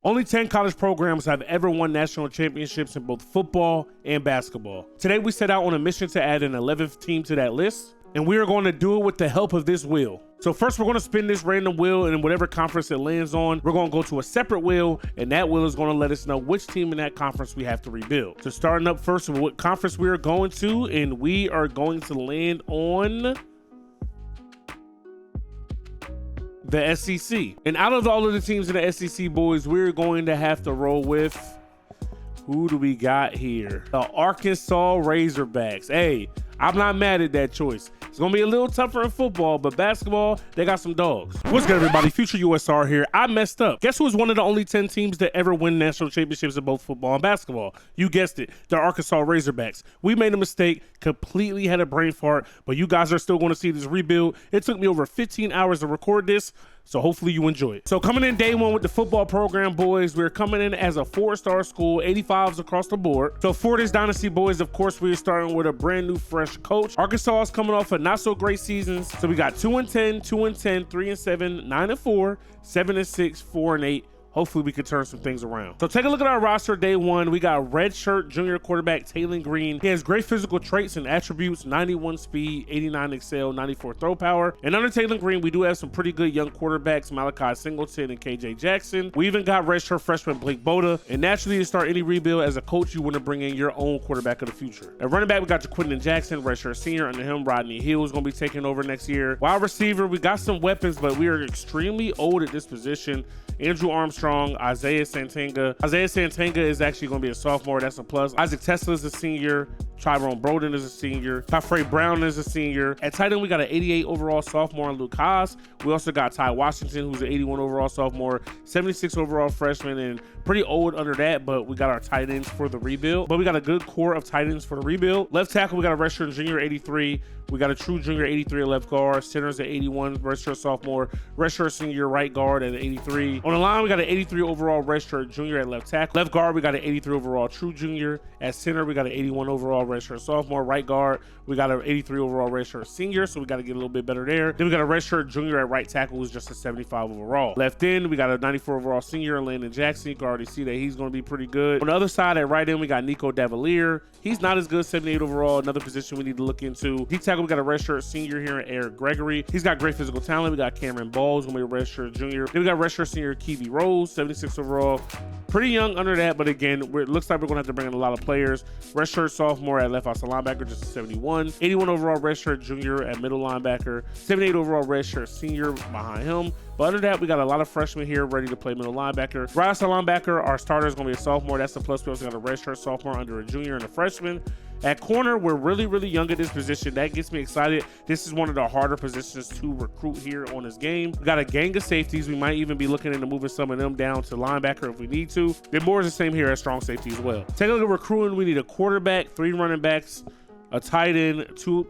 Only 10 college programs have ever won national championships in both football and basketball. Today we set out on a mission to add an 11th team to that list, and we are going to do it with the help of this wheel. So first we're going to spin this random wheel, and in whatever conference it lands on, we're going to go to a separate wheel, and that wheel is going to let us know which team in that conference we have to rebuild. So starting up first with what conference we are going to, and we are going to land on the SEC. And out of all of the teams in the SEC, boys, we're going to have to roll with, who do we got here? The Arkansas Razorbacks. Hey, I'm not mad at that choice. It's gonna be a little tougher in football, but basketball, they got some dogs. What's good, everybody? Future USR here. I messed up. Guess who was one of the only 10 teams to ever win national championships in both football and basketball? You guessed it, the Arkansas Razorbacks. We made a mistake, completely had a brain fart, but you guys are still gonna see this rebuild. It took me over 15 hours to record this, so hopefully you enjoy it. So coming in day one with the football program, boys, we're coming in as a 4-star school, 85s across the board. So for this dynasty, boys, of course, we're starting with a brand new fresh coach. Arkansas is coming off of not so great seasons. So we got 2-10, 2-10, 3-7, 9-4, 7-6, 4-8. Hopefully we can turn some things around. So take a look at our roster day one. We got redshirt junior quarterback Taylon Green. He has great physical traits and attributes, 91 speed, 89 excel, 94 throw power. And under Taylon Green, we do have some pretty good young quarterbacks, Malachi Singleton and KJ Jackson. We even got redshirt freshman Blake Boda. And naturally, to start any rebuild as a coach, you want to bring in your own quarterback of the future. At running back, we got Jaquindon Jackson, redshirt senior. Under him, Rodney Hill is going to be taking over next year. Wide receiver, we got some weapons, but we are extremely old at this position. Andrew Armstrong, Isaiah Santanga. Isaiah Santanga is actually going to be a sophomore. That's a plus. Isaac Tesla is a senior. Tyrone Broden is a senior. Kafre Brown is a senior. At tight end, we got an 88 overall sophomore in Luke Haas. We also got Ty Washington, who's an 81 overall sophomore, 76 overall freshman, and pretty old under that, but we got our tight ends for the rebuild. But we got a good core of tight ends for the rebuild. Left tackle, we got a redshirt junior 83. We got a true junior 83 at left guard. Center's at 81, redshirt sophomore, redshirt senior right guard at 83. On the line, we got an 83 overall redshirt junior at left tackle. Left guard, we got an 83 overall true junior. At center, we got an 81 overall redshirt sophomore. Right guard, we got an 83 overall redshirt senior, so we got to get a little bit better there. Then we got a redshirt junior at right tackle, who's just a 75 overall. Left end, we got a 94 overall senior, Landon Jackson. You can already see that he's going to be pretty good. On the other side, at right end, we got Nico Davalier. He's not as good, 78 overall. Another position we need to look into. D tackle, we got a redshirt senior here, Eric Gregory. He's got great physical talent. We got Cameron Ball, who's going to be a redshirt junior. Then we got redshirt senior Kiwi Rose, 76 overall. Pretty young under that, but again, it looks like we're going to have to bring in a lot of players. Redshirt sophomore at left outside linebacker, just a 71. 81 overall redshirt junior at middle linebacker. 78 overall redshirt senior behind him. But under that, we got a lot of freshmen here ready to play middle linebacker. Right outside linebacker, our starter is going to be a sophomore. That's a plus. We also got a redshirt sophomore under a junior and a freshman. At corner, we're really young at this position. That gets me excited. This is one of the harder positions to recruit here on this game. We got a gang of safeties. We might even be looking into moving some of them down to linebacker if we need to. Then more is the same here at strong safety as well. Take a look at recruiting. We need a quarterback, 3 running backs, a tight end, two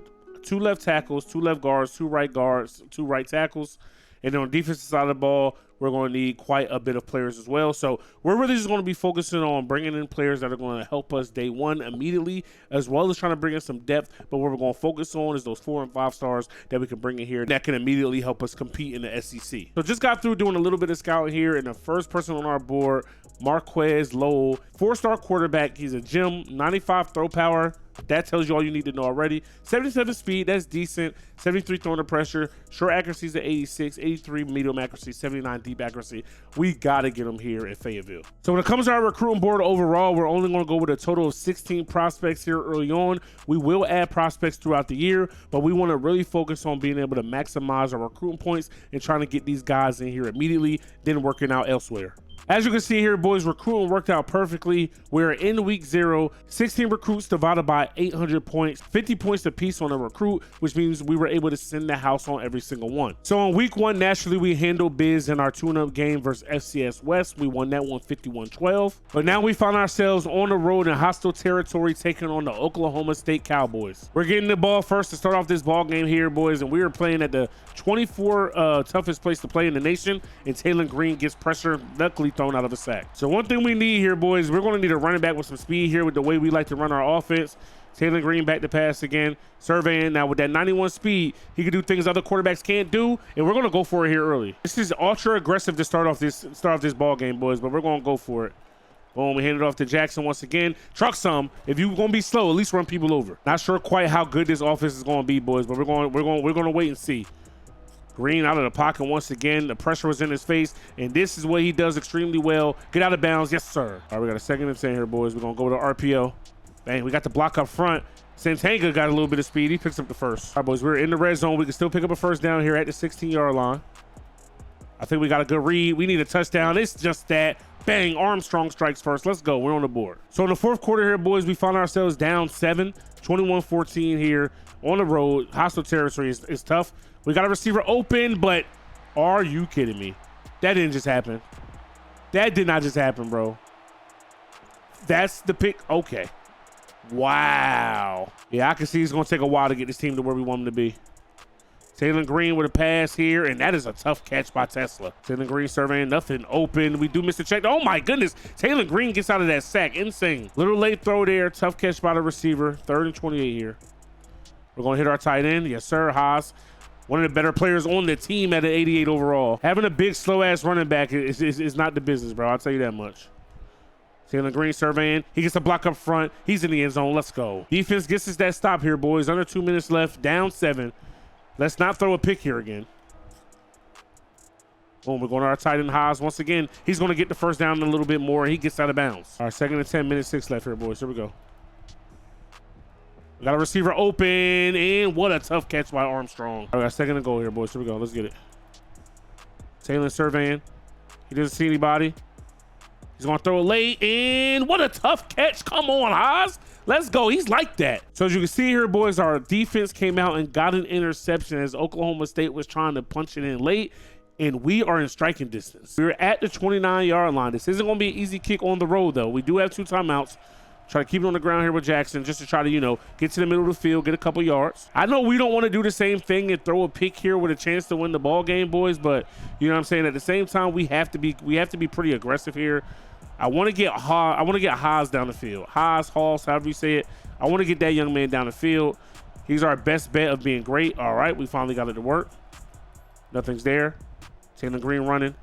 left tackles, 2 left guards, 2 right tackles. And then on the defensive side of the ball, we're going to need quite a bit of players as well. So we're really just going to be focusing on bringing in players that are going to help us day one immediately, as well as trying to bring in some depth. But what we're going to focus on is those 4 and 5 stars that we can bring in here that can immediately help us compete in the SEC. So just got through doing a little bit of scouting here, and the first person on our board, Marquez Lowell, 4-star quarterback. He's a gem, 95 throw power. That tells you all you need to know already. 77 speed, that's decent. 73 throwing the pressure. Short accuracy is at 86. 83 medium accuracy. 79 deep accuracy. We got to get him here in Fayetteville. So when it comes to our recruiting board overall, we're only going to go with a total of 16 prospects here early on. We will add prospects throughout the year, but we want to really focus on being able to maximize our recruiting points and trying to get these guys in here immediately, then working out elsewhere. As you can see here, boys, recruiting worked out perfectly. We're in week 0, 16 recruits divided by 800 points, 50 points apiece on a recruit, which means we were able to send the house on every single one. So in week 1, naturally, we handled biz in our tune-up game versus FCS West. We won that one 51-12. But now we find ourselves on the road in hostile territory taking on the Oklahoma State Cowboys. We're getting the ball first to start off this ball game here, boys, and we are playing at the 24 toughest place to play in the nation, and Taylon Green gets pressure, luckily thrown out of the sack. So one thing we need here, boys, we're going to need a running back with some speed here with the way we like to run our offense. Taylor Green back to pass again, surveying. Now with that 91 speed, he can do things other quarterbacks can't do, and we're going to go for it here early. This is ultra aggressive to start off this ball game, boys, but we're going to go for it. Boom, we hand it off to Jackson once again. Truck some. If you're going to be slow, at least run people over. Not sure quite how good this offense is going to be, boys, but we're going to wait and see. Green out of the pocket once again. The pressure was in his face, and this is what he does extremely well. Get out of bounds. Yes, sir. All right, we got a 2nd and 10 here, boys. We're going to go to RPO. Bang, we got the block up front. Santanga got a little bit of speed. He picks up the first. All right, boys, we're in the red zone. We can still pick up a first down here at the 16-yard line. I think we got a good read. We need a touchdown. It's just that. Bang, Armstrong strikes first. Let's go. We're on the board. So in the 4th quarter here, boys, we found ourselves down 7, 21-14 here on the road. Hostile territory is tough. We got a receiver open, but are you kidding me? That didn't just happen. That did not just happen, bro. That's the pick. Okay. Wow. Yeah, I can see it's going to take a while to get this team to where we want them to be. Taylor Green with a pass here, and that is a tough catch by Tesla. Taylor Green surveying, nothing open. We do miss the check. Oh, my goodness. Taylor Green gets out of that sack. Insane. Little late throw there. Tough catch by the receiver. 3rd and 28 here. We're going to hit our tight end. Yes, sir, Haas. One of the better players on the team at an 88 overall. Having a big, slow-ass running back is not the business, bro. I'll tell you that much. Taylor Green surveying. He gets a block up front. He's in the end zone. Let's go. Defense gets us that stop here, boys. Under 2 minutes left. Down 7. Let's not throw a pick here again. Boom, we're going to our tight end, Haas. Once again, he's going to get the first down a little bit more, and he gets out of bounds. All right, 2nd and 10, minute 6 left here, boys. Here we go. We got a receiver open, and what a tough catch by Armstrong. All right, 2nd and goal here, boys. Here we go. Let's get it. Taylor surveying. He doesn't see anybody. He's going to throw it late, and what a tough catch. Come on, Haas. Let's go. He's like that. So as you can see here, boys, our defense came out and got an interception as Oklahoma State was trying to punch it in late, and we are in striking distance. We're at the 29-yard line. This isn't going to be an easy kick on the road, though. We do have 2 timeouts. Try to keep it on the ground here with Jackson just to try to, get to the middle of the field, get a couple yards. I know we don't want to do the same thing and throw a pick here with a chance to win the ball game, boys, but you know what I'm saying? At the same time, we have to be pretty aggressive here. I want to get Haas down the field. Haas, however you say it. I want to get that young man down the field. He's our best bet of being great. All right, we finally got it to work. Nothing's there. Taylor Green running.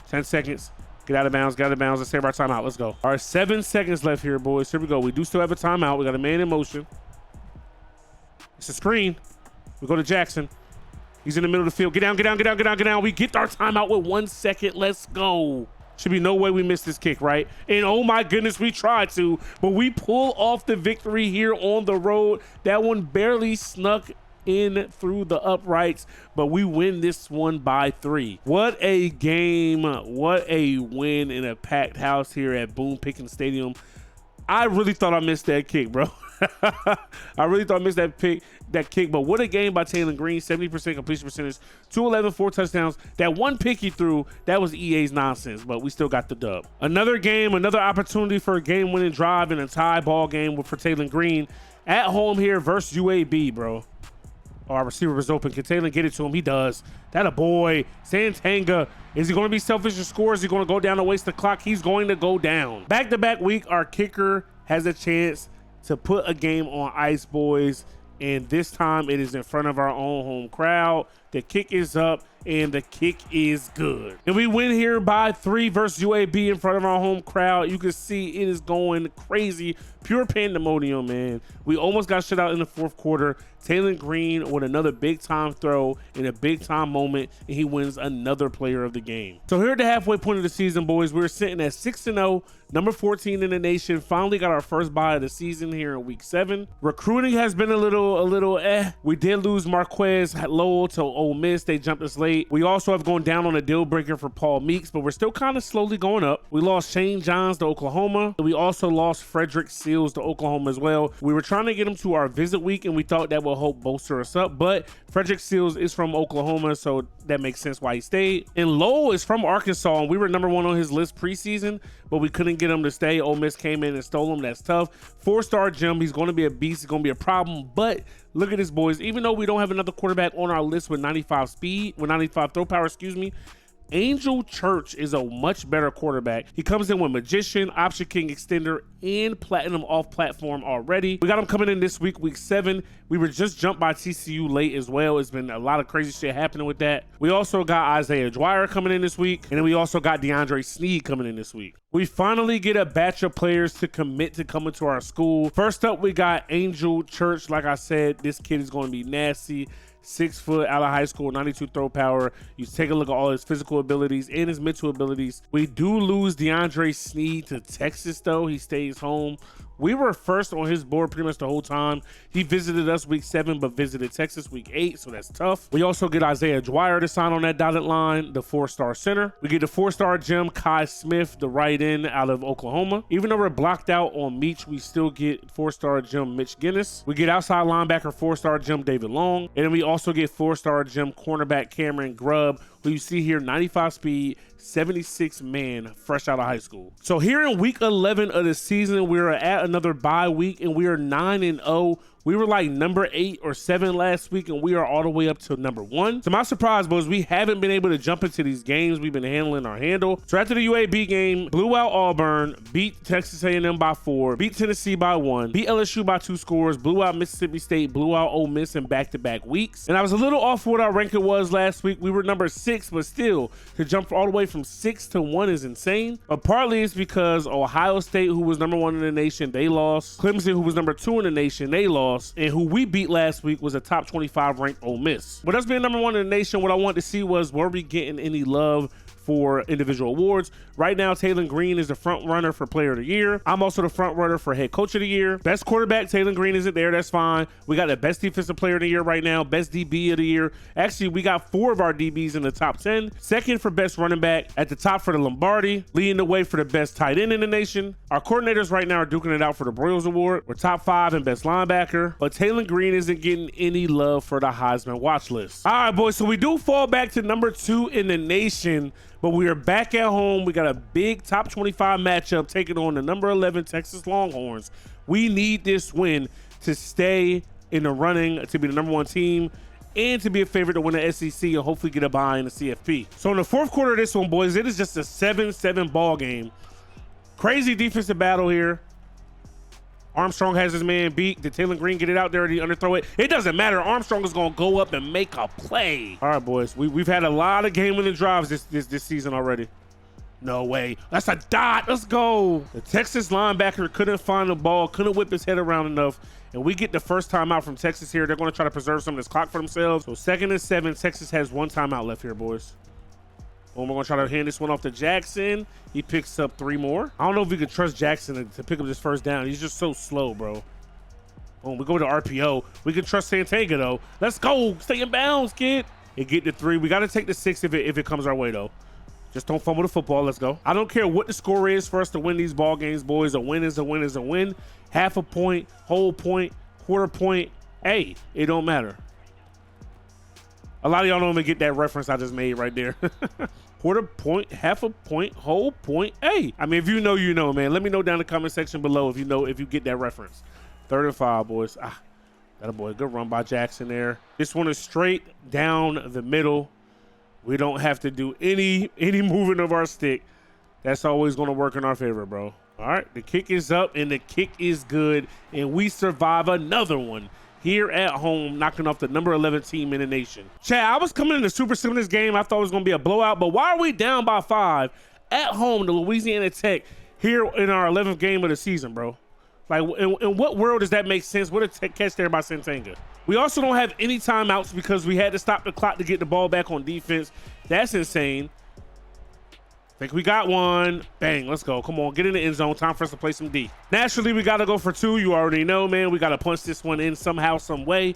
10 seconds. Get out of bounds. Get out of bounds. Let's save our timeout. Let's go. All right, 7 seconds left here, boys. Here we go. We do still have a timeout. We got a man in motion. It's a screen. We go to Jackson. He's in the middle of the field. Get down, get down, get down, get down, get down. We get our timeout with 1 second. Let's go. Should be no way we missed this kick, right? And oh my goodness, we tried to, but we pull off the victory here on the road. That one barely snuck in through the uprights, but we win this one by 3. What a game. What a win in a packed house here at Boone Pickens Stadium. I really thought I missed that kick, bro. I really thought I missed that kick, but what a game by Taylor Green. 70% completion percentage, 211, 4 touchdowns. That one pick he threw, that was EA's nonsense, but we still got the dub. Another game, another opportunity for a game-winning drive and a tie ball game for Taylor Green at home here versus UAB, bro. Oh, our receiver was open. Can Taylor get it to him? He does. That a boy. Santanga. Is he going to be selfish and score? Is he going to go down and waste the clock? He's going to go down. Back-to-back week, our kicker has a chance to put a game on ice, boys, and this time it is in front of our own home crowd. The kick is up, and the kick is good. And we win here by 3 versus UAB in front of our home crowd. You can see it is going crazy. Pure pandemonium, man. We almost got shut out in the 4th quarter. Taylor Green with another big-time throw in a big-time moment, and he wins another player of the game. So here at the halfway point of the season, boys, we're sitting at 6-0, number 14 in the nation. Finally got our first bye of the season here in week 7. Recruiting has been a little eh. We did lose Marquez Lowell to Ole Miss. They jumped us late. We also have gone down on a deal breaker for Paul Meeks, but we're still kind of slowly going up. We lost Shane Johns to Oklahoma. We also lost Frederick Seals to Oklahoma as well. We were trying to get him to our visit week, and we thought that would help bolster us up, but Frederick Seals is from Oklahoma, so that makes sense why he stayed. And Lowell is from Arkansas, and we were number 1 on his list preseason, but we couldn't get him to stay. Ole Miss came in and stole him. That's tough. 4-star Jim. He's going to be a beast. He's going to be a problem, but look at this, boys. Even though we don't have another quarterback on our list with 95 speed, with 95 throw power, Angel Church is a much better quarterback. He comes in with Magician, Option King Extender, and Platinum off platform already. We got him coming in this week, week 7. We were just jumped by TCU late as well. It's been a lot of crazy shit happening with that. We also got Isaiah Dwyer coming in this week, and then we also got DeAndre Sneed coming in this week. We finally get a batch of players to commit to coming to our school. First up, we got Angel Church. Like I said, this kid is going to be nasty. 6 foot, out of high school, 92 throw power. You take a look at all his physical abilities and his mental abilities. We do lose DeAndre Sneed to Texas, though. He stays home. We were first on his board pretty much the whole time. He visited us week 7, but visited Texas week 8, so that's tough. We also get Isaiah Dwyer to sign on that dotted line, the 4-star center. We get the 4-star gem, Kai Smith, the right end out of Oklahoma. Even though we're blocked out on Meach, we still get 4-star gem, Mitch Guinness. We get outside linebacker, 4-star gem, David Long. And then we also get 4-star gem, cornerback Cameron Grubb, who you see here, 95 speed, 76 man, fresh out of high school. So here in week 11 of the season, we're at another bye week, and we are 9-0. We were like number 8 or 7 last week, and we are all the way up to number 1. So my surprise was we haven't been able to jump into these games. We've been handling our handle. So after the UAB game, blew out Auburn, beat Texas A&M by 4, beat Tennessee by 1, beat LSU by 2 scores, blew out Mississippi State, blew out Ole Miss in back-to-back weeks. And I was a little off what our ranking was last week. We were number 6, but still, to jump all the way from 6 to 1 is insane. But partly it's because Ohio State, who was number 1 in the nation, they lost. Clemson, who was number 2 in the nation, they lost. And who we beat last week was a top 25 ranked Ole Miss. But us being number 1 in the nation, what I wanted to see was, were we getting any love for individual awards? Right now, Taylor Green is the front runner for player of the year. I'm also the front runner for head coach of the year. Best quarterback, Taylor Green isn't there. That's fine. We got the best defensive player of the year right now. Best DB of the year. Actually, we got 4 of our DBs in the top 10. Second for best running back. At the top for the Lombardi. Leading the way for the best tight end in the nation. Our coordinators right now are duking it out for the Broyles Award. We're top 5 in best linebacker. But Taylor Green isn't getting any love for the Heisman watch list. All right, boys. So we do fall back to number 2 in the nation. But we are back at home. We got a big top 25 matchup taking on the number 11 Texas Longhorns. We need this win to stay in the running to be the number 1 team and to be a favorite to win the SEC and hopefully get a bye in the CFP. So in the 4th quarter of this one, boys, it is just a 7-7 ball game. Crazy defensive battle here. Armstrong has his man beat. Did Taylor Green get it out there? Did he underthrow it? It doesn't matter. Armstrong is going to go up and make a play. All right, boys. We've had a lot of game-winning drives this season already. No way. That's a dot. Let's go. The Texas linebacker couldn't find the ball, couldn't whip his head around enough, and we get the first timeout from Texas here. They're going to try to preserve some of this clock for themselves. So 2nd and 7. Texas has 1 timeout left here, boys. Boom, we're going to try to hand this one off to Jackson. He picks up 3 more. I don't know if we could trust Jackson to pick up this first down. He's just so slow, bro. Boom, we go to RPO. We can trust Santanga, though. Let's go. Stay in bounds, kid. And get the 3. We got to take the 6 if it comes our way, though. Just don't fumble the football. Let's go. I don't care what the score is for us to win these ball games, boys. A win is a win is a win. Half a point, whole point, quarter point. Hey, it don't matter. A lot of y'all don't even get that reference I just made right there. Quarter point, half a point, whole point. Hey, I mean, if you know, you know, man. Let me know down in the comment section below if you know, if you get that reference. 3rd and 5, boys. That a boy. Good run by Jackson there. This one is straight down the middle. We don't have to do any moving of our stick. That's always going to work in our favor, bro. All right, the kick is up, and the kick is good, and we survive another one here at home, knocking off the number 11 team in the nation. Chad, I was coming in the Super Sim this game. I thought it was going to be a blowout, but why are we down by 5 at home to Louisiana Tech here in our 11th game of the season, bro? Like, in what world does that make sense? What a catch there by Santanga. We also don't have any timeouts because we had to stop the clock to get the ball back on defense. That's insane. Think we got one. Bang, let's go. Come on, get in the end zone. Time for us to play some D. Naturally, we got to go for 2. You already know, man. We got to punch this one in somehow, some way.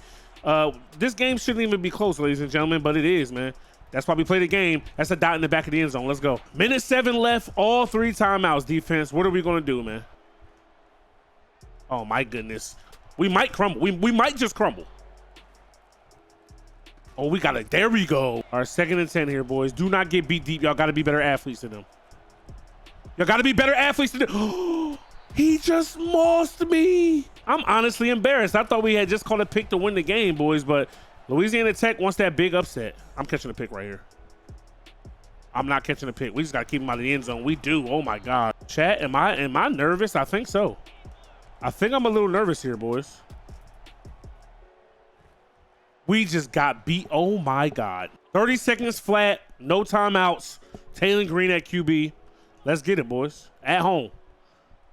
This game shouldn't even be close, ladies and gentlemen, but it is, man. That's why we play the game. That's a dot in the back of the end zone. Let's go. Minute 7 left. All 3 timeouts, defense. What are we going to do, man? Oh, my goodness. We might crumble. We might just crumble. Oh, we got it. There we go. Our 2nd and 10 here, boys. Do not get beat deep. Y'all got to be better athletes than them. Y'all got to be better athletes than them. He just mossed me. I'm honestly embarrassed. I thought we had just called a pick to win the game, boys, but Louisiana Tech wants that big upset. I'm catching a pick right here. I'm not catching a pick. We just got to keep him out of the end zone. We do. Oh, my God. Chat, am I nervous? I think so. I think I'm a little nervous here, boys. We just got beat. Oh, my God. 30 seconds flat. No timeouts. Taylor Green at QB. Let's get it, boys. At home.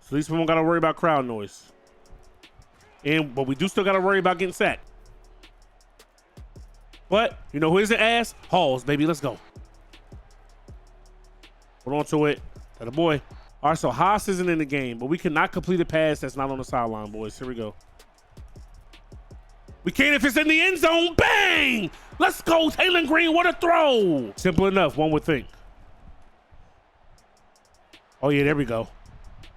So at least we don't got to worry about crowd noise. But we do still got to worry about getting sacked. But, you know who isn't ass? Halls, baby. Let's go. Hold on to it. That a boy. All right, so Haas isn't in the game, but we cannot complete a pass that's not on the sideline, boys. Here we go. We can if it's in the end zone. Bang! Let's go, Taylor Green. What a throw. Simple enough, one would think. Oh, yeah, there we go.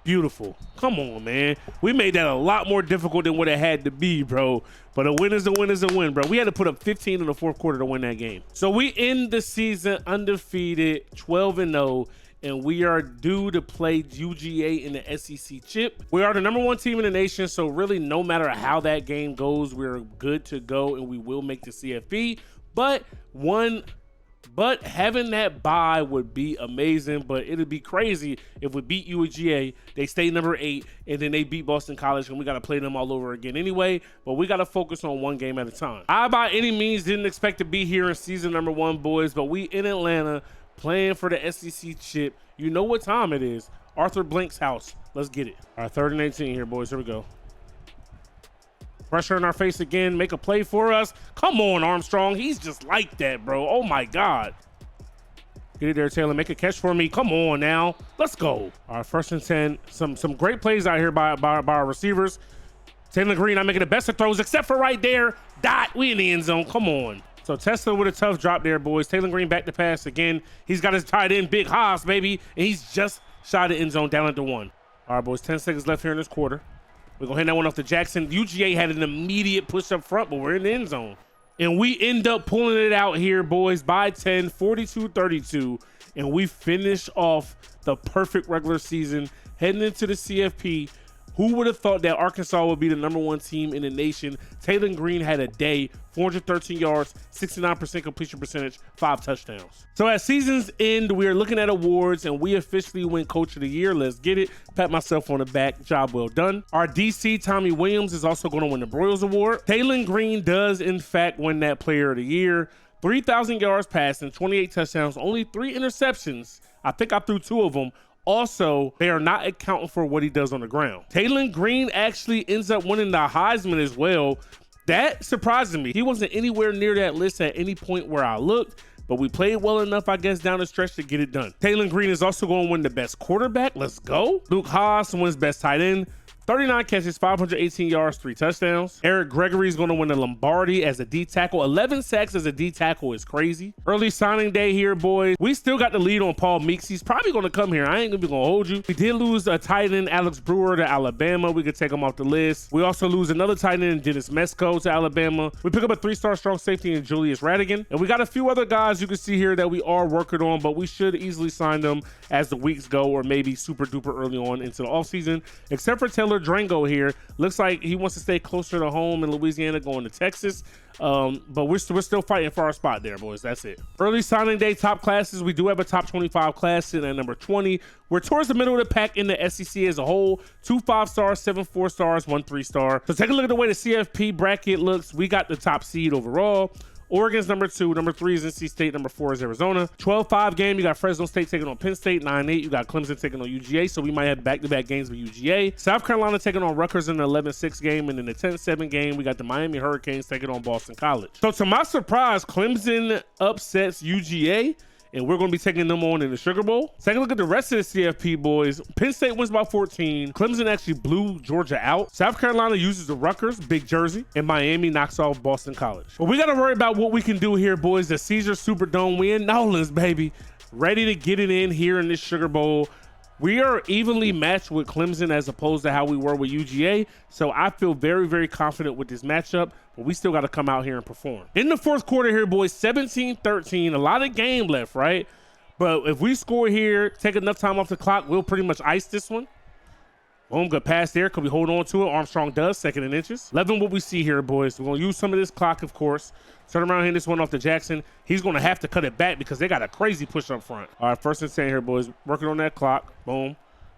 Beautiful. Come on, man. We made that a lot more difficult than what it had to be, bro. But a win is a win is a win, bro. We had to put up 15 in the fourth quarter to win that game. So we end the season undefeated, 12-0, and we are due to play UGA in the SEC chip. We are the #1 team in the nation, so really no matter how that game goes, we're good to go, and we will make the CFP. But having that bye would be amazing, but it'd be crazy if we beat UGA, they stay #8, and then they beat Boston College, and we got to play them all over again anyway. But we got to focus on one game at a time. I, by any means, didn't expect to be here in season #1, boys, but we in Atlanta playing for the SEC chip. You know what time it is. Arthur Blank's house. Let's get it. All right, 3rd and 18 here, boys. Here we go. Pressure in our face again. Make a play for us. Come on, Armstrong. He's just like that, bro. Oh, my God. Get it there, Taylor. Make a catch for me. Come on now. Let's go. All right, 1st and 10. Some great plays out here by our receivers. Taylor Green not making the best of throws, except for right there. Dot. We in the end zone. Come on. So Tesla with a tough drop there, boys. Taylor Green back to pass again. He's got his tight end, Big Haas, baby. And he's just shot the end zone down at the 1. All right, boys. 10 seconds left here in this quarter. We're going to hand that one off to Jackson. UGA had an immediate push up front, but we're in the end zone. And we end up pulling it out here, boys, by 10, 42-32. And we finish off the perfect regular season heading into the CFP. Who would have thought that Arkansas would be the #1 team in the nation? Taylor Green had a day, 413 yards, 69% completion percentage, 5 touchdowns. So at season's end, we are looking at awards, and we officially win Coach of the Year. Let's get it. Pat myself on the back. Job well done. Our DC, Tommy Williams, is also going to win the Broyles Award. Taylor Green does, in fact, win that Player of the Year. 3,000 yards passing, 28 touchdowns, only 3 interceptions. I think I threw 2 of them. Also, they are not accounting for what he does on the ground. Taylor Green actually ends up winning the Heisman as well. That surprises me. He wasn't anywhere near that list at any point where I looked, but we played well enough, I guess, down the stretch to get it done. Taylor Green is also going to win the best quarterback. Let's go. Luke Haas wins best tight end. 39 catches, 518 yards, 3 touchdowns. Eric Gregory is going to win the Lombardi as a D tackle. 11 sacks as a D tackle is crazy. Early signing day here, boys. We still got the lead on Paul Meeks. He's probably going to come here. I ain't going to be going to hold you. We did lose a tight end, Alex Brewer, to Alabama. We could take him off the list. We also lose another tight end, Dennis Mesco, to Alabama. We pick up a 3-star strong safety in Julius Radigan. And we got a few other guys you can see here that we are working on, but we should easily sign them as the weeks go, or maybe super duper early on into the offseason, except for Taylor Drango here. Looks like he wants to stay closer to home in Louisiana, going to Texas. But we're still fighting for our spot there, boys. That's it. Early signing day top classes. We do have a top 25 class sitting at number 20. We're towards the middle of the pack in the SEC as a whole. 2 5-stars, 7 4-stars, 1 3-star. So take a look at the way the CFP bracket looks. We got the top seed overall. Oregon's number 2, number 3 is NC State, number 4 is Arizona. 12-5 game, you got Fresno State taking on Penn State. 9-8, you got Clemson taking on UGA, so we might have back-to-back games with UGA. South Carolina taking on Rutgers in the 11-6 game, and in the 10-7 game, we got the Miami Hurricanes taking on Boston College. So to my surprise, Clemson upsets UGA, and we're going to be taking them on in the Sugar Bowl. Take a look at the rest of the CFP, boys. Penn State wins by 14. Clemson actually blew Georgia out. South Carolina uses the Rutgers, big jersey, and Miami knocks off Boston College. But we got to worry about what we can do here, boys. The Caesar Superdome, we in Nolans, baby. Ready to get it in here in this Sugar Bowl. We are evenly matched with Clemson as opposed to how we were with UGA. So I feel very, very confident with this matchup, but we still got to come out here and perform. In the fourth quarter here, boys, 17-13, a lot of game left, right? But if we score here, take enough time off the clock, we'll pretty much ice this one. Boom, good pass there. Could we hold on to it? Armstrong does, 2nd and inches. 11 what we see here, boys. We're going to use some of this clock, of course. Turn around, hand this one off to Jackson. He's going to have to cut it back because they got a crazy push up front. All right, 1st and 10 here, boys. Working on that clock. Boom.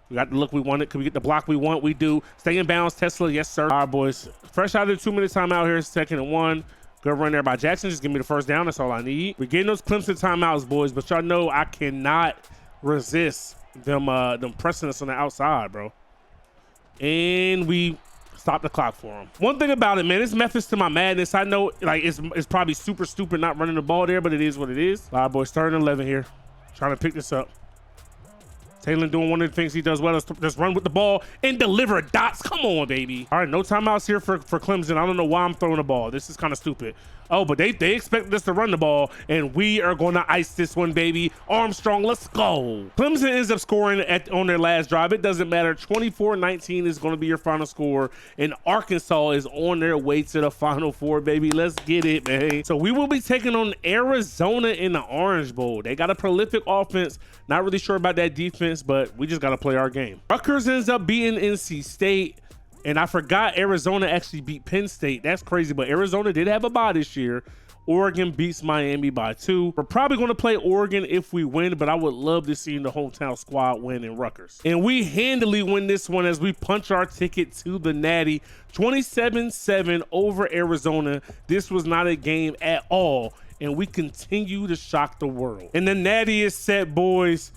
We got the look we wanted. Could we get the block we want? We do. Stay in bounds, Tesla. Yes, sir. All right, boys. Fresh out of the 2-minute timeout here. 2nd and 1. Good run there by Jackson. Just give me the 1st down. That's all I need. We're getting those Clemson timeouts, boys, but y'all know I cannot resist them pressing us on the outside, bro. And we stop the clock for them. One thing about it, man, it's methods to my madness. I know, like, it's probably super stupid not running the ball there, but it is what it is. All right, boys, 3rd and 11 here. Trying to pick this up. Taylor doing one of the things he does well is just run with the ball and deliver dots. Come on, baby. All right, no timeouts here for Clemson. I don't know why I'm throwing the ball. This is kind of stupid. Oh, but they expected us to run the ball, and we are going to ice this one, baby. Armstrong, let's go. Clemson ends up scoring on their last drive. It doesn't matter. 24-19 is going to be your final score, and Arkansas is on their way to the Final Four, baby. Let's get it, man. So we will be taking on Arizona in the Orange Bowl. They got a prolific offense. Not really sure about that defense, but we just got to play our game. Rutgers ends up beating NC State. And I forgot Arizona actually beat Penn State. That's crazy, but Arizona did have a bye this year. Oregon beats Miami by 2. We're probably going to play Oregon if we win, but I would love to see the hometown squad win in Rutgers. And we handily win this one as we punch our ticket to the Natty. 27-7 over Arizona. This was not a game at all, and we continue to shock the world. And the Natty is set, boys.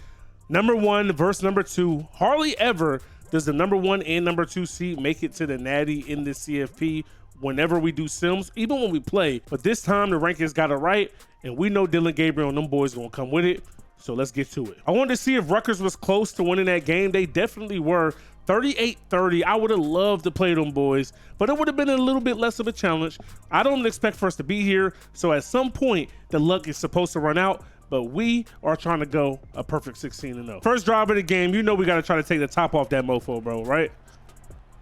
Number 1 versus number 2. Hardly ever does the number 1 and number 2 seed make it to the Natty in the CFP whenever we do sims, even when we play. But this time the rankings got it right, and we know Dylan Gabriel and them boys gonna come with it. So let's get to it. I wanted to see if Rutgers was close to winning that game. They definitely were. 38-30. I would have loved to play them boys, but it would have been a little bit less of a challenge. I don't expect for us to be here, so at some point the luck is supposed to run out. But we are trying to go a perfect 16-0. First drive of the game, you know we got to try to take the top off that mofo, bro, right?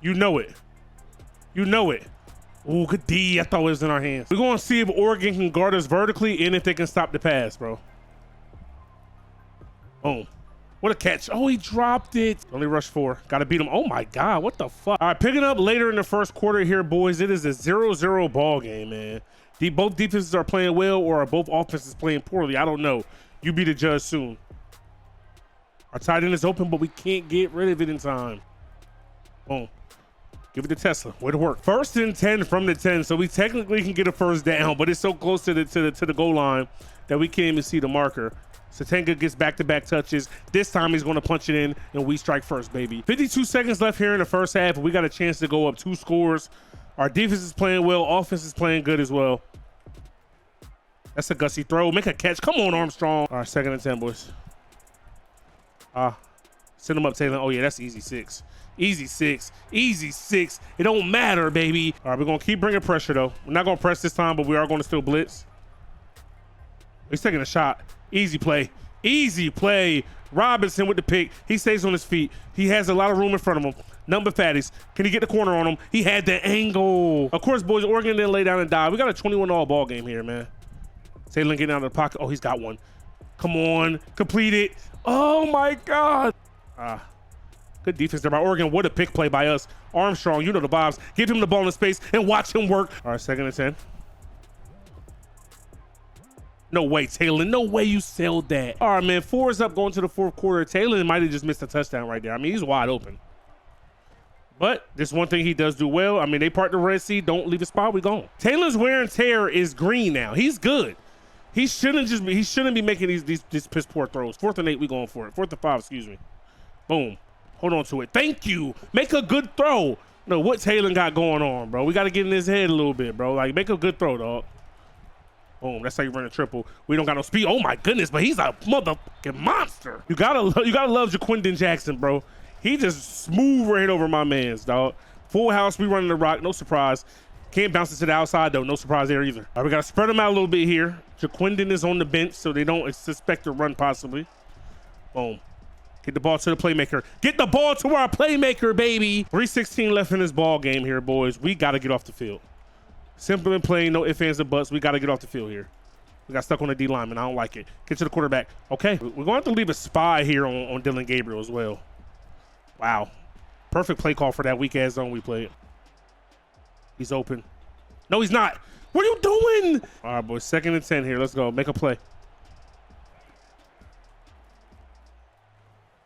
You know it. You know it. Ooh, good D. I thought it was in our hands. We're going to see if Oregon can guard us vertically and if they can stop the pass, bro. Boom. What a catch. Oh, he dropped it. Only rush 4. Got to beat him. Oh, my God. What the fuck? All right, picking up later in the first quarter here, boys. It is a 0-0 ball game, man. Both defenses are playing well, or are both offenses playing poorly? I don't know. You be the judge soon. Our tight end is open, but we can't get rid of it in time. Boom. Give it to Tesla. Way to work. 1st and 10 from the 10, so we technically can get a 1st down, but it's so close to the goal line that we can't even see the marker. Satenga gets back-to-back touches. This time he's going to punch it in, and we strike first, baby. 52 seconds left here in the first half, and we got a chance to go up 2 scores. Our defense is playing well. Offense is playing good as well. That's a gutsy throw. Make a catch. Come on, Armstrong. All right, 2nd and 10, boys. Send them up, Taylor. Oh, yeah, that's easy 6. Easy 6. Easy 6. It don't matter, baby. All right, we're going to keep bringing pressure, though. We're not going to press this time, but we are going to still blitz. He's taking a shot. Easy play. Easy play. Robinson with the pick. He stays on his feet. He has a lot of room in front of him. Number fatties. Can he get the corner on him? He had the angle. Of course, boys, Oregon didn't lay down and die. We got a 21-all ball game here, man. Taylor getting out of the pocket. Oh, he's got one. Come on. Complete it. Oh, my God. Good defense there by Oregon. What a pick play by us. Armstrong, you know the vibes. Give him the ball in space and watch him work. All right, 2nd and 10. No way, Taylor. No way you sailed that. All right, man. 4 is up going to the 4th quarter. Taylor might have just missed a touchdown right there. I mean, he's wide open. But this one thing he does do well. I mean, they part the Red Sea. Don't leave a spot. We gone. Taylor's wear and tear is green now. He's good. He shouldn't be making these piss poor throws. 4th and 8, we going for it. 4th and 5, excuse me. Boom. Hold on to it. Thank you. Make a good throw. No, what Taylor got going on, bro? We got to get in his head a little bit, bro. Like, make a good throw, dog. Boom. That's how you run a triple. We don't got no speed. Oh my goodness, but he's a motherfucking monster. You gotta love Jaquindon Jackson, bro. He just smooth right over my man's, dog. Full house. We running the rock. No surprise. Can't bounce it to the outside, though. No surprise there either. All right, we got to spread them out a little bit here. Jaquindon is on the bench, so they don't suspect a run possibly. Boom. Get the ball to the playmaker. Get the ball to our playmaker, baby. 3:16 left in this ball game here, boys. We got to get off the field. Simple and plain, no ifs, ands, or buts. We got to get off the field here. We got stuck on the D lineman. I don't like it. Get to the quarterback. Okay. We're going to have to leave a spy here on Dylan Gabriel as well. Wow. Perfect play call for that weak ass zone we played. He's open. No, he's not. What are you doing? All right, boys. 2nd and 10 here. Let's go. Make a play.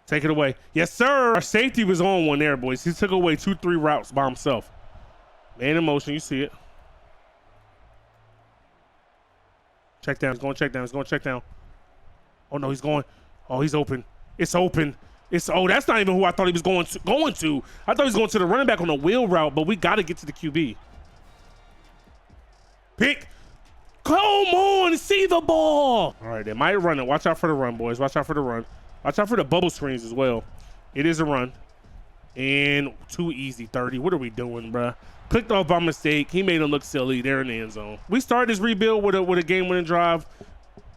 Take it away. Yes, sir. Our safety was on one there, boys. He took away 2-3 routes by himself. Man in motion. You see it. Check down. He's going check down. He's going check down. Oh, no, he's going. Oh, he's open. It's open. Oh, that's not even who I thought he was going to. I thought he was going to the running back on the wheel route, but we got to get to the QB. Pick. Come on, see the ball. All right, they might run it. Watch out for the run, boys. Watch out for the run. Watch out for the bubble screens as well. It is a run. And too easy, 30. What are we doing, bruh? Clicked off by mistake. He made him look silly. They're in the end zone. We started this rebuild with a game-winning drive.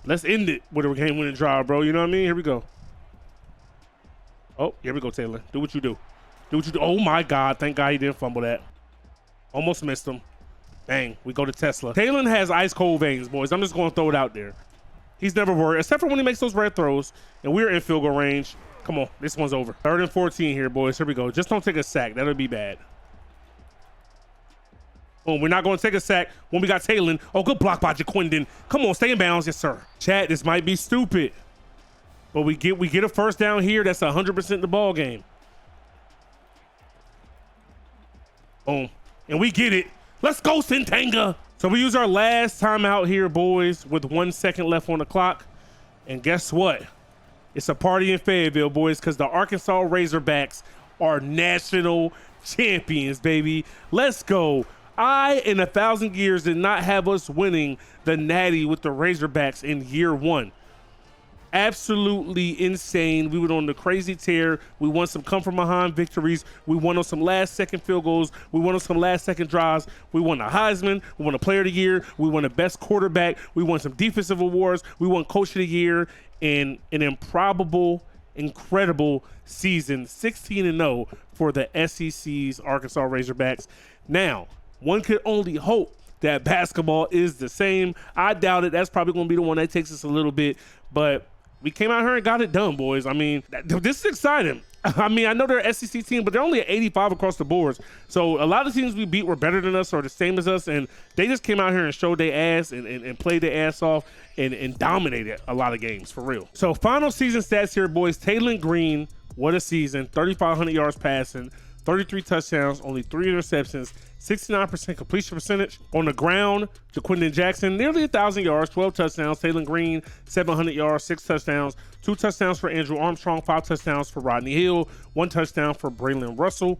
Let's end it with a game-winning drive, bro. You know what I mean? Here we go. Oh, here we go, Taylor. Do what you do. Do what you do. Oh, my God. Thank God he didn't fumble that. Almost missed him. Bang. We go to Tesla. Taylor has ice-cold veins, boys. I'm just going to throw it out there. He's never worried, except for when he makes those red throws, and we're in field goal range. Come on. This one's over. 3rd and 14 here, boys. Here we go. Just don't take a sack. That'll be bad. Boom. We're not going to take a sack when we got Taylor. Oh, good block by Jaquindon. Come on. Stay in bounds. Yes, sir. Chat, this might be stupid. But we get a first down here. That's 100% the ball game. Boom. And we get it. Let's go, Sintanga. So we use our last timeout here, boys, with 1 second left on the clock. And guess what? It's a party in Fayetteville, boys, because the Arkansas Razorbacks are national champions, baby. Let's go. I, in 1,000 years, did not have us winning the Natty with the Razorbacks in year 1. Absolutely insane. We went on the crazy tear. We won some come from behind victories. We won on some last second field goals. We won on some last second drives. We won the Heisman. We won the Player of the Year. We won the best quarterback. We won some defensive awards. We won Coach of the Year, and an improbable, incredible season, 16-0 for the SEC's Arkansas Razorbacks. Now, one could only hope that basketball is the same. I doubt it. That's probably going to be the one that takes us a little bit, but we came out here and got it done, boys. I mean, this is exciting. I mean, I know they're an SEC team, but they're only at 85 across the boards. So a lot of teams we beat were better than us or the same as us, and they just came out here and showed their ass and played their ass off and dominated a lot of games, for real. So final season stats here, boys. Taylor Green, what a season. 3,500 yards passing, 33 touchdowns, only 3 interceptions, 69% completion percentage. On the ground, Jaquindon Jackson, nearly 1,000 yards, 12 touchdowns. Taylor Green, 700 yards, 6 touchdowns. 2 touchdowns for Andrew Armstrong, 5 touchdowns for Rodney Hill, 1 touchdown for Braylon Russell.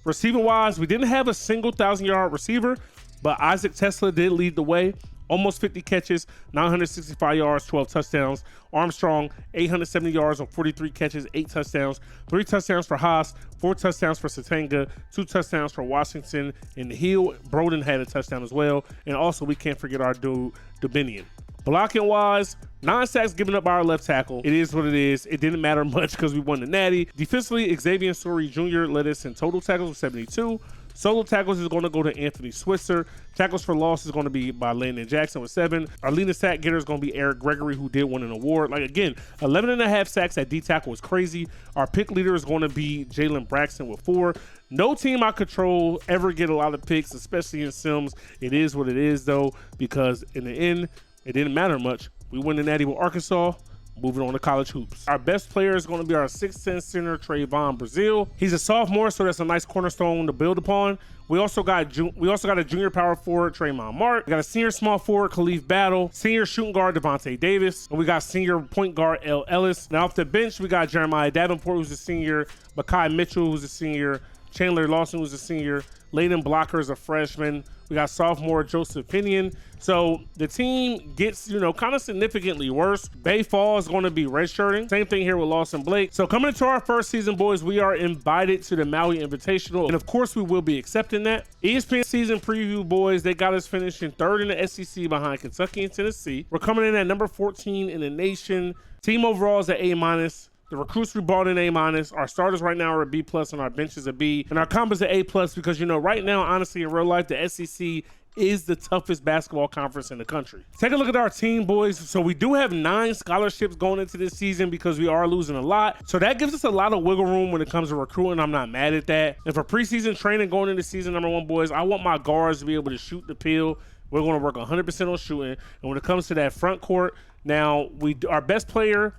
Receiving-wise, we didn't have a single 1,000-yard receiver, but Isaac Tesla did lead the way. Almost 50 catches, 965 yards, 12 touchdowns. Armstrong, 870 yards on 43 catches, 8 touchdowns. 3 touchdowns for Haas, 4 touchdowns for Satanga, 2 touchdowns for Washington. And Hill, Broden had a touchdown as well. And also, we can't forget our dude, Dubinian. Blocking wise, 9 sacks given up by our left tackle. It is what it is. It didn't matter much because we won the Natty. Defensively, Xavier Sori Jr. led us in total tackles with 72. Solo tackles is going to go to Anthony Switzer. Tackles for loss is going to be by Landon Jackson with 7. Our leading sack getter is going to be Eric Gregory, who did win an award. Like, again, 11.5 sacks at D-tackle was crazy. Our pick leader is going to be Jalen Braxton with 4. No team I control ever get a lot of picks, especially in Sims. It is what it is, though, because in the end, it didn't matter much. We win the Natty with Arkansas. Moving on to college hoops. Our best player is going to be our 6'10" center, Trayvon Brazile. He's a sophomore, so that's a nice cornerstone to build upon. We also got a junior power forward, Traymon Mark. We got a senior small forward, Khalif Battle. Senior shooting guard, Devontae Davis. And we got senior point guard, L. Ellis. Now off the bench, we got Jeremiah Davenport, who's a senior. Makai Mitchell, who's a senior. Chandler Lawson, who's a senior. Layden Blocker is a freshman. We got sophomore Joseph Pinion. So the team gets, kind of significantly worse. Bay Fall is going to be redshirting. Same thing here with Lawson Blake. So coming into our first season, boys, we are invited to the Maui Invitational. And of course, we will be accepting that. ESPN season preview, boys, they got us finishing 3rd in the SEC behind Kentucky and Tennessee. We're coming in at number 14 in the nation. Team overall is at A-. The recruits we brought in A-. Our starters right now are a B+, and our bench is a B. And our comp is an A+, because, right now, honestly, in real life, the SEC is the toughest basketball conference in the country. Take a look at our team, boys. So we do have 9 scholarships going into this season because we are losing a lot. So that gives us a lot of wiggle room when it comes to recruiting. I'm not mad at that. And for preseason training going into season number 1, boys, I want my guards to be able to shoot the pill. We're going to work 100% on shooting. And when it comes to that front court, now our best player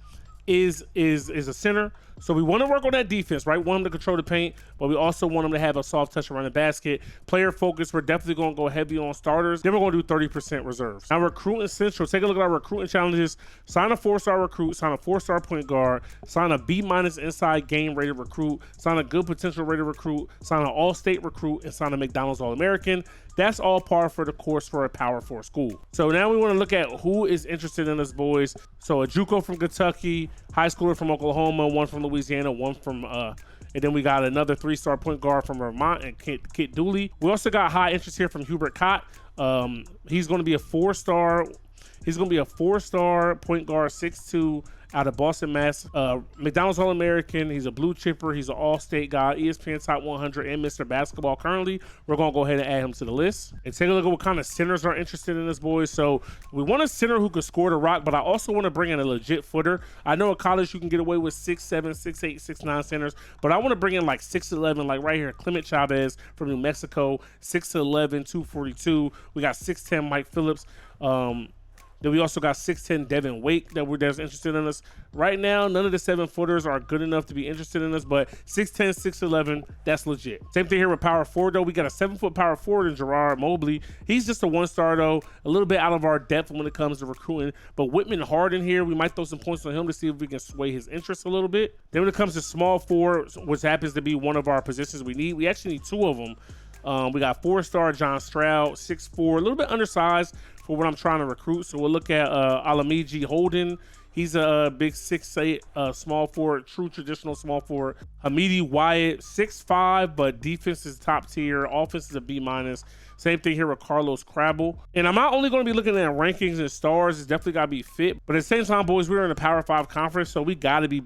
is a center. So we want to work on that defense, right? Want him to control the paint, but we also want him to have a soft touch around the basket. Player focus, we're definitely going to go heavy on starters. Then we're going to do 30% reserves. Now, recruiting central, take a look at our recruiting challenges. Sign a 4-star recruit, sign a 4-star point guard, sign a B- inside game rated recruit, sign a good potential rated recruit, sign an all-state recruit, and sign a McDonald's All-American. That's all par for the course for a Power 4 school. So now we want to look at who is interested in us, boys. So a JUCO from Kentucky, high schooler from Oklahoma, 1 from Louisiana, 1 from and then we got another 3-star point guard from Vermont and Kit Dooley. We also got high interest here from Hubert Cott. He's going to be a 4-star. He's going to be a 4-star point guard, 6'2", out of Boston, Mass. McDonald's All-American. He's a blue chipper. He's an all-state guy, ESPN Top 100 and Mr. Basketball currently. We're going to go ahead and add him to the list. And take a look at what kind of centers are interested in this, boys. So we want a center who could score the rock, but I also want to bring in a legit footer. I know at college you can get away with 6'7", 6'8", 6'9" centers, but I want to bring in like 6'11", like right here, Clement Chavez from New Mexico, 6'11", 242. We got 6'10", Mike Phillips. Then we also got 6'10" Devin Wake that's interested in us. Right now, none of the 7-footers are good enough to be interested in us, but 6'10", 6'11", that's legit. Same thing here with power forward, though. We got a 7-foot power forward in Gerard Mobley. He's just a 1-star, though. A little bit out of our depth when it comes to recruiting. But Whitman Harden here, we might throw some points on him to see if we can sway his interest a little bit. Then when it comes to small forward, which happens to be one of our positions we need, we actually need 2 of them. We got 4-star John Stroud, 6'4", a little bit undersized for what I'm trying to recruit. So we'll look at Alamiji Holden. He's a big 6'8", small forward, true traditional small forward. Hamidi Wyatt, 6'5", but defense is top tier. Offense is a B-. Same thing here with Carlos Crabble. And I'm not only going to be looking at rankings and stars. It's definitely got to be fit. But at the same time, boys, we're in a Power 5 conference, so we got to be,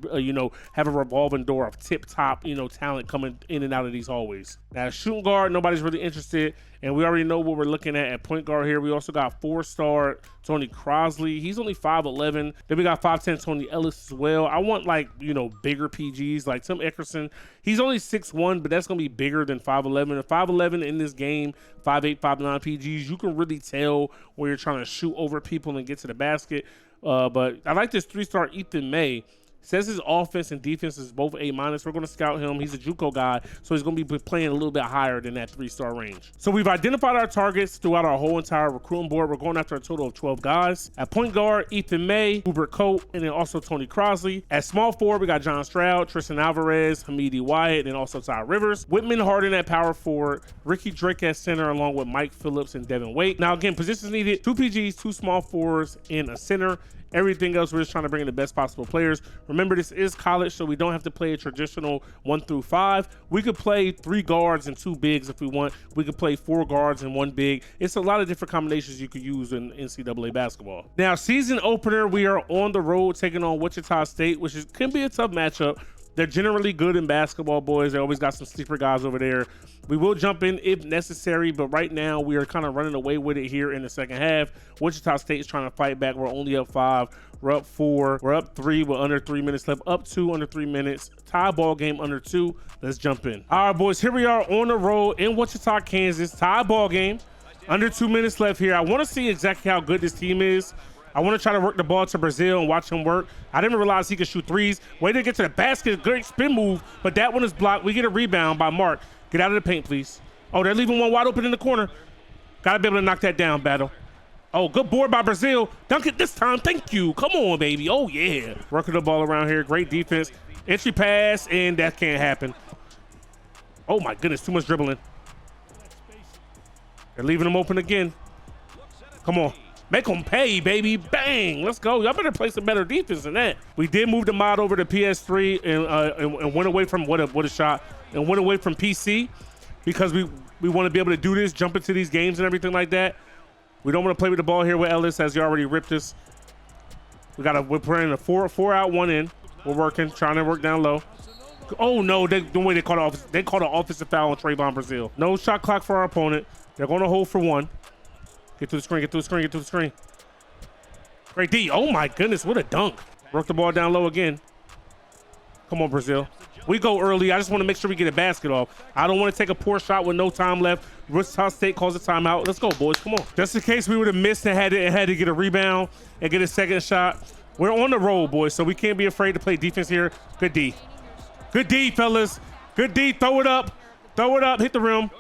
have a revolving door of tip-top, talent coming in and out of these hallways. Now, shooting guard, nobody's really interested. And we already know what we're looking at point guard here. We also got 4-star Tony Crosley. He's only 5'11". Then we got 5'10" Tony Ellis as well. I want bigger PGs like Tim Eckerson. He's only 6'1", but that's going to be bigger than 5'11". 5'11" in this game, 5'8", 5'9" PGs. You can really tell where you're trying to shoot over people and get to the basket. But I like this 3-star Ethan May. Says his offense and defense is both A-. We're going to scout him. He's a JUCO guy, so he's going to be playing a little bit higher than that 3-star range. So we've identified our targets throughout our whole entire recruiting board. We're going after a total of 12 guys. At point guard, Ethan May, Hubert Coate, and then also Tony Crosley. At small forward, we got John Stroud, Tristan Alvarez, Hamidi Wyatt, and also Ty Rivers. Whitman Harden at power forward, Ricky Drake at center, along with Mike Phillips and Devin Wake. Now, again, positions needed, 2 PGs, 2 small forwards, and a center. Everything else, we're just trying to bring in the best possible players. Remember, this is college, so we don't have to play a traditional 1 through 5. We could play 3 guards and 2 bigs if we want. We could play 4 guards and 1 big. It's a lot of different combinations you could use in NCAA basketball. Now, season opener, we are on the road taking on Wichita State, which can be a tough matchup. They're generally good in basketball, boys. They always got some sleeper guys over there. We will jump in if necessary, but right now we are kind of running away with it here in the second half. Wichita State is trying to fight back. We're only up 5. We're up 4. We're up 3 with under 3 minutes left. Up 2 under 3 minutes. Tie ball game under 2. Let's jump in. All right, boys. Here we are on the road in Wichita, Kansas. Tie ball game. Under 2 minutes left here. I want to see exactly how good this team is. I want to try to work the ball to Brazil and watch him work. I didn't realize he could shoot threes. Way to get to the basket. Great spin move, but that one is blocked. We get a rebound by Mark. Get out of the paint, please. Oh, they're leaving one wide open in the corner. Got to be able to knock that down, Battle. Oh, good board by Brazil. Dunk it this time. Thank you. Come on, baby. Oh, yeah. Working the ball around here. Great defense. Entry pass, and that can't happen. Oh, my goodness. Too much dribbling. They're leaving him open again. Come on. Make them pay, baby. Bang. Let's go. Y'all better play some better defense than that. We did move the mod over to PS3 and went away from what a shot and went away from PC because we want to be able to do this, jump into these games and everything like that. We don't want to play with the ball here with Ellis as he already ripped us. We're playing a 4 out, 1 in. We're working, trying to work down low. Oh no, the way they called an offensive foul on Trayvon Brazil. No shot clock for our opponent. They're going to hold for 1. Get to the screen, get to the screen, get to the screen. Great D. Oh my goodness, what a dunk. Work the ball down low again. Come on, Brazil. We go early. I just want to make sure we get a basket off. I don't want to take a poor shot with no time left. Wichita State calls a timeout. Let's go, boys. Come on. Just in case we would have missed and had to get a rebound and get a second shot. We're on the roll, boys, so we can't be afraid to play defense here. Good D. Good D, fellas. Good D. Throw it up. Throw it up. Hit the rim.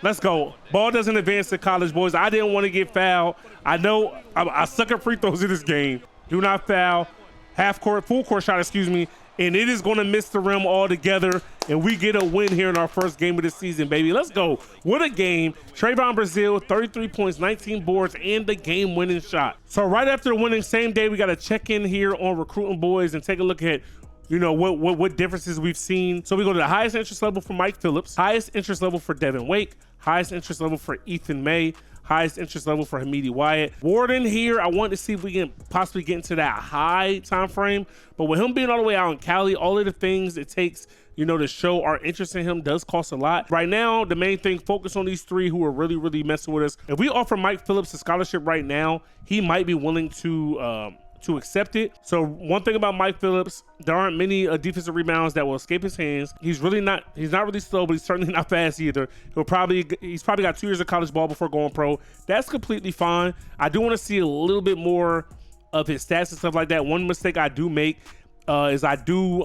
Let's go. Ball doesn't advance to college, boys. I didn't want to get fouled. I know I suck at free throws in this game. Do not foul. Half court, full court shot, excuse me. And it is going to miss the rim altogether. And we get a win here in our first game of the season, baby. Let's go. What a game. Trayvon Brazil, 33 points, 19 boards, and the game-winning shot. So right after the winning, same day, we got to check in here on Recruiting Boys and take a look at, you know, what differences we've seen. So we go to the highest interest level for Mike Phillips, highest interest level for Devin Wake, highest interest level for Ethan May, highest interest level for Hamidi Wyatt. Warden here, I want to see if we can possibly get into that high time frame. But with him being all the way out in Cali, all of the things it takes, you know, to show our interest in him does cost a lot. Right now, the main thing, focus on these three who are really, really messing with us. If we offer Mike Phillips a scholarship right now, he might be willing to accept it. So one thing about Mike Phillips, there aren't many defensive rebounds that will escape his hands. He's not really slow, but he's certainly not fast either. He's probably got 2 years of college ball before going pro. That's completely fine. I do want to see a little bit more of his stats and stuff like that. One mistake I do make is I do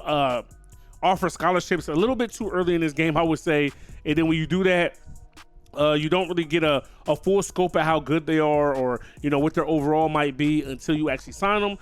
offer scholarships a little bit too early in this game, I would say. And then when you do that, you don't really get a full scope at how good they are, or, you know, what their overall might be until you actually sign them.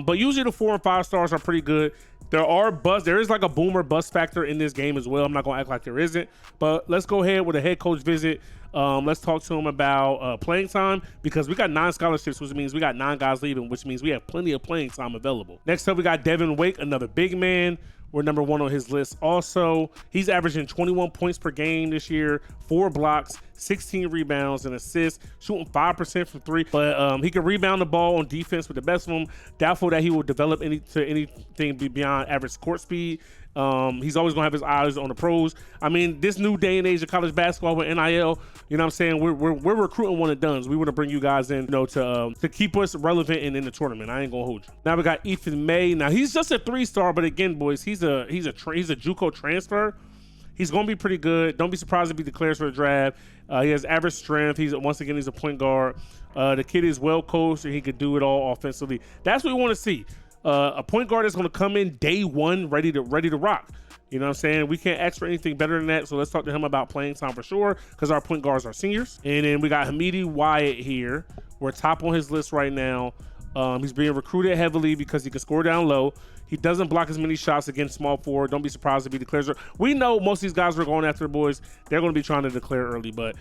But usually the 4 and 5 stars are pretty good. There is like a boomer bust factor in this game as well. I'm not gonna act like there isn't, but let's go ahead with a head coach visit. Let's talk to him about playing time, because we got 9 scholarships, which means we got 9 guys leaving, which means we have plenty of playing time available. Next up, we got Devin Wake, another big man. We're number 1 on his list. Also, he's averaging 21 points per game this year, 4 blocks, 16 rebounds and assists, shooting 5% from 3. But he can rebound the ball on defense with the best of them. Doubtful that he will develop anything beyond average court speed. He's always gonna have his eyes on the pros. I mean, this new day and age of college basketball with NIL, you know what I'm saying? We're recruiting one and dones. We want to bring you guys in, you know, to keep us relevant and in the tournament. I ain't gonna hold you. Now we got Ethan May. Now he's just a 3-star, but again, boys, he's a JUCO transfer. He's gonna be pretty good. Don't be surprised if he declares for the draft. He has average strength. He's a point guard. The kid is well coached and he could do it all offensively. That's what we want to see. A point guard is going to come in day one ready to rock. You know what I'm saying? We can't ask for anything better than that. So let's talk to him about playing time for sure, because our point guards are seniors. And then we got Hamidi Wyatt here. We're top on his list right now. He's being recruited heavily because he can score down low. He doesn't block as many shots against small forward. Don't be surprised if he declares. We know most of these guys we're going after, boys, they're going to be trying to declare early, but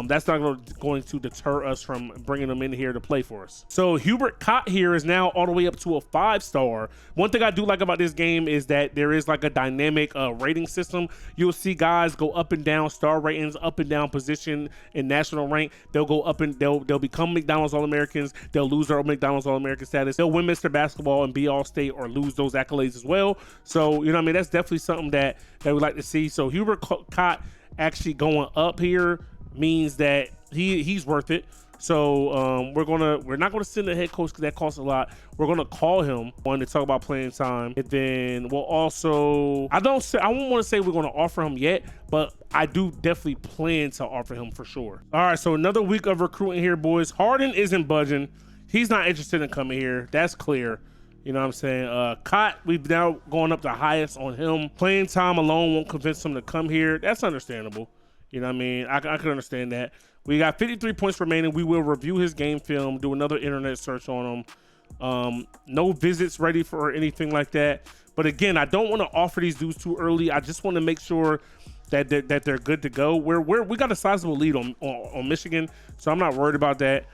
that's not going to deter us from bringing them in here to play for us. So Hubert Cott here is now all the way up to a 5-star. One thing I do like about this game is that there is like a dynamic rating system. You'll see guys go up and down star ratings, up and down position in national rank. They'll go up and they'll become McDonald's All-Americans. They'll lose their McDonald's All-American status. They'll win Mr. Basketball and be All-State or lose those accolades as well. So, you know what I mean? That's definitely something that we'd like to see. So Hubert Cott actually going up here means that he's worth it. So we're not gonna send the head coach because that costs a lot. We're gonna call him to talk about playing time, and then we'll also I won't want to say we're gonna offer him yet, but I do definitely plan to offer him for sure. All right, so another week of recruiting here, boys. Harden isn't budging. He's not interested in coming here. That's clear. You know what I'm saying? Cott, we've now gone up the highest on him. Playing time alone won't convince him to come here. That's understandable. You know what I mean? I can understand that. We got 53 points remaining. We will review his game film, do another internet search on him. No visits ready for anything like that. But again, I don't want to offer these dudes too early. I just want to make sure that they're good to go. We got a sizable lead on Michigan, so I'm not worried about that.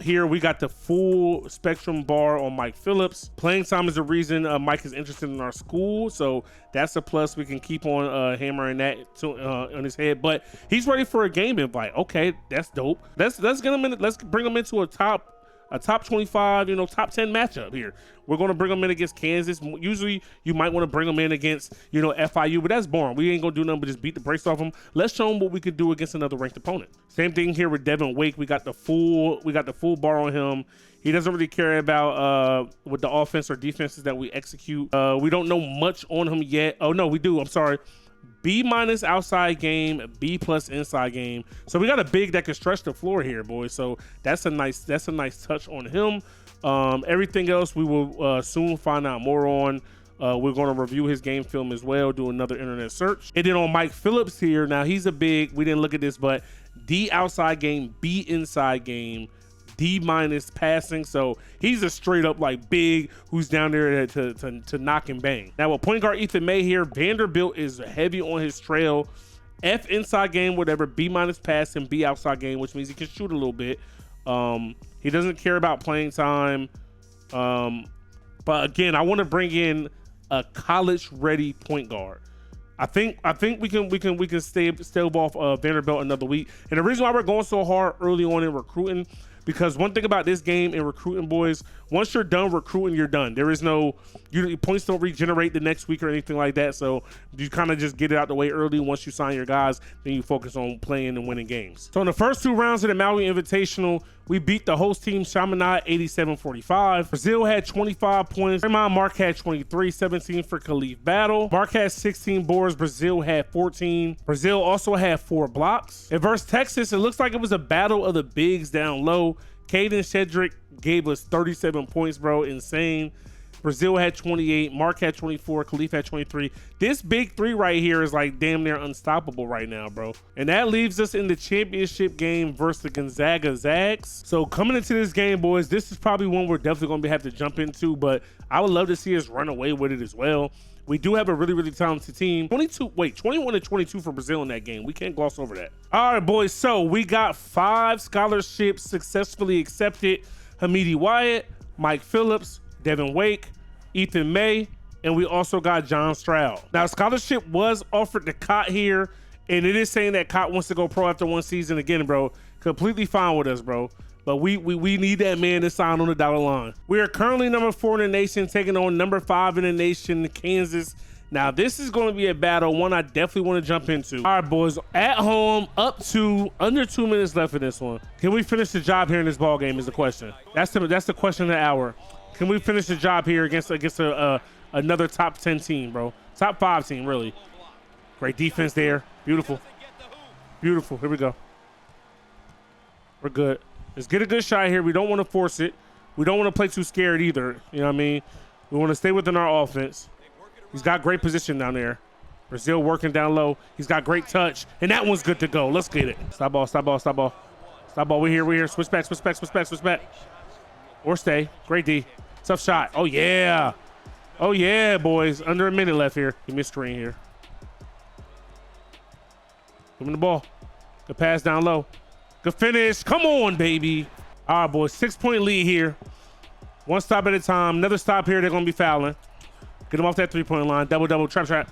Here we got the full spectrum bar on Mike Phillips. Playing time is the reason Mike is interested in our school, so that's a plus. We can keep on hammering that on his head. But he's ready for a game invite. Okay, that's dope. Let's bring him into a top a top 25, you know, top 10 matchup here. We're going to bring them in against Kansas. Usually you might want to bring them in against, you know, FIU, but that's boring. We ain't going to do nothing but just beat the brakes off them. Let's show them what we could do against another ranked opponent. Same thing here with Devin Wake. We got the full bar on him. He doesn't really care about with the offense or defenses that we execute. We don't know much on him yet. Oh no, we do. I'm sorry. B- outside game, B+ inside game. So we got a big that can stretch the floor here, boys. So that's a nice touch on him. Everything else we will soon find out more on. We're going to review his game film as well, do another internet search. And then on Mike Phillips here, now he's a big, we didn't look at this, but D outside game, B inside game, D- passing. So he's a straight up like big who's down there to knock and bang. Now with point guard Ethan May here, Vanderbilt is heavy on his trail. F inside game, whatever, B- passing, B outside game, which means he can shoot a little bit. He doesn't care about playing time. But again, I want to bring in a college ready point guard. I think we can stave off Vanderbilt another week. And the reason why we're going so hard early on in recruiting, because one thing about this game in recruiting, boys, once you're done recruiting, you're done. There is no, points don't regenerate the next week or anything like that. So you kind of just get it out the way early. Once you sign your guys, then you focus on playing and winning games. So in the first 2 rounds of the Maui Invitational, we beat the host team, Chaminade, 87-45. Brazil had 25 points. Raymond Mark had 23, 17 for Khalif Battle. Mark had 16 boards. Brazil had 14. Brazil also had 4 blocks. And versus Texas, it looks like it was a battle of the bigs down low. Caden Shedrick gave us 37 points, bro. Insane. Brazil had 28. Mark had 24. Khalif had 23. This big 3 right here is like damn near unstoppable right now, bro. And that leaves us in the championship game versus the Gonzaga Zags. So coming into this game, boys, this is probably one we're definitely going to have to jump into, but I would love to see us run away with it as well. We do have a really, really talented team. 21-22 for Brazil in that game. We can't gloss over that. All right, boys. So we got 5 scholarships successfully accepted. Hamidi Wyatt, Mike Phillips, Devin Wake, Ethan May, and we also got John Stroud. Now, scholarship was offered to Cott here, and it is saying that Cott wants to go pro after 1 season again, bro. Completely fine with us, bro. But we need that man to sign on the dollar line. We are currently number 4 in the nation, taking on number 5 in the nation, Kansas. Now, this is going to be a battle, one I definitely want to jump into. All right, boys, at home, under 2 minutes left in this one. Can we finish the job here in this ball game is the question. That's the question of the hour. Can we finish the job here against another top 10 team, bro? Top 5 team, really. Great defense there. Beautiful. Beautiful. Here we go. We're good. Let's get a good shot here. We don't want to force it. We don't want to play too scared either. You know what I mean? We want to stay within our offense. He's got great position down there. Brazil working down low. He's got great touch. And that one's good to go. Let's get it. Stop ball, stop ball, stop ball. Stop ball. We're here. Switch back, switch back, switch back, switch back. Or stay. Great D. Tough shot. Oh, yeah. Oh, yeah, boys. Under a minute left here. Give me a screen here. Give him the ball. Good pass down low. Good finish. Come on, baby. All right, boys. 6-point lead here. 1 stop at a time. Another stop here. They're going to be fouling. Get them off that 3-point line. Double, trap.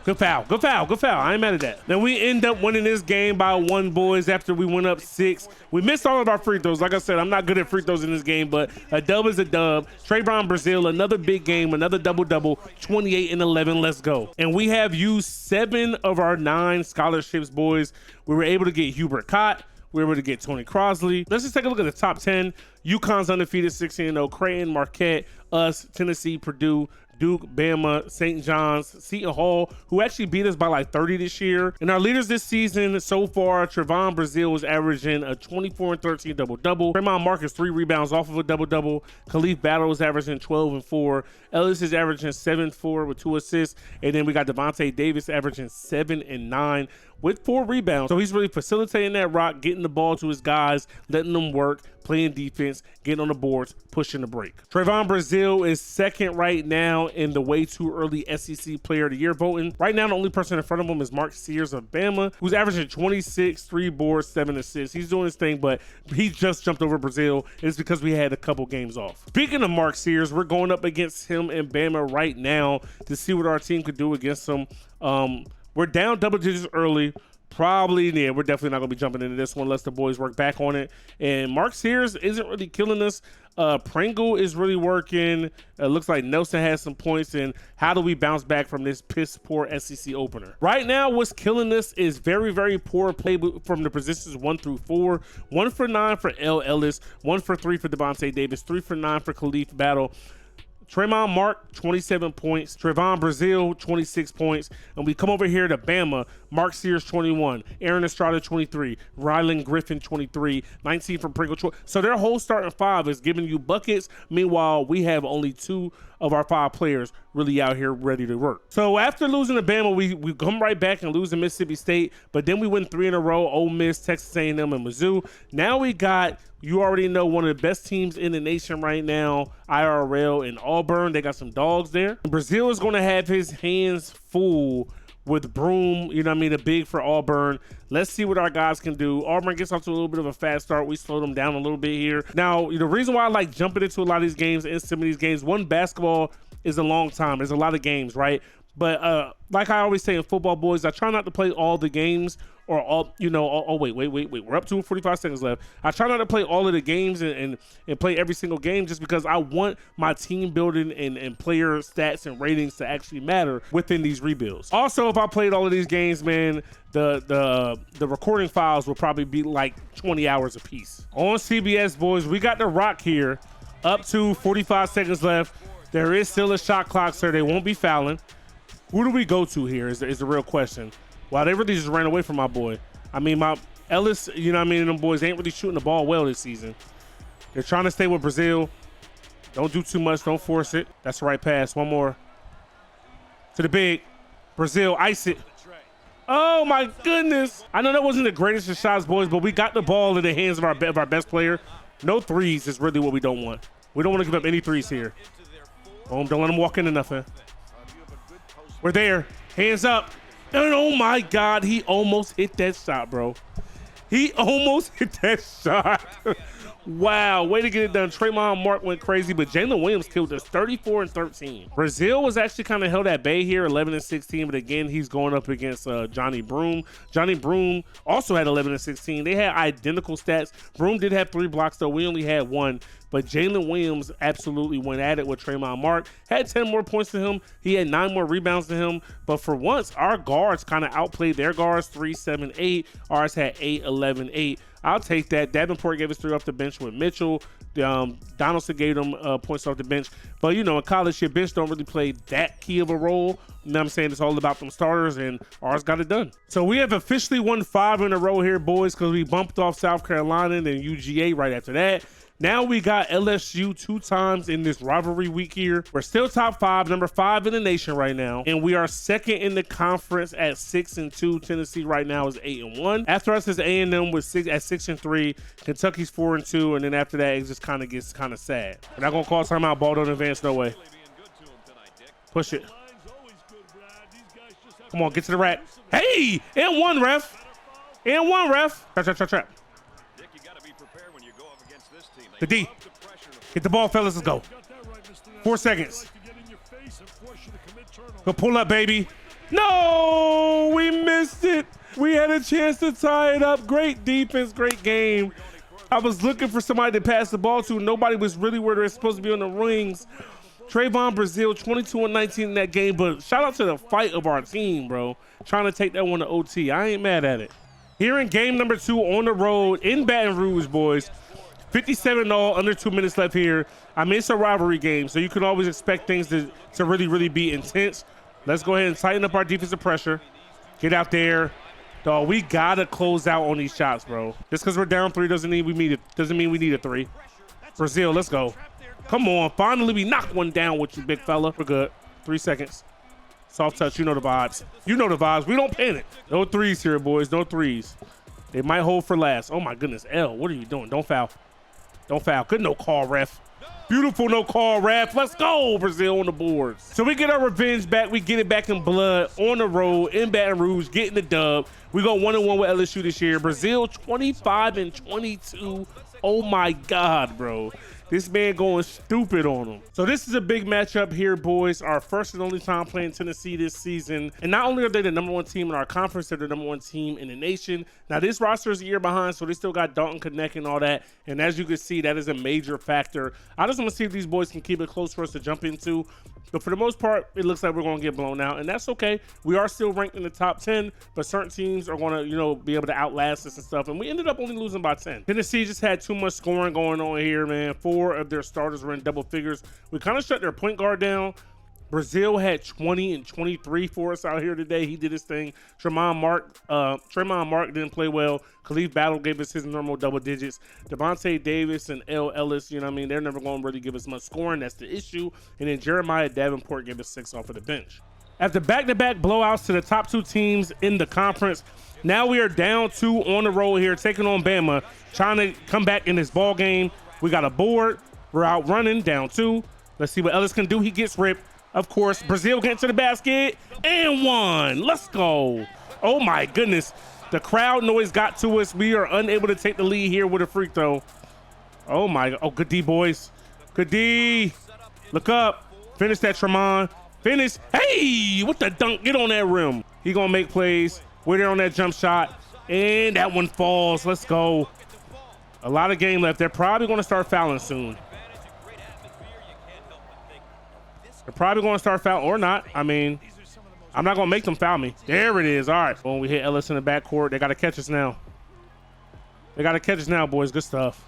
Good foul. I ain't mad at that. Then we end up winning this game by 1, boys, after we went up 6. We missed all of our free throws. Like I said, I'm not good at free throws in this game, but a dub is a dub. Trey Brown, Brazil, another big game, another double-double, 28 and 11. Let's go. And we have used 7 of our 9 scholarships, boys. We were able to get Hubert Cott. We were able to get Tony Crosley. Let's just take a look at the top 10. UConn's undefeated, 16-0. Creighton, Marquette, us, Tennessee, Purdue, Duke, Bama, St. John's, Seton Hall, who actually beat us by like 30 this year. And our leaders this season so far, Trevon Brazil is averaging a 24 and 13 double-double. Raymond Marcus 3 rebounds off of a double-double. Khalif Battle is averaging 12 and 4. Ellis is averaging 7-4 with 2 assists. And then we got Devontae Davis averaging 7 and 9 with 4 rebounds. So he's really facilitating that rock, getting the ball to his guys, letting them work, playing defense, getting on the boards, pushing the break. Trevon Brazil is second right now in the way too early SEC Player of the Year voting. Right now, the only person in front of him is Mark Sears of Bama, who's averaging 26, 3 boards, 7 assists. He's doing his thing, but he just jumped over Brazil. It's because we had a couple games off. Speaking of Mark Sears, we're going up against him and Bama right now to see what our team could do against him. We're down double digits early, Probably, yeah, we're definitely not going to be jumping into this one unless the boys work back on it. And Mark Sears isn't really killing us. Pringle is really working. Looks like Nelson has some points. And how do we bounce back from this piss poor SEC opener? Right now, what's killing us is very, very poor play from the positions 1 through 4. 1 for 9 for L. Ellis. 1 for 3 for Devontae Davis. 3 for 9 for Khalif Battle. Tremont Mark, 27 points. Trevon Brazil, 26 points. And we come over here to Bama. Mark Sears, 21. Aaron Estrada, 23. Rylan Griffin, 23. 19 from Pringle. So their whole starting 5 is giving you buckets. Meanwhile, we have only 2 of our 5 players really out here ready to work. So after losing to Bama, we come right back and lose to Mississippi State. But then we win 3 in a row. Ole Miss, Texas A&M, and Mizzou. Now we got... You already know one of the best teams in the nation right now, IRL and Auburn. They got some dogs there. Brazil is going to have his hands full with Broom, you know what I mean, the big for Auburn. Let's see what our guys can do. Auburn gets off to a little bit of a fast start. We slowed them down a little bit here. Now, the reason why I like jumping into a lot of these games and some of these games, one, basketball is a long time. There's a lot of games, right? But like I always say in football, boys, I try not to play all the games or all, wait. We're up to 45 seconds left. I try not to play all of the games and play every single game just because I want my team building and player stats and ratings to actually matter within these rebuilds. Also, if I played all of these games, man, the recording files will probably be like 20 hours a piece. On CBS, boys, we got the Rock here. Up to 45 seconds left. There is still a shot clock, sir. They won't be fouling. Who do we go to here is the real question. Wow, they really just ran away from my boy. I mean, my Ellis, you know what I mean, them boys ain't really shooting the ball well this season. They're trying to stay with Brazil. Don't do too much. Don't force it. That's the right pass. One more. To the big. Brazil, ice it. Oh, my goodness. I know that wasn't the greatest of shots, boys, but we got the ball in the hands of our best player. No threes is really what we don't want. We don't want to give up any threes here. Don't let them walk into nothing. We're there. Hands up. And oh my God, he almost hit that shot, bro. He almost hit that shot. Wow, way to get it done. Tremont Mark went crazy, but Jalen Williams killed us 34-13. Brazil was actually kind of held at bay here, 11-16, but again, he's going up against Johnny Broom. Johnny Broom also had 11-16. They had identical stats. Broom did have 3 blocks, though. We only had 1. But Jalen Williams absolutely went at it with Tremont Mark. Had 10 more points to him. He had 9 more rebounds to him. But for once, our guards kind of outplayed their guards, 3, 7, 8. Ours had 8, 11, 8. I'll take that. Davenport gave us 3 off the bench with Mitchell. Donaldson gave them points off the bench. But, in college, your bench don't really play that key of a role. You know what I'm saying? It's all about them starters, and ours got it done. So we have officially won 5 in a row here, boys, because we bumped off South Carolina and then UGA right after that. Now we got LSU 2 times in this rivalry week here. We're still top 5, number 5 in the nation right now. And we are 2nd in the conference at 6-2. Tennessee right now is 8-1. After us is A&M with 6-3. Kentucky's 4-2. And then after that, it just kind of gets kind of sad. We're not going to call timeout. Ball don't advance, no way. Push it. Come on, get to the rack. Hey, and 1, ref. And 1, ref. Trap. The D. Get the ball, fellas. Let's go. 4 seconds. Go pull up, baby. No, we missed it. We had a chance to tie it up. Great defense, great game. I was looking for somebody to pass the ball to. Nobody was really where they're supposed to be on the rings. Trayvon Brazil, 22-19 in that game. But shout out to the fight of our team, bro. Trying to take that one to OT. I ain't mad at it. Here in game number 2 on the road in Baton Rouge, boys. 57-all, under 2 minutes left here. I mean, it's a rivalry game, so you can always expect things to really, really be intense. Let's go ahead and tighten up our defensive pressure. Get out there. Dog, we got to close out on these shots, bro. Just because we're down 3 doesn't mean we need a 3. Brazil, let's go. Come on. Finally, we knock one down with you, big fella. We're good. 3 seconds. Soft touch. You know the vibes. You know the vibes. We don't panic. No threes here, boys. No threes. They might hold for last. Oh, my goodness. L, what are you doing? Don't foul. Don't foul. Good no call, ref. Beautiful no call, ref. Let's go, Brazil on the boards. So we get our revenge back. We get it back in blood on the road in Baton Rouge, getting the dub. We go 1-1 with LSU this year. Brazil 25-22. Oh, my God, bro. This man going stupid on him. So this is a big matchup here, boys. Our first and only time playing Tennessee this season. And not only are they the #1 team in our conference, they're the #1 team in the nation. Now this roster is a year behind, so they still got Dalton Connect and all that. And as you can see, that is a major factor. I just want to see if these boys can keep it close for us to jump into. But for the most part, it looks like we're going to get blown out, and that's okay. We are still ranked in the top 10, but certain teams are going to, be able to outlast us and stuff. And we ended up only losing by 10. Tennessee just had too much scoring going on here, man. 4 of their starters were in double figures. We kind of shut their point guard down. Brazil had 20 and 23 for us out here today. He did his thing. Tremont Mark didn't play well. Khalif Battle gave us his normal double digits. Devontae Davis and L. Ellis, they're never going to really give us much scoring. That's the issue. And then Jeremiah Davenport gave us 6 off of the bench. After back-to-back blowouts to the top 2 teams in the conference, now we are down 2 on the road here, taking on Bama, trying to come back in this ball game. We got a board. We're out running, down 2. Let's see what Ellis can do. He gets ripped. Of course, Brazil getting to the basket and 1. Let's go. Oh my goodness. The crowd noise got to us. We are unable to take the lead here with a free throw. Oh my. Oh, good D, boys. Good D. Look up. Finish that, Tremont. Finish. Hey, what the dunk? Get on that rim. He gonna make plays. We're there on that jump shot. And that one falls. Let's go. A lot of game left. They're probably gonna start fouling soon. They're probably going to start foul or not. I'm not going to make them foul me. There it is. All right. When we hit Ellis in the backcourt, they got to catch us now. They got to catch us now, boys. Good stuff.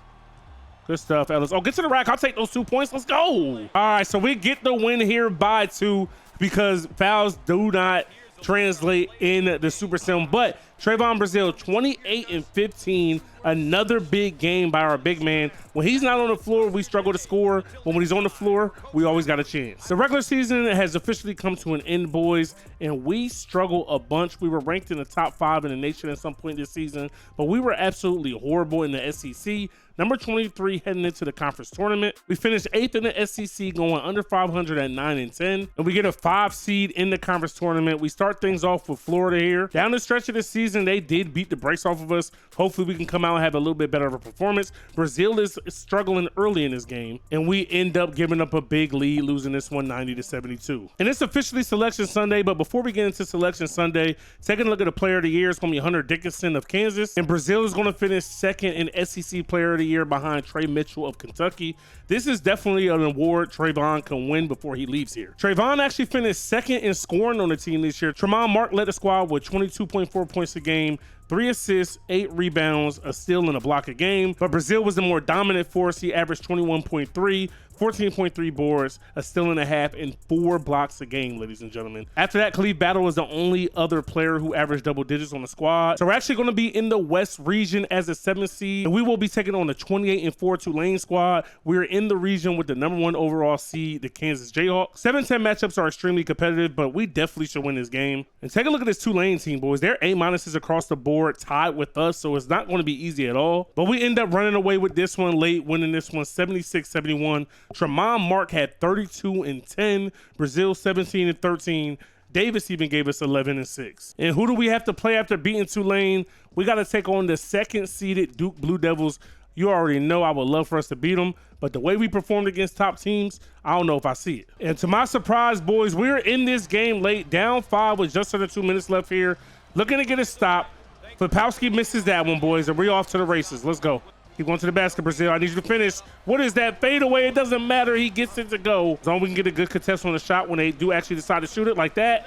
Good stuff, Ellis. Oh, get to the rack. I'll take those 2 points. Let's go. All right. So we get the win here by 2 because fouls do not translate in the Super Sim. But Trayvon Brazil, 28 and 15. Another big game by our big man. When he's not on the floor, we struggle to score. But when he's on the floor, we always got a chance. The regular season has officially come to an end, boys, and we struggle a bunch. We were ranked in the top 5 in the nation at some point this season, but we were absolutely horrible in the SEC. Number 23 heading into the conference tournament. We finished 8th in the SEC, going under 500 at 9 and 10. And we get a 5 seed in the conference tournament. We start things off with Florida here. Down the stretch of the season, they did beat the brakes off of us. Hopefully we can come out and have a little bit better of a performance. Brazil is struggling early in this game, and we end up giving up a big lead, losing this one 90-72. And it's officially Selection Sunday, but before we get into Selection Sunday, taking a look at the Player of the Year, it's going to be Hunter Dickinson of Kansas, and Brazil is going to finish 2nd in SEC Player of the Year behind Trey Mitchell of Kentucky. This is definitely an award Trayvon can win before he leaves here. Trayvon actually finished 2nd in scoring on the team this year. Tremont Mark led the squad with 22.4 points a game, 3 assists, 8 rebounds, a steal, and a block a game. But Brazil was the more dominant force. He averaged 21.3, 14.3 boards, a steal and a half, and 4 blocks a game, ladies and gentlemen. After that, Khalif Battle was the only other player who averaged double digits on the squad. So we're actually going to be in the West region as a 7th seed, and we will be taking on the 28-4 Tulane squad. We're in the region with the #1 overall seed, the Kansas Jayhawks. 7-10 matchups are extremely competitive, but we definitely should win this game. And take a look at this Tulane team, boys. They're A-minuses across the board, tied with us, so it's not going to be easy at all. But we end up running away with this one late, winning this one 76-71. Tremont Mark had 32 and 10, Brazil 17 and 13. Davis even gave us 11 and 6. And who do we have to play after beating Tulane? We got to take on the 2nd seeded Duke Blue Devils. You already know I would love for us to beat them, but the way we performed against top teams, I don't know if I see it. And to my surprise, boys, we're in this game late, down 5 with just under 2 minutes left here, looking to get a stop. Flipowski misses that one, boys, and we're off to the races. Let's go. Keep going to the basket, Brazil. I need you to finish. What is that? Fadeaway. It doesn't matter. He gets it to go. As long as we can get a good contest on the shot when they do actually decide to shoot it like that.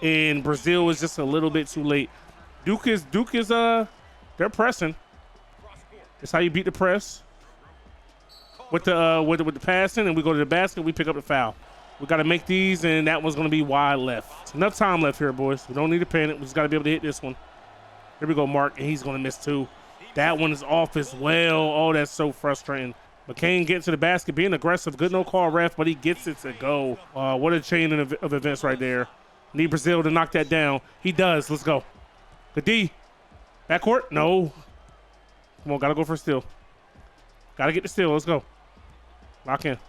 And Brazil is just a little bit too late. Duke is they're pressing. That's how you beat the press. With the passing, and we go to the basket, we pick up the foul. We got to make these, and that one's going to be wide left. It's enough time left here, boys. We don't need to panic. We just got to be able to hit this one. Here we go, Mark, and he's going to miss 2. That one is off as well. Oh, that's so frustrating. McCain getting to the basket, being aggressive. Good no call, ref, but he gets it to go. What a chain of events right there. Need Brazil to knock that down. He does. Let's go. Good D. Backcourt? No. Come on, got to go for a steal. Got to get the steal. Let's go. Lock in.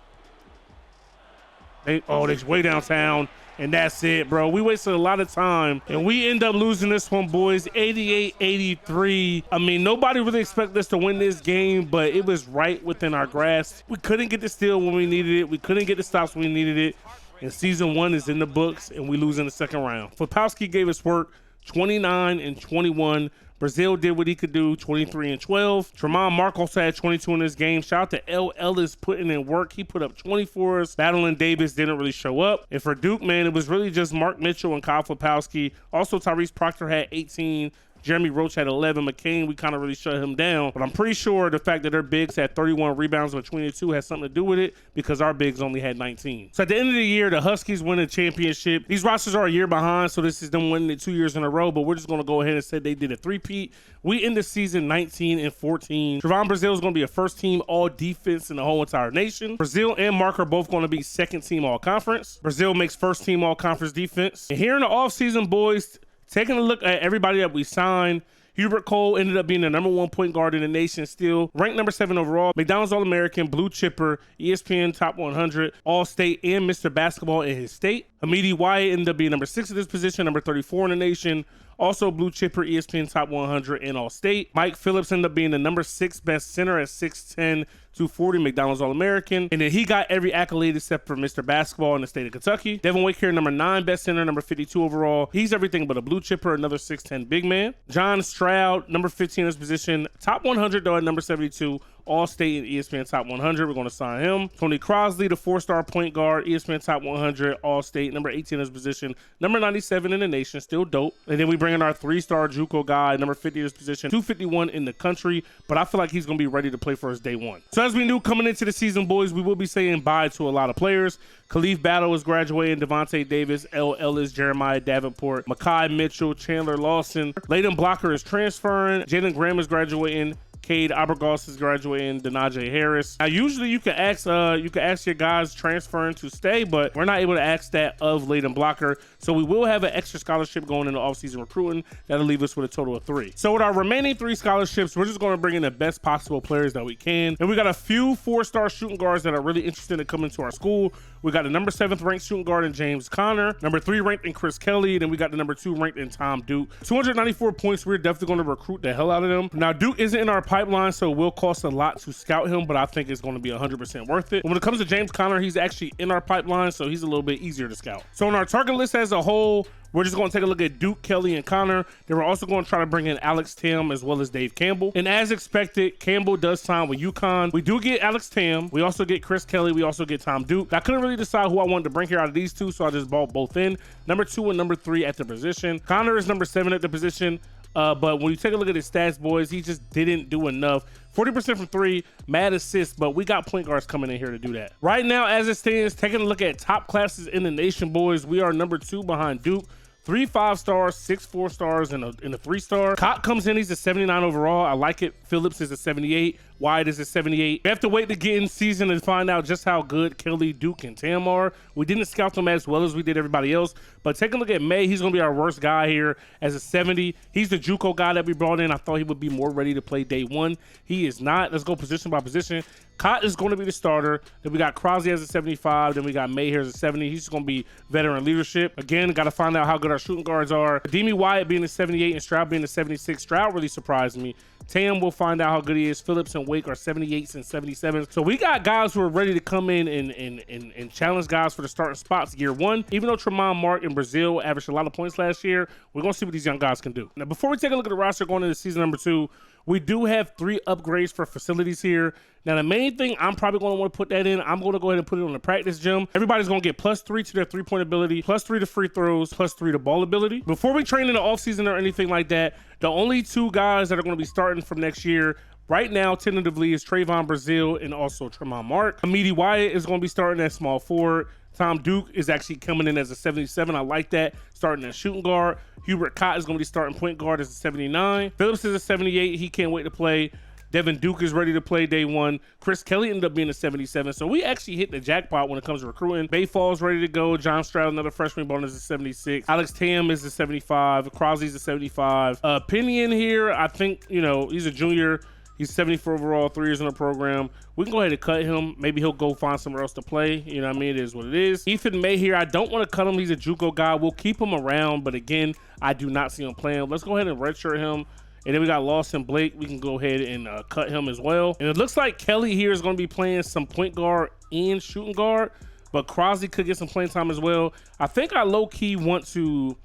They way downtown. And that's it, bro. We wasted a lot of time, and we end up losing this one, boys, 88-83. I mean, nobody really expected us to win this game, but it was right within our grasp. We couldn't get the steal when we needed it. We couldn't get the stops when we needed it. And season 1 is in the books, and we lose in the second round. Flopowski gave us work, 29-21. Brazil did what he could do, 23-12. Tremont Mark also had 22 in this game. Shout out to L. Ellis putting in work. He put up 24s. Battling Davis didn't really show up. And for Duke, man, it was really just Mark Mitchell and Kyle Flopowski. Also, Tyrese Proctor had 18. Jeremy Roach had 11. McCain, we kind of really shut him down. But I'm pretty sure the fact that their bigs had 31 rebounds between the two has something to do with it, because our bigs only had 19. So at the end of the year, the Huskies win a championship. These rosters are a year behind, so this is them winning it 2 years in a row, but we're just going to go ahead and say they did a three-peat. We end the season 19-14. Trevon Brazil is going to be a first-team all-defense in the whole entire nation. Brazil and Mark are both going to be second-team all-conference. Brazil makes first-team all-conference defense. And here in the offseason, boys, taking a look at everybody that we signed, Hubert Cole ended up being the #1 point guard in the nation still, ranked number 7 overall, McDonald's All-American, Blue Chipper, ESPN Top 100, All-State, and Mr. Basketball in his state. Hamidi Wyatt ended up being number 6 at this position, number 34 in the nation, also Blue Chipper, ESPN Top 100, and All-State. Mike Phillips ended up being the number 6 best center at 6'10", 240, McDonald's All-American. And then he got every accolade except for Mr. Basketball in the state of Kentucky. Devin Wake here, number 9 best center, number 52 overall. He's everything but a Blue Chipper, another 6'10" big man. John Stroud, number 15 in his position, top 100 though at number 72. All-State and ESPN Top 100. We're going to sign him. Tony Crosley, the 4-star point guard, ESPN Top 100, All-State, number 18 in his position, number 97 in the nation, still dope. And then we bring in our 3-star JUCO guy, number 50 in his position, 251 in the country, but I feel like he's going to be ready to play for us day one. So as we knew coming into the season, boys, we will be saying bye to a lot of players. Khalif Battle is graduating, Devontae Davis, L. Ellis, Jeremiah Davenport, Makai Mitchell, Chandler Lawson. Layden Blocker is transferring, Jalen Graham is graduating, Cade Abergos is graduating, Denaje Harris. Now, usually you can ask your guys transferring to stay, but we're not able to ask that of Layden Blocker. So we will have an extra scholarship going into offseason recruiting. That'll leave us with a total of 3. So with our remaining 3 scholarships, we're just going to bring in the best possible players that we can. And we got a few 4-star shooting guards that are really interested in coming to our school. We got the number 7th ranked shooting guard in James Conner, number 3 ranked in Chris Kelly, then we got the number 2 ranked in Tom Duke. 294 points. We're definitely going to recruit the hell out of them. Now, Duke isn't in our pipeline, so it will cost a lot to scout him, but I think it's going to be 100% worth it. When it comes to James Conner, he's actually in our pipeline, so he's a little bit easier to scout. So on our target list as a whole, we're just going to take a look at Duke, Kelly, and Connor. Then we're also going to try to bring in Alex Tam as well as Dave Campbell. And as expected, Campbell does sign with UConn. We do get Alex Tam. We also get Chris Kelly. We also get Tom Duke. I couldn't really decide who I wanted to bring here out of these two, so I just bought both in. Number 2 and number 3 at the position. Connor is number 7 at the position. But when you take a look at his stats, boys, he just didn't do enough. 40% from 3, mad assists, but we got point guards coming in here to do that. Right now, as it stands, taking a look at top classes in the nation, boys, we are number 2 behind Duke. 3 5-stars, 6 4-stars, and a 3-star. Cott comes in, he's a 79 overall. I like it. Phillips is a 78. Wyatt is a 78. We have to wait to get in season and find out just how good Kelly, Duke, and Tam are. We didn't scout them as well as we did everybody else, but take a look at May. He's going to be our worst guy here as a 70. He's the JUCO guy that we brought in. I thought he would be more ready to play day one. He is not. Let's go position by position. Cott is going to be the starter. Then we got Crosby as a 75. Then we got May here as a 70. He's going to be veteran leadership. Again, got to find out how good our shooting guards are. Demi Wyatt being the 78 and Stroud being the 76. Stroud really surprised me. Tam will find out how good he is. Phillips and Wake are 78s and 77s. So we got guys who are ready to come in and challenge guys for the starting spots year one. Even though Tremont Mark and Brazil averaged a lot of points last year, we're going to see what these young guys can do. Now, before we take a look at the roster going into season number 2, we do have 3 upgrades for facilities here. Now, the main thing, I'm probably going to want to put that in. I'm going to go ahead and put it on the practice gym. Everybody's going to get +3 to their 3-point ability, +3 to free throws, +3 to ball ability. Before we train in the offseason or anything like that, the only 2 guys that are going to be starting from next year right now, tentatively, is Trayvon Brazil and also Tremont Mark. Hamidi Wyatt is going to be starting at small forward. Tom Duke is actually coming in as a 77. I like that, starting at shooting guard. Hubert Cott is going to be starting point guard as a 79. Phillips is a 78. He can't wait to play. Devin Duke is ready to play day one. Chris Kelly ended up being a 77. So we actually hit the jackpot when it comes to recruiting. Bayfall's ready to go. John Stroud, another freshman, born as a 76. Alex Tam is a 75. Crosby's a 75. Pinion here, I think, you know, he's a junior. He's 74 overall, 3 years in the program. We can go ahead and cut him. Maybe he'll go find somewhere else to play. You know what I mean? It is what it is. Ethan May here. I don't want to cut him. He's a JUCO guy. We'll keep him around, but again, I do not see him playing. Let's go ahead and redshirt him. And then we got Lawson Blake. We can go ahead and cut him as well. And it looks like Kelly here is going to be playing some point guard and shooting guard, but Crosby could get some playing time as well. I think I low-key want to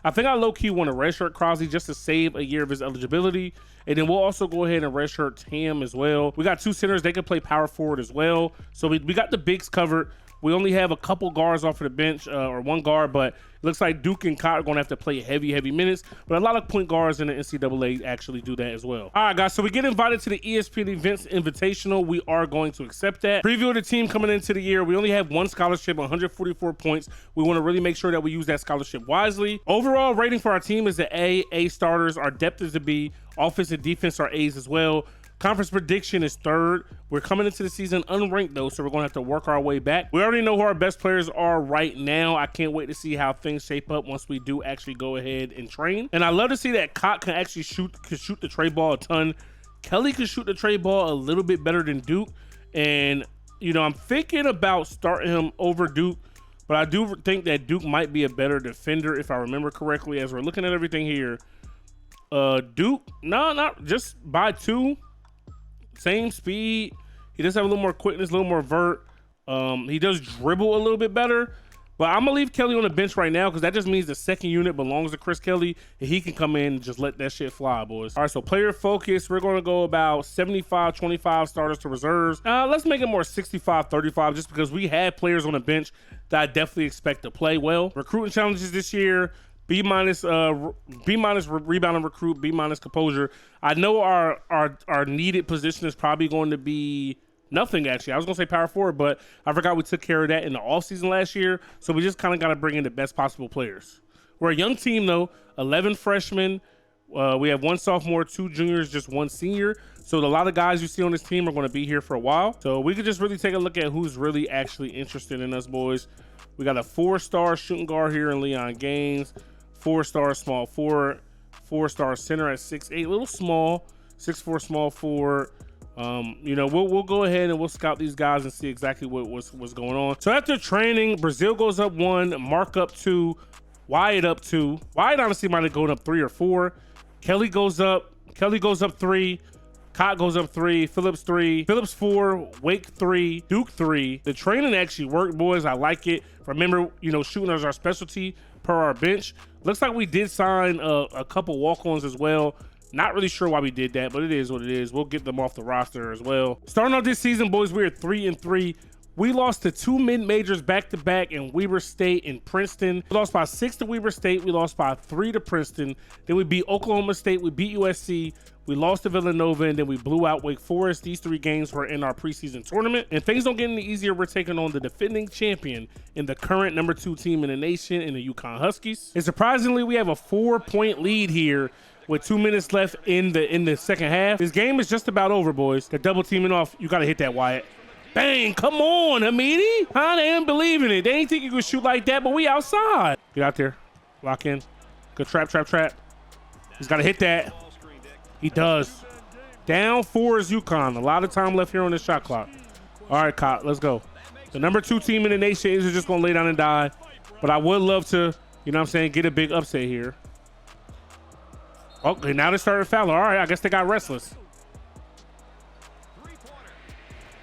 redshirt Crosby just to save a year of his eligibility. And then we'll also go ahead and redshirt Tam as well. We got 2 centers. They can play power forward as well. So we got the bigs covered. We only have a couple guards off of the bench, or 1 guard, but it looks like Duke and Cott are going to have to play heavy minutes. But a lot of point guards in the NCAA actually do that as well. All right, guys, so we get invited to the ESPN Events Invitational. We are going to accept that. Preview of the team coming into the year. We only have 1 scholarship, 144 points. We want to really make sure that we use that scholarship wisely. Overall rating for our team is an A starters. Our depth is a B. Offense and defense are A's as well. Conference prediction is 3rd. We're coming into the season unranked though, so we're gonna have to work our way back. We already know who our best players are right now. I can't wait to see how things shape up once we do actually go ahead and train. And I love to see that Cott can actually shoot the tray ball a ton. Kelly can shoot the tray ball a little bit better than Duke. And you know, I'm thinking about starting him over Duke, but I do think that Duke might be a better defender if I remember correctly. As we're looking at everything here, Duke, not just by 2. Same speed. He does have a little more quickness, a little more vert. He does dribble a little bit better. But I'm gonna leave Kelly on the bench right now because that just means the second unit belongs to Chris Kelly and he can come in and just let that shit fly, boys. All right, so player focus. We're gonna go about 75-25 starters to reserves. Let's make it more 65-35 just because we have players on the bench that I definitely expect to play well. Recruiting challenges this year. B- rebounding recruit, B- composure. I know our needed position is probably going to be nothing, actually. I was going to say power forward, but I forgot we took care of that in the offseason last year. So we just kind of got to bring in the best possible players. We're a young team, though. 11 freshmen. We have 1 sophomore, 2 juniors, just 1 senior. So a lot of guys you see on this team are going to be here for a while. So we could just really take a look at who's really actually interested in us, boys. We got a 4-star shooting guard here in Leon Gaines. 4-star small forward, 4-star center at 6'8", a little small, 6'4" small forward. You know, we'll go ahead and we'll scout these guys and see exactly what's going on. So after training, Brazil goes up 1, Mark up 2, Wyatt up 2. Wyatt honestly might have gone up 3 or 4. Kelly goes up 3. Cott goes up 3, Phillips 3, Phillips 4, Wake 3, Duke 3. The training actually worked, boys. I like it. Remember, you know, shooting is our specialty per our bench. Looks like we did sign a couple walk-ons as well. Not really sure why we did that, but it is what it is. We'll get them off the roster as well. Starting off this season, boys, we are 3-3. We lost to 2 mid-majors back-to-back in Weber State and Princeton. We lost by 6 to Weber State. We lost by 3 to Princeton. Then we beat Oklahoma State. We beat USC. We lost to Villanova, and then we blew out Wake Forest. These 3 games were in our preseason tournament. And things don't get any easier. We're taking on the defending champion and the current number 2 team in the nation in the UConn Huskies. And surprisingly, we have a 4-point lead here with 2 minutes left in the second half. This game is just about over, boys. They're double teaming off. You got to hit that, Wyatt. Bang, come on, Hamidi. Huh? They ain't believing it. They ain't think you could shoot like that, but we outside. Get out there. Lock in. Good trap. He's got to hit that. He does. Down 4 is UConn. A lot of time left here on this shot clock. All right, Cott, let's go. The number 2 team in the nation is just going to lay down and die, but I would love to, you know what I'm saying, get a big upset here. Okay, now they started fouling. All right, I guess they got restless.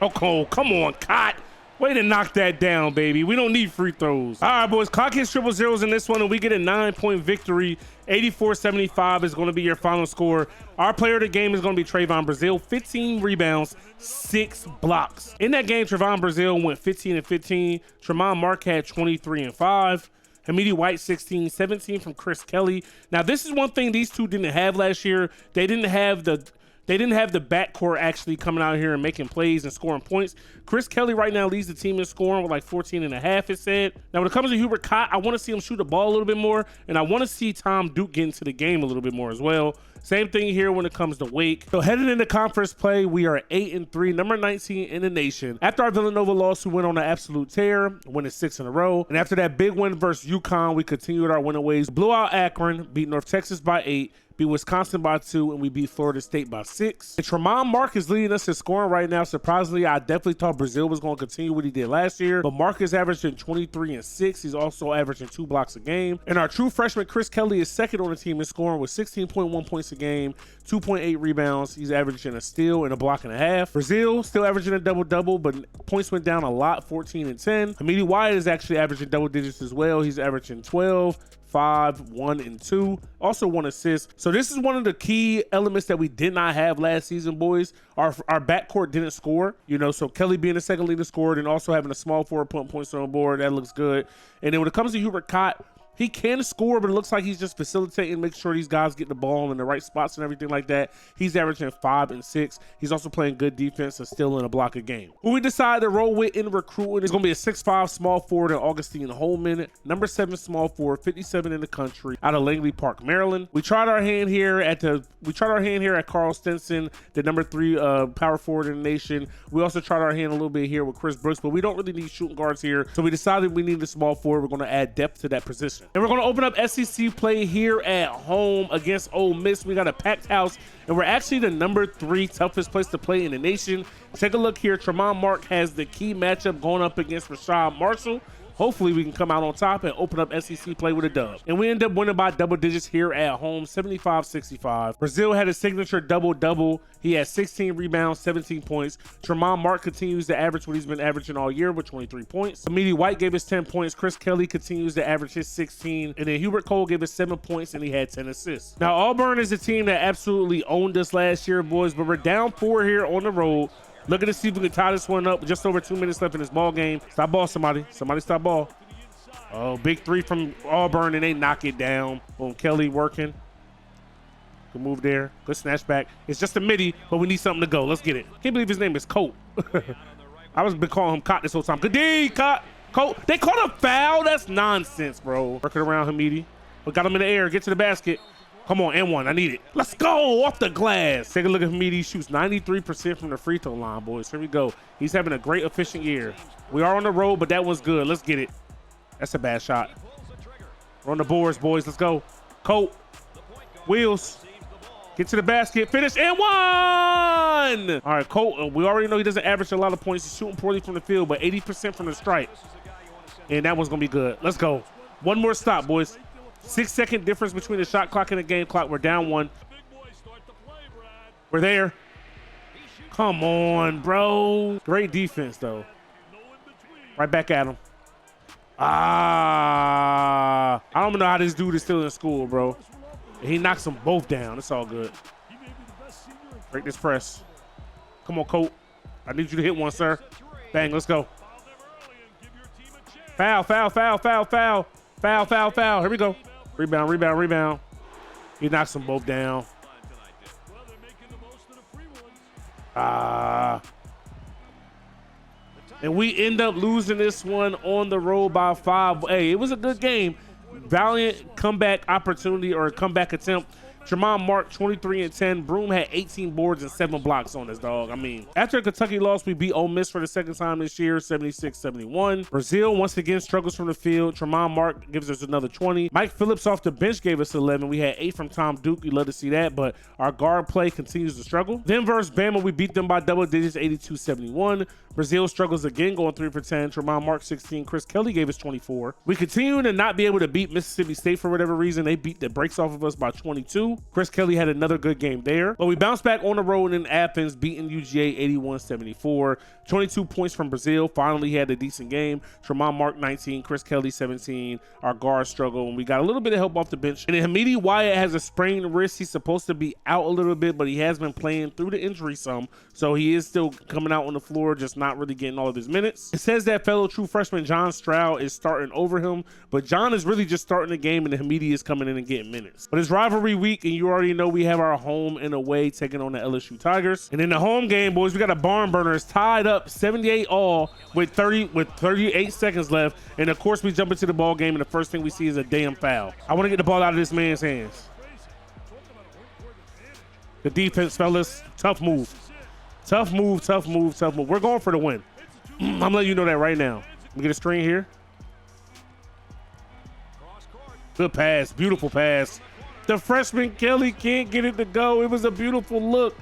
Oh, Cole, come on, Cott. Way to knock that down, baby. We don't need free throws. All right, boys, clock hits triple zeros in this one, and we get a 9-point victory. 84-75 is going to be your final score. Our player of the game is going to be Trayvon Brazile. 15 rebounds, 6 blocks. In that game, Trayvon Brazile went 15-15. Tremont Mark had 23-5. Hamidi White 16, 17 from Chris Kelly. Now, this is one thing these two didn't have last year. They didn't have the backcourt actually coming out here and making plays and scoring points. Chris Kelly right now leads the team in scoring with like 14.5, it said. Now, when it comes to Hubert Cott, I want to see him shoot the ball a little bit more, and I want to see Tom Duke get into the game a little bit more as well. Same thing here when it comes to Wake. So headed into conference play, we are 8-3, number 19 in the nation. After our Villanova loss, we went on an absolute tear, winning 6 in a row. And after that big win versus UConn, we continued our winning ways. Blew out Akron, beat North Texas by 8, beat Wisconsin by 2, and we beat Florida State by 6. And Tremont Mark is leading us in scoring right now. Surprisingly, I definitely thought Brazil was going to continue what he did last year, but Mark is averaging 23 and 6. He's also averaging 2 blocks a game. And our true freshman Chris Kelly is second on the team in scoring with 16.1 points a game, 2.8 rebounds. He's averaging a steal and a block and a half. Brazil still averaging a double-double, but points went down a lot, 14 and 10. Hamidi Wyatt is actually averaging double digits as well. He's averaging 12, 5, 1, and 2. Also 1 assist. So this is one of the key elements that we did not have last season, boys. Our backcourt didn't score, you know, so Kelly being the second leader scored and also having a small forward putting points on the board, that looks good. And then when it comes to Hubert Cott, he can score, but it looks like he's just facilitating, make sure these guys get the ball in the right spots and everything like that. He's averaging 5 and 6. He's also playing good defense and still in a block a game. Who we decide to roll with in recruiting is going to be a 6'5" small forward in Augustine Holman, number 7 small forward, 57 in the country, out of Langley Park, Maryland. We tried our hand here at Carl Stinson, the number 3 power forward in the nation. We also tried our hand a little bit here with Chris Brooks, but we don't really need shooting guards here, so we decided we need a small forward. We're going to add depth to that position. And we're going to open up SEC play here at home against Ole Miss. We got a packed house, and we're actually the number 3 toughest place to play in the nation. Take a look here. Tremont Mark has the key matchup going up against Rashad Marshall. Hopefully we can come out on top and open up SEC play with a dub. And we end up winning by double digits here at home, 75-65. Brazil had a signature double-double. He had 16 rebounds, 17 points. Tremont Mark continues to average what he's been averaging all year with 23 points. Hamidi White gave us 10 points. Chris Kelly continues to average his 16. And then Hubert Cole gave us 7 points and he had 10 assists. Now Auburn is a team that absolutely owned us last year, boys, but we're down 4 here on the road. Looking to see if we can tie this one up. Just over 2 minutes left in this ball game. Stop ball, somebody. Somebody stop ball. Oh, big 3 from Auburn, and they knock it down. Boom, Kelly working. Good move there. Good snatch back. It's just a midi, but we need something to go. Let's get it. Can't believe his name is Colt. I was been calling him Cot this whole time. Good D, Cot. Colt. They called a foul? That's nonsense, bro. Working around Hamidi. We got him in the air. Get to the basket. Come on, and 1. I need it. Let's go off the glass. Take a look at Hamidi. He shoots 93% from the free throw line, boys. Here we go. He's having a great, efficient year. We are on the road, but that was good. Let's get it. That's a bad shot. We're on the boards, boys. Let's go. Colt. Wheels. Get to the basket. Finish and 1. All right, Colt. We already know he doesn't average a lot of points. He's shooting poorly from the field, but 80% from the stripe. And that one's going to be good. Let's go. One more stop, boys. 6-second difference between the shot clock and the game clock. We're down 1. We're there. Come on, bro. Great defense, though. Right back at him. I don't know how this dude is still in school, bro. He knocks them both down. It's all good. Break this press. Come on, Colt. I need you to hit one, sir. Bang, let's go. Foul, foul, foul, foul, foul. Foul, foul, foul. Here we go. Rebound, rebound, rebound. He knocks them both down. And we end up losing this one on the road by 5. Hey, it was a good game. Valiant comeback opportunity or comeback attempt. Tremont Mark, 23 and 10. Broom had 18 boards and 7 blocks on this dog. I mean, after a Kentucky loss, we beat Ole Miss for the second time this year, 76-71. Brazil once again struggles from the field. Tremont Mark gives us another 20. Mike Phillips off the bench gave us 11. We had 8 from Tom Duke. You love to see that, but our guard play continues to struggle. Then versus Bama, we beat them by double digits, 82-71. Brazil struggles again, going 3 for 10. Tremont Mark, 16. Chris Kelly gave us 24. We continue to not be able to beat Mississippi State for whatever reason. They beat the brakes off of us by 22. Chris Kelly had another good game there. But we bounced back on the road in Athens, beating UGA 81-74. 22 points from Brazil. Finally, he had a decent game. Tremont Mark, 19. Chris Kelly, 17. Our guards struggle, and we got a little bit of help off the bench. And then Hamidi Wyatt has a sprained wrist. He's supposed to be out a little bit, but he has been playing through the injury some. So he is still coming out on the floor, just not really getting all of his minutes. It says that fellow true freshman John Stroud is starting over him, but John is really just starting the game, and Hamidi is coming in and getting minutes. But it's rivalry week, and you already know we have our home and away taking on the LSU Tigers. And in the home game, boys, we got a barn burner. It's tied up 78 all with 38 seconds left. And of course, we jump into the ball game, and the first thing we see is a damn foul. I want to get the ball out of this man's hands. The defense, fellas, tough move. Tough move, tough move, tough move. We're going for the win. I'm letting you know that right now. Let me get a screen here. Good pass, beautiful pass. The freshman Kelly can't get it to go. It was a beautiful look.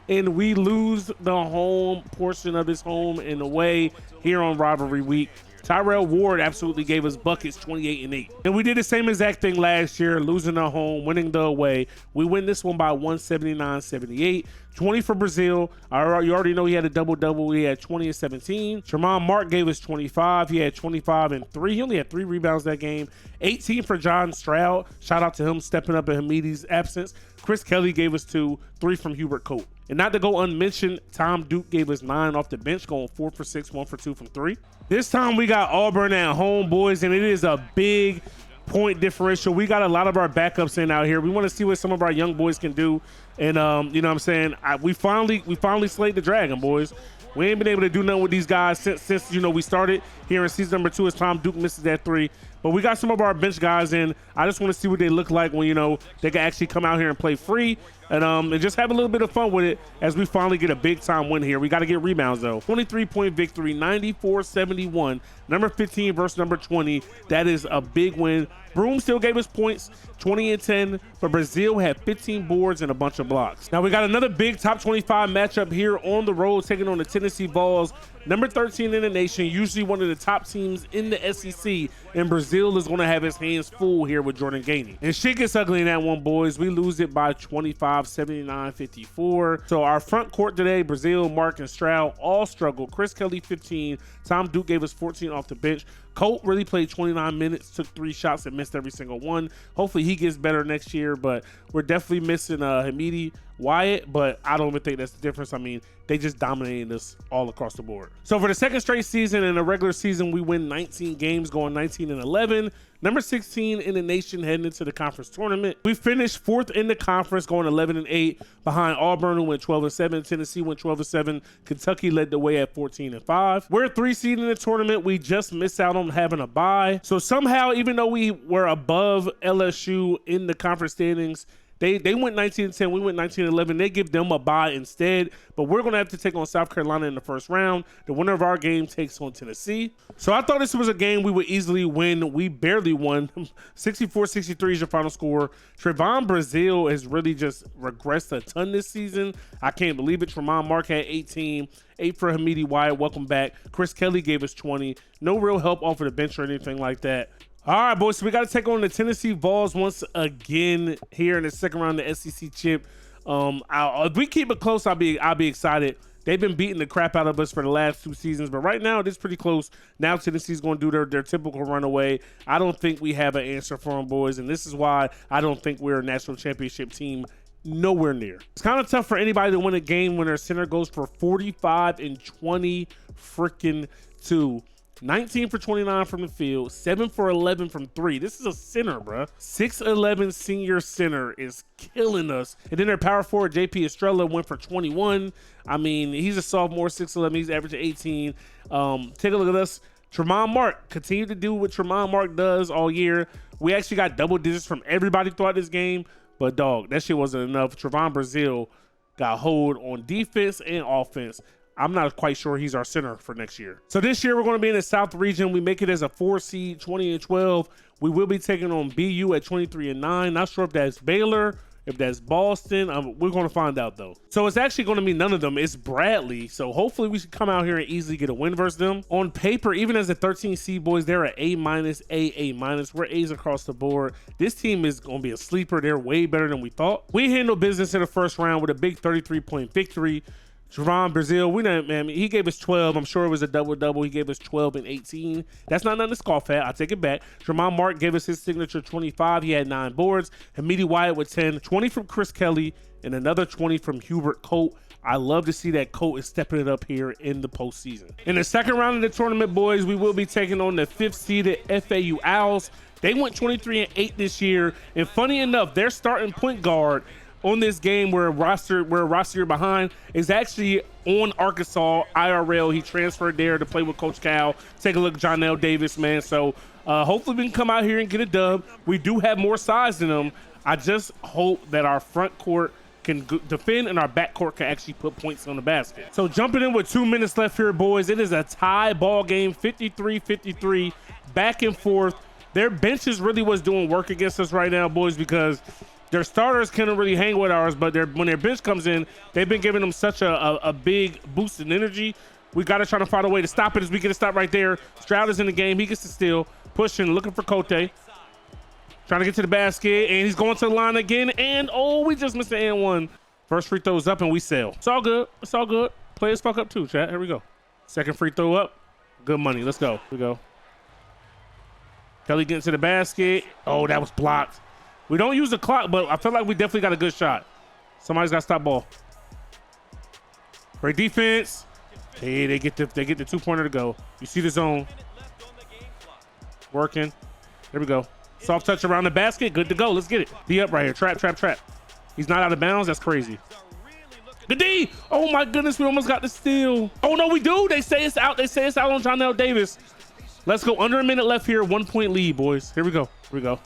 And we lose the home portion of this home and away here on Rivalry Week. Tyrell Ward absolutely gave us buckets, 28 and 8. And we did the same exact thing last year, losing the home, winning the away. We win this one by 179-78. 20 for Brazil. You already know he had a double-double. He had 20 and 17. Tremont Mark gave us 25. He had 25 and 3. He only had 3 rebounds that game. 18 for John Stroud. Shout out to him stepping up in Hamidi's absence. Chris Kelly gave us 2, 3 from Hubert Colt. And not to go unmentioned, Tom Duke gave us 9 off the bench, going 4 for 6, 1 for 2 from 3. This time we got Auburn at home, boys, and it is a big point differential. We got a lot of our backups in out here. We want to see what some of our young boys can do. And you know what I'm saying? We finally slayed the dragon, boys. We ain't been able to do nothing with these guys since you know we started here in season number 2 as Tom Duke misses that 3. But we got some of our bench guys in. I just want to see what they look like when, you know, they can actually come out here and play free and just have a little bit of fun with it as we finally get a big-time win here. We got to get rebounds, though. 23-point victory, 94-71. Number 15 versus number 20. That is a big win. Broome still gave us points, 20 and 10, but Brazil had 15 boards and a bunch of blocks. Now we got another big top 25 matchup here on the road, taking on the Tennessee Vols, number 13 in the nation, usually one of the top teams in the SEC, and Brazil is going to have his hands full here with Jordan Gainey. And shit gets ugly in that one, boys. We lose it by 25, 79-54. So our front court today, Brazil, Mark, and Stroud all struggled. Chris Kelly, 15. Tom Duke gave us 14 off the bench. Colt really played 29 minutes, took 3 shots and missed every single one. Hopefully he gets better next year, but we're definitely missing Hamidi Wyatt, but I don't even think that's the difference. I mean, they just dominated us all across the board. So for the second straight season in the regular season, we win 19 games, going 19 and 11. Number 16 in the nation heading into the conference tournament. We finished 4th in the conference, going 11 and 8, behind Auburn, who went 12 and 7. Tennessee went 12 and 7. Kentucky led the way at 14 and 5. We're 3 seed in the tournament. We just missed out on having a bye. So somehow, even though we were above LSU in the conference standings, They went 19-10. We went 19-11. They give them a bye instead. But we're going to have to take on South Carolina in the first round. The winner of our game takes on Tennessee. So I thought this was a game we would easily win. We barely won. 64-63 is your final score. Trevon Brazile has really just regressed a ton this season. I can't believe it. Tremont Mark had 18. 8 for Hamidi Wyatt. Welcome back. Chris Kelly gave us 20. No real help off of the bench or anything like that. All right, boys, so we got to take on the Tennessee Vols once again here in the second round of the SEC chip. If we keep it close, I'll be excited. They've been beating the crap out of us for the last 2 seasons, but right now it is pretty close. Now Tennessee's going to do their typical runaway. I don't think we have an answer for them, boys, and this is why I don't think we're a national championship team. Nowhere near. It's kind of tough for anybody to win a game when their center goes for 45 and 20 freaking 2. 19 for 29 from the field, 7 for 11 from 3. This is a center, bruh. 6'11" senior center is killing us. And then their power forward, JP Estrella, went for 21. I mean, he's a sophomore, 6'11". He's averaging 18. Take a look at us. Tremont Mark, continue to do what Tremont Mark does all year. We actually got double digits from everybody throughout this game. But, dog, that shit wasn't enough. Trevon Brazile got hold on defense and offense. I'm not quite sure he's our center for next year. So this year we're going to be in the South region. We make it as a 4 seed, 20 and 12. We will be taking on BU at 23 and 9. Not sure if that's Baylor, if that's Boston. We're going to find out though. So it's actually going to be none of them. It's Bradley. So hopefully we should come out here and easily get a win versus them. On paper, even as a 13 seed, boys, they're an A-, A-. We're A's across the board. This team is going to be a sleeper. They're way better than we thought. We handled business in the first round with a big 33-point victory. Trevon Brazile, man, he gave us 12. I'm sure it was a double-double. He gave us 12 and 18. That's not nothing to scoff at. I take it back. Tremont Mark gave us his signature 25. He had 9 boards. Hamidi Wyatt with 10. 20 from Chris Kelly and another 20 from Hubert Colt. I love to see that Colt is stepping it up here in the postseason. In the second round of the tournament, boys, we will be taking on the 5th-seeded FAU Owls. They went 23 and 8 this year. And funny enough, their starting point guard on this game we're a roster behind is actually on Arkansas IRL. He transferred there to play with Coach Cal. Take a look at Jonell Davis, man. So hopefully we can come out here and get a dub. We do have more size than them. I just hope that our front court can defend and our back court can actually put points on the basket. So jumping in with 2 minutes left here, boys, it is a tie ball game, 53-53, back and forth. Their benches really was doing work against us right now, boys, because Their starters can't really hang with ours, but when their bench comes in, they've been giving them such a big boost in energy. We got to try to find a way to stop it as we get a stop right there. Stroud is in the game. He gets to steal, pushing, looking for Cote. Trying to get to the basket, and he's going to the line again. And, oh, we just missed the and one. First free throw's up, and we sail. It's all good. It's all good. Players fuck up too, chat. Here we go. Second free throw up. Good money. Let's go. Here we go. Kelly getting to the basket. Oh, that was blocked. We don't use the clock, but I feel like we definitely got a good shot. Somebody's got to stop ball. Great defense. Hey, they get the 2-pointer to go. You see the zone. Working. There we go. Soft touch around the basket. Good to go. Let's get it. D up right here. Trap, trap, trap. He's not out of bounds. That's crazy. The D. Oh, my goodness. We almost got the steal. Oh, no, we do. They say it's out. They say it's out on Jonell Davis. Let's go. Under a minute left here. 1-point lead, boys. Here we go. Here we go.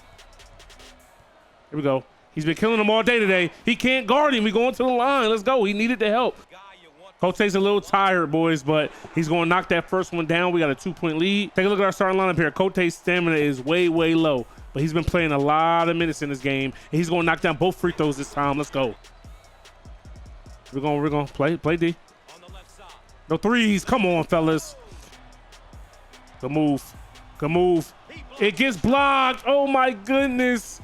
Here we go. He's been killing them all day today. He can't guard him. We going to the line. Let's go. He needed the help. Cote's a little tired, boys, but he's going to knock that first one down. We got a 2-point lead. Take a look at our starting lineup here. Cote's stamina is way, way low, but he's been playing a lot of minutes in this game, and he's going to knock down both free throws this time. Let's go. We're going to play D. No threes. Come on, fellas. Good move. Good move. It gets blocked. Oh, my goodness.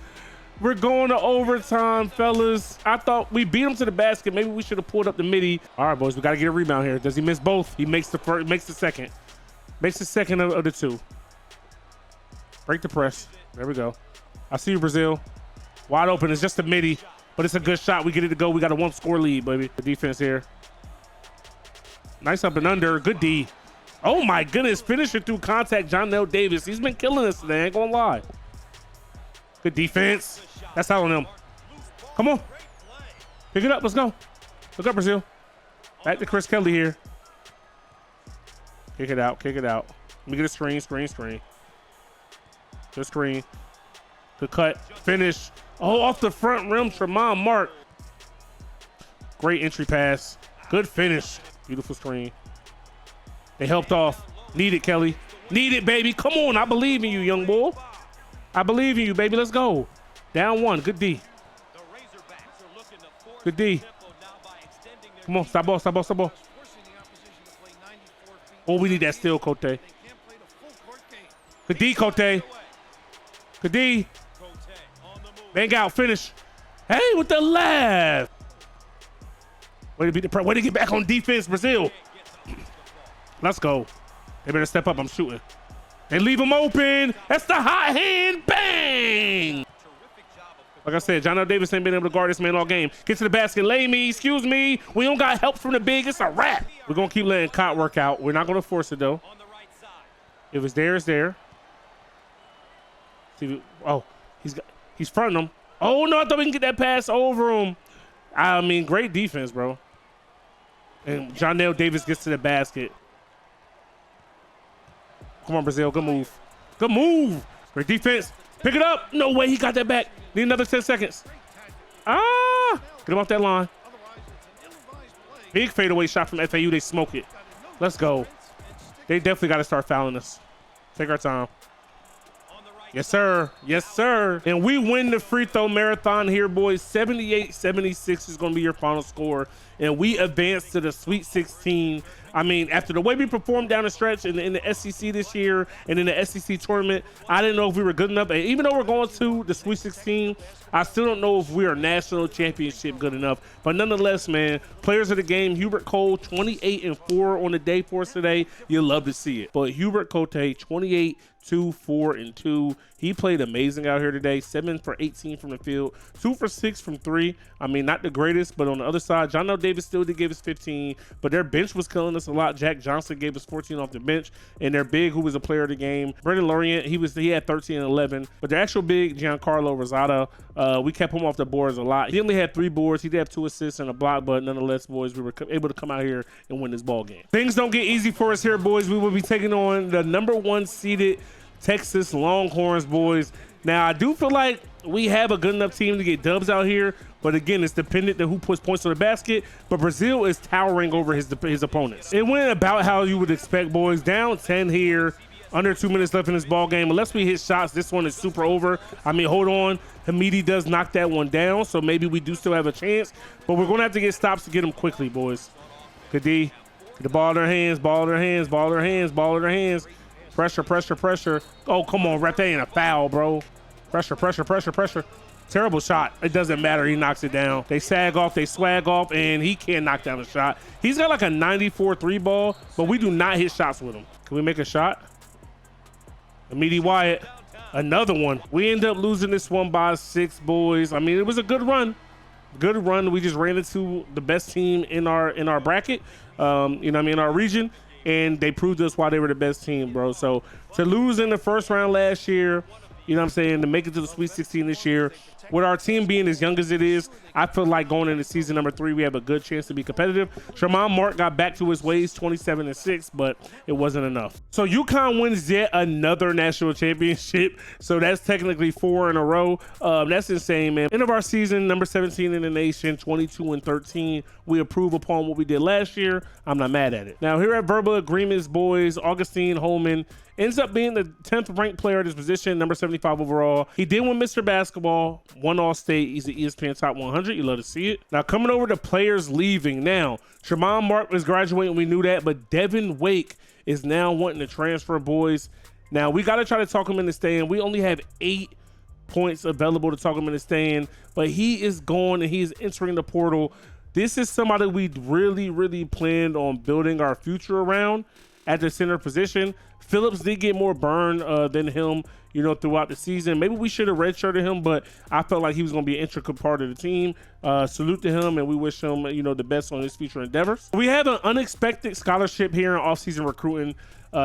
We're going to overtime, fellas. I thought we beat him to the basket. Maybe we should have pulled up the midi. All right, boys, we got to get a rebound here. Does he miss both? He makes the first, makes the second. Makes the second of the two. Break the press. There we go. I see you, Brazil. Wide open. It's just a midi, but it's a good shot. We get it to go. We got a 1-score lead, baby. The defense here. Nice up and under. Good D. Oh, my goodness. Finisher through contact, Jonell Davis. He's been killing us today. I ain't going to lie. Good defense. That's out on him. Come on. Pick it up. Let's go. Look up, Brazil. Back to Chris Kelly here. Kick it out. Kick it out. Let me get a screen. Screen. Good screen. Good cut. Finish. Oh, off the front rim. Tremont Mark. Great entry pass. Good finish. Beautiful screen. They helped off. Need it, Kelly. Need it, baby. Come on. I believe in you, young boy. I believe in you, baby. Let's go. Down one. Good D. Good D. Come on. Stop ball. Stop ball. Stop ball. Oh, we need that steal, Cote. Good D, Cote. Good D. Bang out. Finish. Hey, with the left. Way to beat the press. Way to get back on defense, Brazil. Let's go. They better step up. I'm shooting. They leave him open. That's the hot hand. Bang. Like I said, Jonell Davis ain't been able to guard this man all game. Get to the basket. Lay me. Excuse me. We don't got help from the big. It's a wrap. We're going to keep letting Cott work out. We're not going to force it, though. If it's there, it's there. See, oh, he's fronting him. Oh, no, I thought we can get that pass over him. I mean, great defense, bro. And Jonell Davis gets to the basket. Come on, Brazil. Good move. Good move. Great defense. Pick it up. No way. He got that back. Need another 10 seconds. Ah! Get him off that line. Big fadeaway shot from FAU. They smoke it. Let's go. They definitely got to start fouling us. Take our time. Yes, sir. Yes, sir. And we win the free throw marathon here, boys. 78-76 is going to be your final score. And we advance to the Sweet 16. I mean, after the way we performed down the stretch in the SEC this year and in the SEC tournament, I didn't know if we were good enough. And even though we're going to the Sweet 16, I still don't know if we are national championship good enough. But nonetheless, man, players of the game, Hubert Cole, 28-4 on the day for us today. You'll love to see it. But Hubert Cote, 28-2, 4-2. He played amazing out here today. 7 for 18 from the field, 2 for 6 from 3. I mean, not the greatest, but on the other side, Jonell Davis still did give us 15, but their bench was killing us a lot. Jack Johnson gave us 14 off the bench, and their big, who was a player of the game, Brendan Lorient, he had 13 and 11, but their actual big, Giancarlo Rosado, we kept him off the boards a lot. He only had 3 boards. He did have 2 assists and a block, but nonetheless, boys, we were able to come out here and win this ball game. Things don't get easy for us here, boys. We will be taking on the #1 seeded Texas Longhorns, boys. Now, I do feel like we have a good enough team to get dubs out here, but again, it's dependent on who puts points on the basket. But Brazil is towering over his opponents. It went about how you would expect, boys. Down 10 here. Under 2 minutes left in this ball game. Unless we hit shots, this one is super over. I mean, hold on. Hamidi does knock that one down, so maybe we do still have a chance. But we're going to have to get stops to get them quickly, boys. Good D. Get the ball in their hands, ball in their hands, ball in their hands, ball in their hands. Pressure, pressure, pressure. Oh, come on, ref. That ain't a foul, bro. Pressure, pressure, pressure, pressure. Terrible shot. It doesn't matter. He knocks it down. They sag off, they swag off, and he can't knock down a shot. He's got like a 94 3 ball, but we do not hit shots with him. Can we make a shot? Immediate Wyatt. Another one. We end up losing this one by 6, boys. I mean, it was a good run. Good run. We just ran into the best team in our bracket, you know what I mean, our region, and they proved us why they were the best team, bro. So to lose in the first round last year, you know what I'm saying, to make it to the Sweet 16 this year, with our team being as young as it is, I feel like going into season number 3, we have a good chance to be competitive. Tremont Mark got back to his ways, 27-6, but it wasn't enough. So UConn wins yet another national championship. So that's technically 4 in a row. That's insane, man. End of our season, number 17 in the nation, 22-13. We approve upon what we did last year. I'm not mad at it. Now here at Verbal Agreements, boys, Augustine Holman ends up being the 10th ranked player at his position, number 75 overall. He did win Mr. Basketball, won All-State. He's an ESPN Top 100. You love to see it. Now coming over to players leaving. Now, Tremont Mark is graduating. We knew that, but Devin Wake is now wanting to transfer, boys. Now we got to try to talk him into staying. We only have 8 points available to talk him into staying, but he is gone and he is entering the portal. This is somebody we really planned on building our future around at the center position. Phillips did get more burn than him, you know, throughout the season. Maybe we should have redshirted him, but I felt like he was going to be an intricate part of the team. Salute to him, and we wish him, you know, the best on his future endeavors. We have an unexpected scholarship here in off-season recruiting.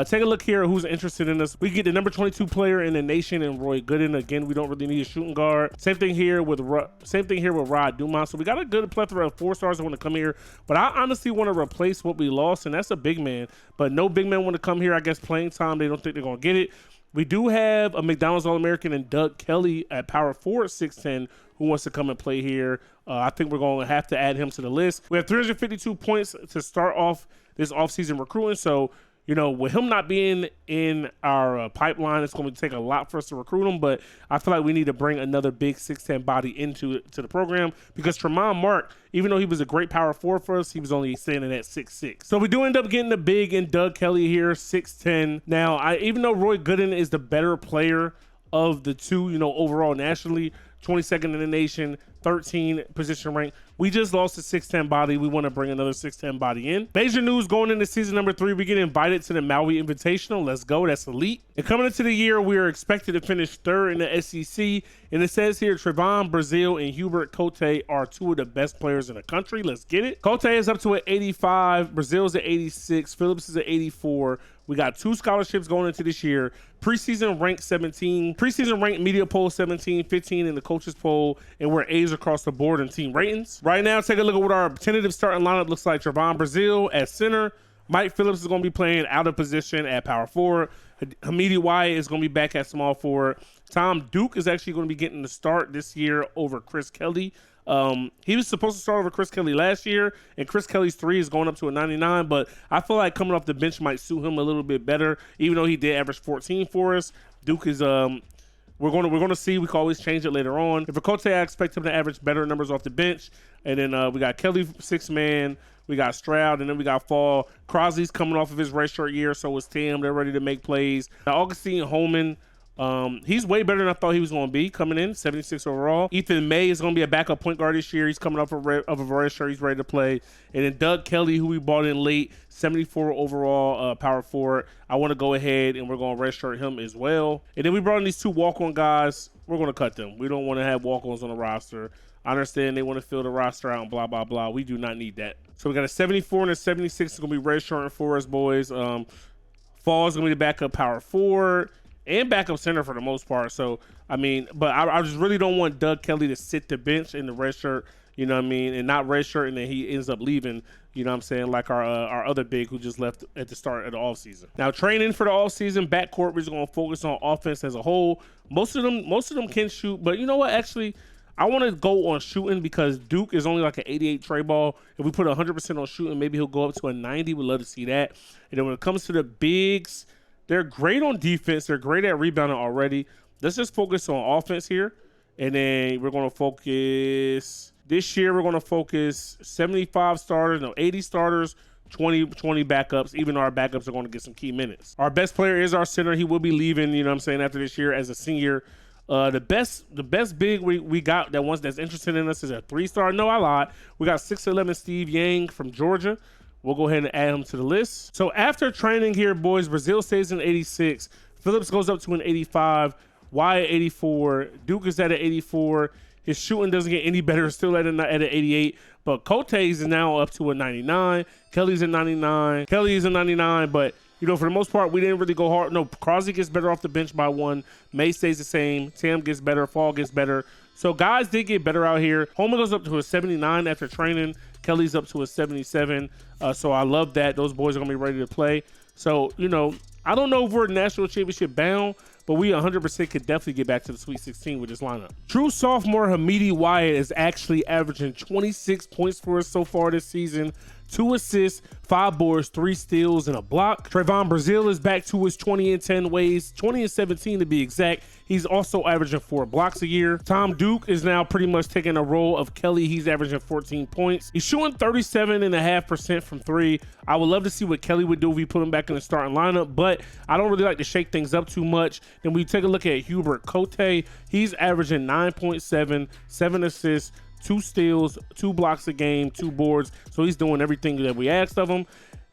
Take a look here at who's interested in us. We get the number 22 player in the nation and Roy Gooden. Again, we don't really need a shooting guard. Same thing here with Rod Dumont. So we got a good plethora of 4 stars that want to come here, but I honestly want to replace what we lost, and that's a big man. But no big men want to come here. I guess playing time, they don't think they're going to get it. We do have a McDonald's All-American and Doug Kelly at power forward 6'10", who wants to come and play here. I think we're going to have to add him to the list. We have 352 points to start off this offseason recruiting. So, you know, with him not being in our pipeline, it's going to take a lot for us to recruit him. But I feel like we need to bring another big 6'10" body into the program, because Tremont Mark, even though he was a great power forward for us, he was only standing at 6'6". So we do end up getting the big in Doug Kelly here, 6'10". Now, even though Roy Gooden is the better player of the two, you know, overall nationally, 22nd in the nation, 13 position rank, we just lost a 6'10" body. We want to bring another 6'10" body in. Major news going into season number 3, we get invited to the Maui Invitational. Let's go. That's elite. And coming into the year, we are expected to finish 3rd in the SEC. And it says here, Trevon Brazile and Hubert Cote are 2 of the best players in the country. Let's get it. Cote is up to an 85. Brazile's at 86. Phillips is at 84. We got 2 scholarships going into this year. Preseason ranked 17. Preseason ranked media poll 17, 15 in the coaches poll, and we're A's across the board in team ratings. Right now, take a look at what our tentative starting lineup looks like. Trevon Brazile at center. Mike Phillips is going to be playing out of position at power forward. Hamidi Wyatt is going to be back at small forward. Tom Duke is actually going to be getting the start this year over Chris Kelly. He was supposed to start over Chris Kelly last year, and Chris Kelly's 3 is going up to a 99, but I feel like coming off the bench might suit him a little bit better, even though he did average 14 for us. Duke is we're going to see. We can always change it later on. If Cote, I expect him to average better numbers off the bench. And then we got Kelly 6-man. We got Stroud, and then we got Fall. Crosley's coming off of his redshirt year, so is Tim. They're ready to make plays. Now, Augustine Holman, he's way better than I thought he was going to be coming in, 76 overall. Ethan May is going to be a backup point guard this year. He's coming off of a redshirt. He's ready to play. And then Doug Kelly, who we bought in late, 74 overall power forward. I want to go ahead and we're going to redshirt him as well. And then we brought in these 2 walk-on guys. We're going to cut them. We don't want to have walk-ons on the roster. I understand they want to fill the roster out and blah, blah, blah. We do not need that. So we got a 74 and a 76 is going to be redshirting for us, boys. Fall is going to be the backup power forward and backup center for the most part. So, I mean, but I just really don't want Doug Kelly to sit the bench in the red shirt, you know what I mean, and not red shirt, and then he ends up leaving, you know what I'm saying, like our other big who just left at the start of the offseason. Now, training for the offseason, backcourt, we're just going to focus on offense as a whole. Most of them can shoot, but you know what, actually, I want to go on shooting because Duke is only like an 88 tray ball. If we put 100% on shooting, maybe he'll go up to a 90. We'd love to see that. And then when it comes to the bigs, They're great on defense. They're great at rebounding already. Let's just focus on offense here. And then we're going to focus this year. We're going to focus 75 starters, no 80 starters, 20 backups, even though our backups are going to get some key minutes. Our best player is our center. He will be leaving, you know what I'm saying, after this year as a senior. The best big we got that's interested in us is a 3-star. No, I lied. We got 6'11" Steve Yang from Georgia. We'll go ahead and add him to the list. So after training here, boys, Brazil stays in 86. Phillips goes up to an 85. Wyatt 84. Duke is at an 84. His shooting doesn't get any better, still at an 88. But Cote's is now up to a 99. Kelly's at 99. Kelly is a 99. But, you know, for the most part, we didn't really go hard. No, Crosby gets better off the bench by 1. May stays the same. Tam gets better. Fall gets better. So guys did get better out here. Homer goes up to a 79 after training. Kelly's up to a 77. So I love that. Those boys are going to be ready to play. So, you know, I don't know if we're national championship bound, but we 100% could definitely get back to the Sweet 16 with this lineup. True sophomore Hamidi Wyatt is actually averaging 26 points for us so far this season. 2 assists, 5 boards, 3 steals, and a block. Trayvon Brazil is back to his 20 and 10 ways, 20 and 17 to be exact. He's also averaging 4 blocks a year. Tom Duke is now pretty much taking a role of Kelly. He's averaging 14 points. He's shooting 37.5% from 3. I would love to see what Kelly would do if we put him back in the starting lineup, but I don't really like to shake things up too much. Then we take a look at Hubert Cote. He's averaging 9.7, 7 assists, 2 steals, 2 blocks a game, 2 boards. So he's doing everything that we asked of him.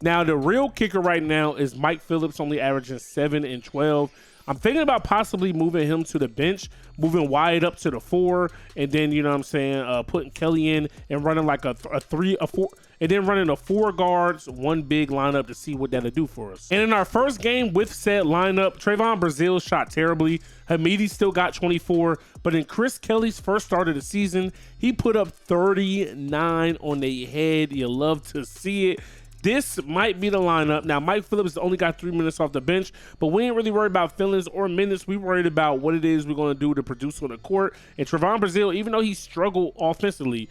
Now, the real kicker right now is Mike Phillips, only averaging 7 and 12. I'm thinking about possibly moving him to the bench, moving Wyatt up to the 4, and then, you know what I'm saying, putting Kelly in and running like a 3, a 4, and then running a 4 guards, 1 big lineup to see what that'll do for us. And in our first game with said lineup, Trayvon Brazil shot terribly. Hamidi still got 24, but in Chris Kelly's first start of the season, he put up 39 on the head. You love to see it. This might be the lineup. Now, Mike Phillips only got 3 minutes off the bench, but we ain't really worried about feelings or minutes. We worried about what it is we're going to do to produce on the court. And Trayvon Brazil, even though he struggled offensively,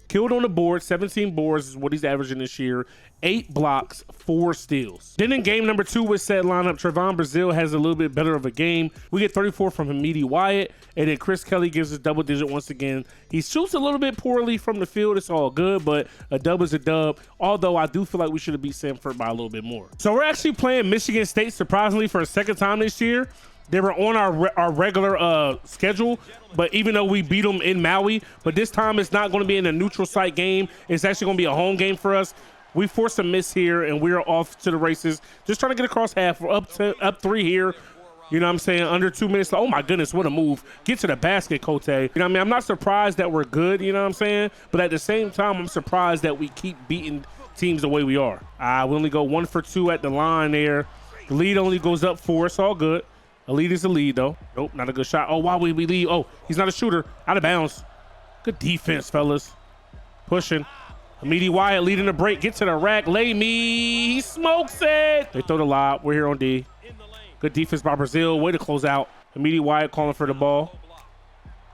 killed on the board. 17 boards is what he's averaging this year. 8 blocks, 4 steals. Then in game number 2 with said lineup, Trayvon Brazil has a little bit better of a game. We get 34 from Hamidi Wyatt, and then Chris Kelly gives us double digit once again. He shoots a little bit poorly from the field. It's all good, but a dub is a dub. Although I do feel like we should have beat Samford by a little bit more. So we're actually playing Michigan State, surprisingly, for a second time this year. They were on our regular schedule, but even though we beat them in Maui, but this time it's not going to be in a neutral site game. It's actually going to be a home game for us. We forced a miss here, and we're off to the races. Just trying to get across half. We're up 3 here. You know what I'm saying? Under 2 minutes. Oh, my goodness, what a move. Get to the basket, Cote. You know what I mean? I'm not surprised that we're good, you know what I'm saying? But at the same time, I'm surprised that we keep beating teams the way we are. We only go 1 for 2 at the line there. The lead only goes up 4. It's all good. A lead is a lead, though. Nope, not a good shot. Oh, why would we leave? Oh, he's not a shooter. Out of bounds. Good defense, fellas. Pushing. Hamidi Wyatt leading the break. Get to the rack. Lay me. He smokes it. They throw the lob. We're here on D. Good defense by Brazil. Way to close out. Hamidi Wyatt calling for the ball.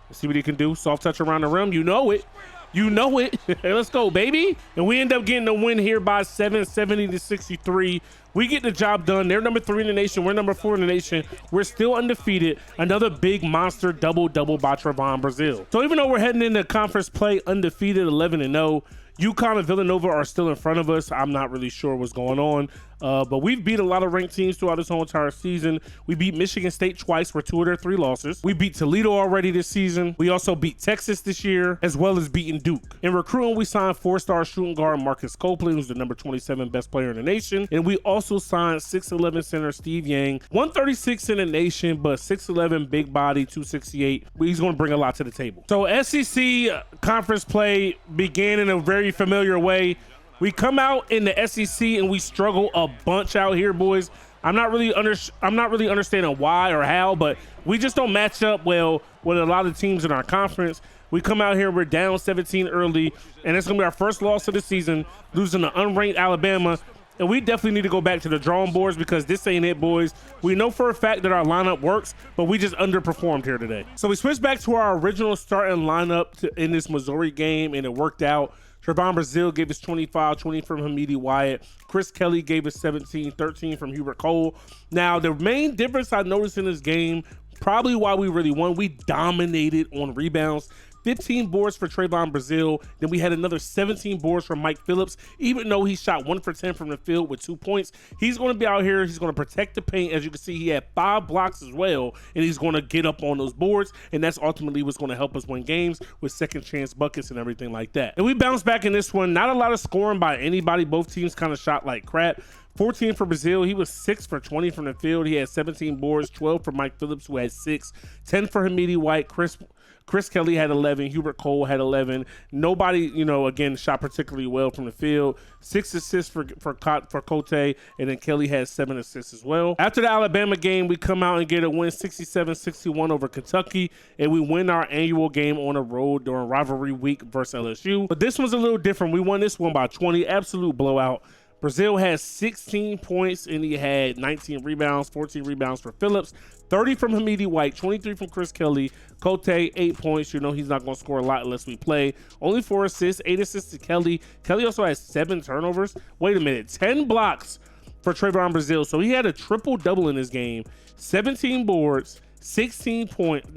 Let's see what he can do. Soft touch around the rim. You know it. You know it. Hey, let's go, baby. And we end up getting the win here by 7, 70-63. We get the job done. They're number 3 in the nation. We're number 4 in the nation. We're still undefeated. Another big monster double-double by Trayvon Brazil. So even though we're heading into conference play undefeated, 11-0, UConn and Villanova are still in front of us. I'm not really sure what's going on. But we've beat a lot of ranked teams throughout this whole entire season. We beat Michigan State twice for 2 of their 3 losses. We beat Toledo already this season. We also beat Texas this year, as well as beating Duke. In recruiting, we signed 4-star shooting guard Marcus Copeland, who's the number 27 best player in the nation. And we also signed 6'11 center Steve Yang, 136 in the nation, but 6'11 big body, 268. He's going to bring a lot to the table. So SEC conference play began in a very familiar way. We come out in the SEC and we struggle a bunch out here, boys. I'm not really understanding why or how, but we just don't match up well with a lot of teams in our conference. We come out here, we're down 17 early, and it's going to be our first loss of the season, losing to unranked Alabama. And we definitely need to go back to the drawing boards because this ain't it, boys. We know for a fact that our lineup works, but we just underperformed here today. So we switched back to our original starting lineup in this Missouri game, and it worked out. Trevon Brazile gave us 25, 20 from Hamidi Wyatt. Chris Kelly gave us 17, 13 from Hubert Cole. Now, the main difference I noticed in this game, probably why we really won, we dominated on rebounds. 15 boards for Trevon Brazile. Then we had another 17 boards from Mike Phillips. Even though he shot 1 for 10 from the field with 2 points, he's going to be out here. He's going to protect the paint. As you can see, he had 5 blocks as well, and he's going to get up on those boards, and that's ultimately what's going to help us win games with second chance buckets and everything like that. And we bounced back in this one. Not a lot of scoring by anybody. Both teams kind of shot like crap. 14 for Brazile. He was 6 for 20 from the field. He had 17 boards, 12 for Mike Phillips, who had 6, 10 for Hamidi White. Chris Kelly had 11. Hubert Cole had 11. Nobody, again, shot particularly well from the field. 6 assists for Cote, and then Kelly had 7 assists as well. After the Alabama game, we come out and get a win 67-61 over Kentucky, and we win our annual game on the road during rivalry week versus LSU. But this one's a little different. We won this one by 20, absolute blowout. Brazile has 16 points, and he had 19 rebounds, 14 rebounds for Phillips, 30 from Hamidi White, 23 from Chris Kelly. Cote, 8 points. He's not going to score a lot unless we play. Only 4 assists, 8 assists to Kelly. Kelly also has 7 turnovers. Wait a minute, 10 blocks for Trevon Brazile. So he had a triple-double in this game, 17 boards, 16 points,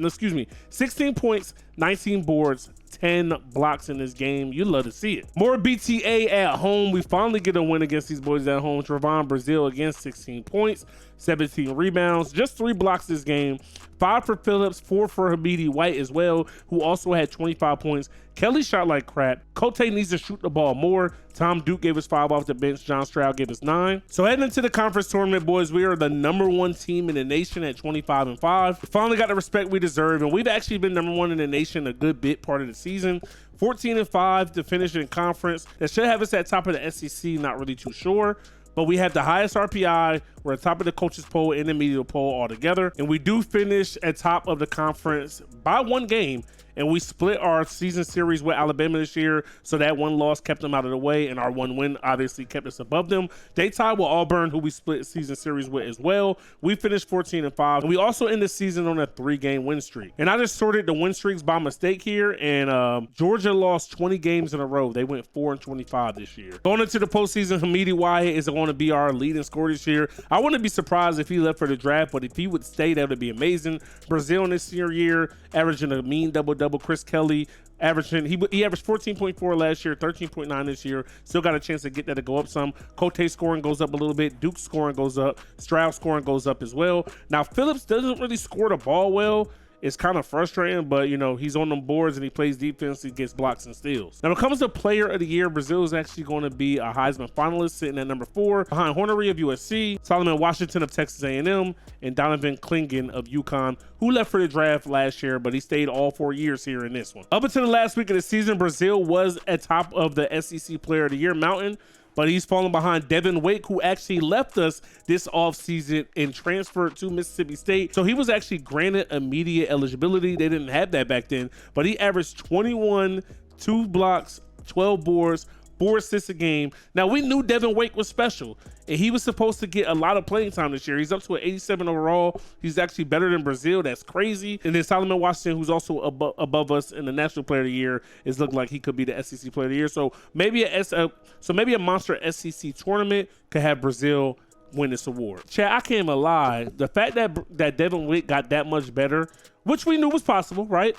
19 boards, 10 blocks in this game. You love to see it. More BTA at home. We finally get a win against these boys at home. Trevon Brazile again, 16 points, 17 rebounds, just 3 blocks this game. 5 for Phillips, 4 for Hamidi White as well, who also had 25 points. Kelly shot like crap. Cote needs to shoot the ball more. Tom Duke gave us 5 off the bench. John Stroud gave us 9. So heading into the conference tournament, boys, we are the #1 team in the nation at 25-5. We finally got the respect we deserve, and we've actually been #1 in the nation a good bit part of the season. 14-5 to finish in conference. That should have us at top of the SEC, not really too sure. But we have the highest RPI. We're at top of the coaches poll and the media poll all together. And we do finish at top of the conference by 1 game. And we split our season series with Alabama this year. So that 1 loss kept them out of the way. And our 1 win obviously kept us above them. They tied with Auburn, who we split season series with as well. We finished 14-5. And we also end the season on a 3-game win streak. And I just sorted the win streaks by mistake here. And Georgia lost 20 games in a row. They went 4-25 this year. Going into the postseason, Hamidi Wyatt is going to be our leading scorer this year. I wouldn't be surprised if he left for the draft, but if he would stay, that would be amazing. Brazile in this senior year, averaging a mean double-double. Chris Kelly averaging, he averaged 14.4 last year, 13.9 this year. Still got a chance to get that to go up some. Cote scoring goes up a little bit. Duke's scoring goes up. Stroud scoring goes up as well. Now, Phillips doesn't really score the ball well. It's kind of frustrating, but he's on them boards and he plays defense. He gets blocks and steals. Now, when it comes to player of the year, Brazile is actually going to be a Heisman finalist, sitting at #4 behind Hornery of USC, Solomon Washington of Texas A&M, and Donovan Clingan of UConn, who left for the draft last year, but he stayed all 4 years here in this one. Up until the last week of the season, Brazile was at top of the SEC player of the year mountain, but he's falling behind Devin Wake, who actually left us this offseason and transferred to Mississippi State. So he was actually granted immediate eligibility. They didn't have that back then, but he averaged 21, 2 blocks, 12 boards, 4 assists a game. Now, we knew Devin Wake was special, and he was supposed to get a lot of playing time this year. He's up to an 87 overall. He's actually better than Brazile. That's crazy. And then Solomon Washington, who's also above us in the National Player of the Year, is looking like he could be the SEC Player of the Year. So maybe a monster SEC tournament could have Brazile win this award. Chad, I can't even lie. The fact that Devin Wake got that much better, which we knew was possible, right?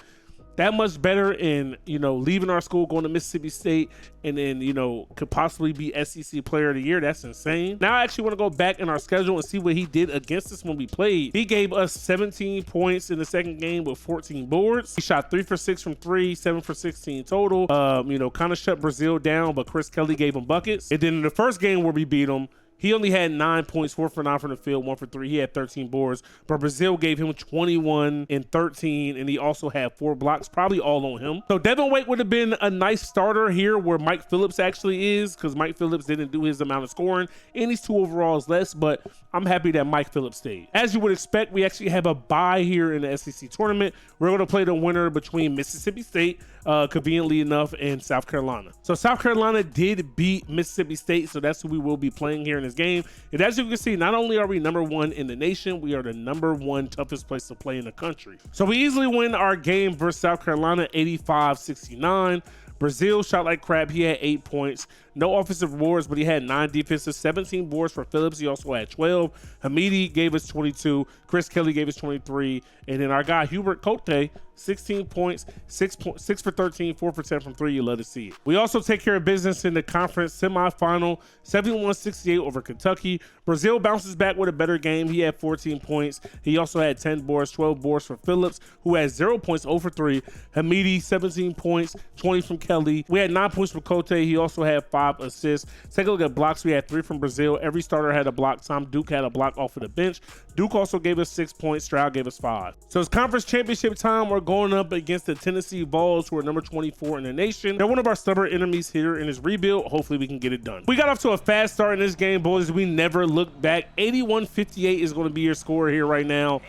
That much better in, leaving our school, going to Mississippi State, and then, could possibly be SEC Player of the Year. That's insane. Now I actually want to go back in our schedule and see what he did against us when we played. He gave us 17 points in the second game with 14 boards. He shot 3 for 6 from 3, 7 for 16 total. Kind of shut Brazile down, but Chris Kelly gave him buckets. And then in the first game where we beat him, he only had 9 points, 4 for 9 from the field, 1 for 3. He had 13 boards, but Brazile gave him 21 and 13, and he also had 4 blocks, probably all on him. So Devin Wake would have been a nice starter here where Mike Phillips actually is, because Mike Phillips didn't do his amount of scoring, and he's 2 overalls less, but I'm happy that Mike Phillips stayed. As you would expect, we actually have a bye here in the SEC tournament. We're going to play the winner between Mississippi State, conveniently enough, and South Carolina. So South Carolina did beat Mississippi State, so that's who we will be playing here in this game. And as you can see, not only are we #1 in the nation, we are the #1 toughest place to play in the country. So we easily win our game versus South Carolina 85-69. Brazil shot like crap. He had 8 points. No offensive boards, but he had 9 defensive, 17 boards for Phillips. He also had 12. Hamidi gave us 22. Chris Kelly gave us 23. And then our guy, Hubert Cote, 16 points, 6 for 13, 4 for 10 from 3. You love to see it. We also take care of business in the conference semifinal, 71-68 over Kentucky. Brazil bounces back with a better game. He had 14 points. He also had 10 boards, 12 boards for Phillips, who had 0 points, 0 for 3. Hamidi, 17 points, 20 from Kelly. We had 9 points from Cote. He also had 5 assists. Take a look at blocks. We had 3 from Brazil. Every starter had a block. Tom Duke had a block off of the bench. Duke also gave us 6 points. Stroud gave us 5. So it's conference championship time. We're going up against the Tennessee Vols, who are number 24 in the nation. They're one of our stubborn enemies here in this rebuild. Hopefully we can get it done. We got off to a fast start in this game, boys. We never looked back. 81-58 is going to be your score here right now.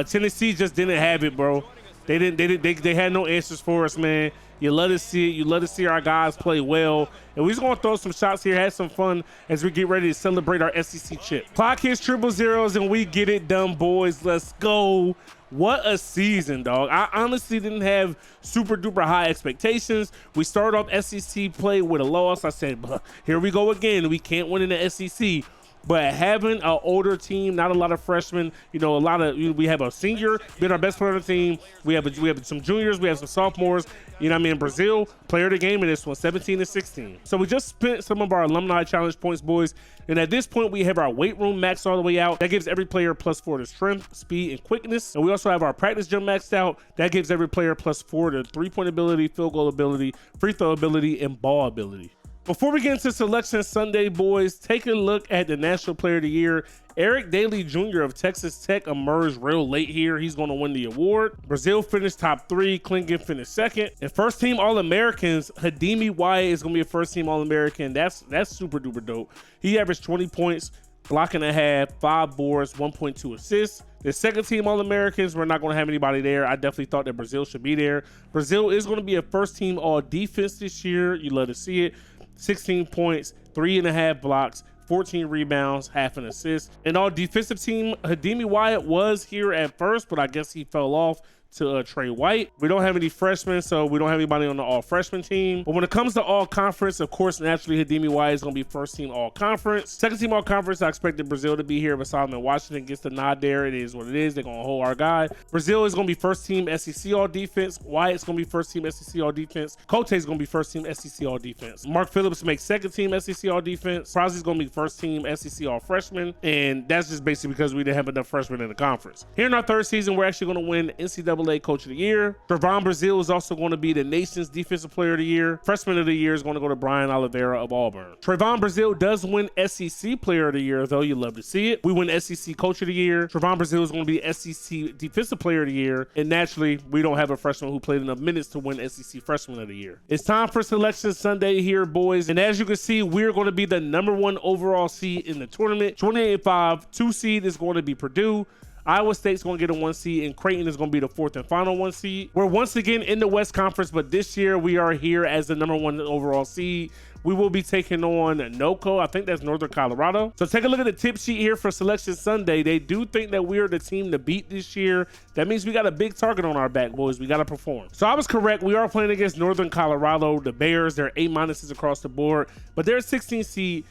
Tennessee just didn't have it, bro. They had no answers for us, man. You love to see it. You love to see our guys play well. And we're just going to throw some shots here, have some fun as we get ready to celebrate our SEC chip. Clock hits triple zeros, and we get it done, boys. Let's go. What a season, dog. I honestly didn't have super duper high expectations. We started off SEC play with a loss. I said, here we go again. We can't win in the SEC. But having an older team, not a lot of freshmen, we have a senior, been our best player on the team. We have some juniors, we have some sophomores. You know what I mean? Brazil, player of the game in this one, 17-16. So we just spent some of our alumni challenge points, boys. And at this point, we have our weight room maxed all the way out. That gives every player +4 to strength, speed, and quickness. And we also have our practice gym maxed out. That gives every player +4 to three-point ability, field goal ability, free throw ability, and ball ability. Before we get into Selection Sunday, boys, take a look at the National Player of the Year. Eric Daly Jr. of Texas Tech emerged real late here. He's going to win the award. Brazil finished top 3. Klingon finished 2nd. And first team All-Americans, Hadimi Wyatt is going to be a first team All-American. That's super duper dope. He averaged 20 points, block and a half, 5 boards, 1.2 assists. The second team All-Americans, we're not going to have anybody there. I definitely thought that Brazil should be there. Brazil is going to be a first team All-Defense this year. You love to see it. 16 points, 3.5 blocks, 14 rebounds, half an assist. And all defensive team, Hadimi Wyatt was here at first, but I guess he fell off to Trey White. We don't have any freshmen, so we don't have anybody on the all-freshman team. But when it comes to all-conference, of course, naturally, Hadimi Wyatt is going to be first-team all-conference. Second-team all-conference, I expected Brazil to be here, but Solomon Washington gets the nod there. It is what it is. They're going to hold our guy. Brazil is going to be first-team SEC all-defense. Wyatt's going to be first-team SEC all-defense. Cote is going to be first-team SEC all-defense. Mark Phillips makes second-team SEC all-defense. Crosby's going to be first-team SEC all-freshman, and that's just basically because we didn't have enough freshmen in the conference. Here in our third season, we're actually going to win NCAA Coach of the Year. Trevon Brazile is also going to be the nation's Defensive Player of the Year. Freshman of the Year is going to go to Brian Oliveira of Auburn. Trevon Brazile does win SEC Player of the Year, though. You love to see it. We win SEC Coach of the Year. Trevon Brazile is going to be SEC Defensive Player of the Year. And naturally, we don't have a freshman who played enough minutes to win SEC Freshman of the Year. It's time for Selection Sunday here, boys. And as you can see, we're going to be the #1 overall seed in the tournament. 28-5. 2 seed is going to be Purdue. Iowa State's going to get a 1 seed, and Creighton is going to be the 4th and final 1 seed. We're once again in the West Conference, but this year we are here as the #1 overall seed. We will be taking on NOCO. I think that's Northern Colorado. So take a look at the tip sheet here for Selection Sunday. They do think that we are the team to beat this year. That means we got a big target on our back, boys. We got to perform. So I was correct. We are playing against Northern Colorado, the Bears. They're A- across the board, but they're a 16 seed.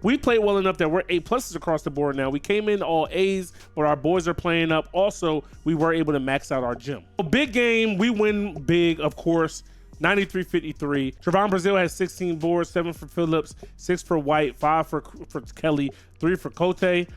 We played well enough that we're A+ across the board now. We came in all A's, but our boys are playing up. Also, we were able to max out our gym. A big game. We win big, of course. 93-53. Trevon Brazile has 16 boards, 7 for Phillips, 6 for White, 5 for Kelly, 3 for Cote.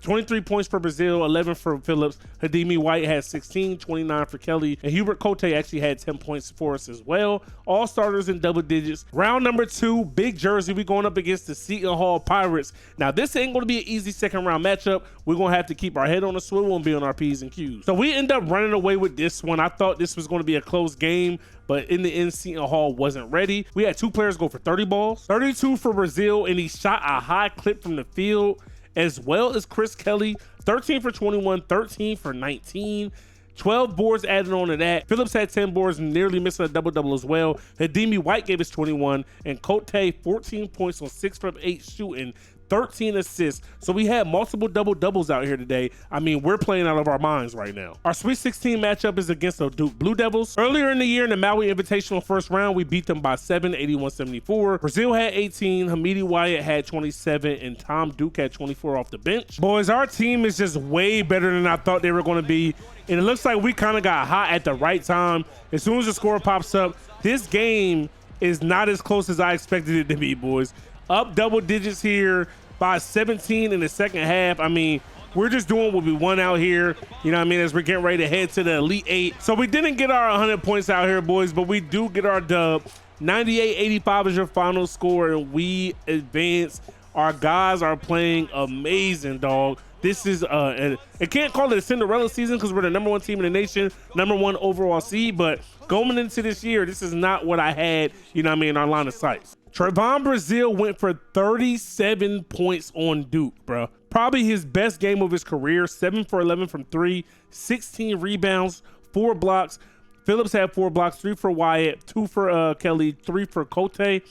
23 points for Brazil, 11 for Phillips. Hadimi Wyatt had 16, 29 for Kelly. And Hubert Cote actually had 10 points for us as well. All starters in double digits. Round number 2, big jersey. We're going up against the Seton Hall Pirates. Now, this ain't going to be an easy second round matchup. We're going to have to keep our head on the swivel and be on our P's and Q's. So we end up running away with this one. I thought this was going to be a close game, but in the end, Seton Hall wasn't ready. We had 2 players go for 30 balls, 32 for Brazil, and he shot a high clip from the field, as well as Chris Kelly, 13 for 21, 13 for 19, 12 boards added on to that. Phillips had 10 boards, nearly missing a double-double as well. Hadimi Wyatt gave us 21, and Cote 14 points on 6 from 8 shooting, 13 assists. So we had multiple double-doubles out here today. I mean, we're playing out of our minds right now. Our Sweet 16 matchup is against the Duke Blue Devils. Earlier in the year in the Maui Invitational first round, we beat them by 7, 81-74. Brazil had 18, Hamidi Wyatt had 27, and Tom Duke had 24 off the bench. Boys, our team is just way better than I thought they were going to be, and it looks like we kind of got hot at the right time. As soon as the score pops up, this game is not as close as I expected it to be, boys. Up double digits here by 17 in the second half. I mean, we're just doing what we want out here, you know what I mean, as we're getting ready to head to the Elite Eight. So we didn't get our 100 points out here, boys, but we do get our dub. 98-85 is your final score, and we advance. Our guys are playing amazing, dog. This is, I can't call it a Cinderella season because we're the #1 team in the nation, #1 overall seed, but going into this year, this is not what I had, you know what I mean, in our line of sights. Trevon Brazil went for 37 points on Duke, bro. Probably his best game of his career. 7 for 11 from 3, 16 rebounds, 4 blocks. Phillips had 4 blocks, 3 for Wyatt, 2 for Kelly, 3 for Cote.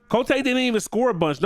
Cote didn't even score a bunch.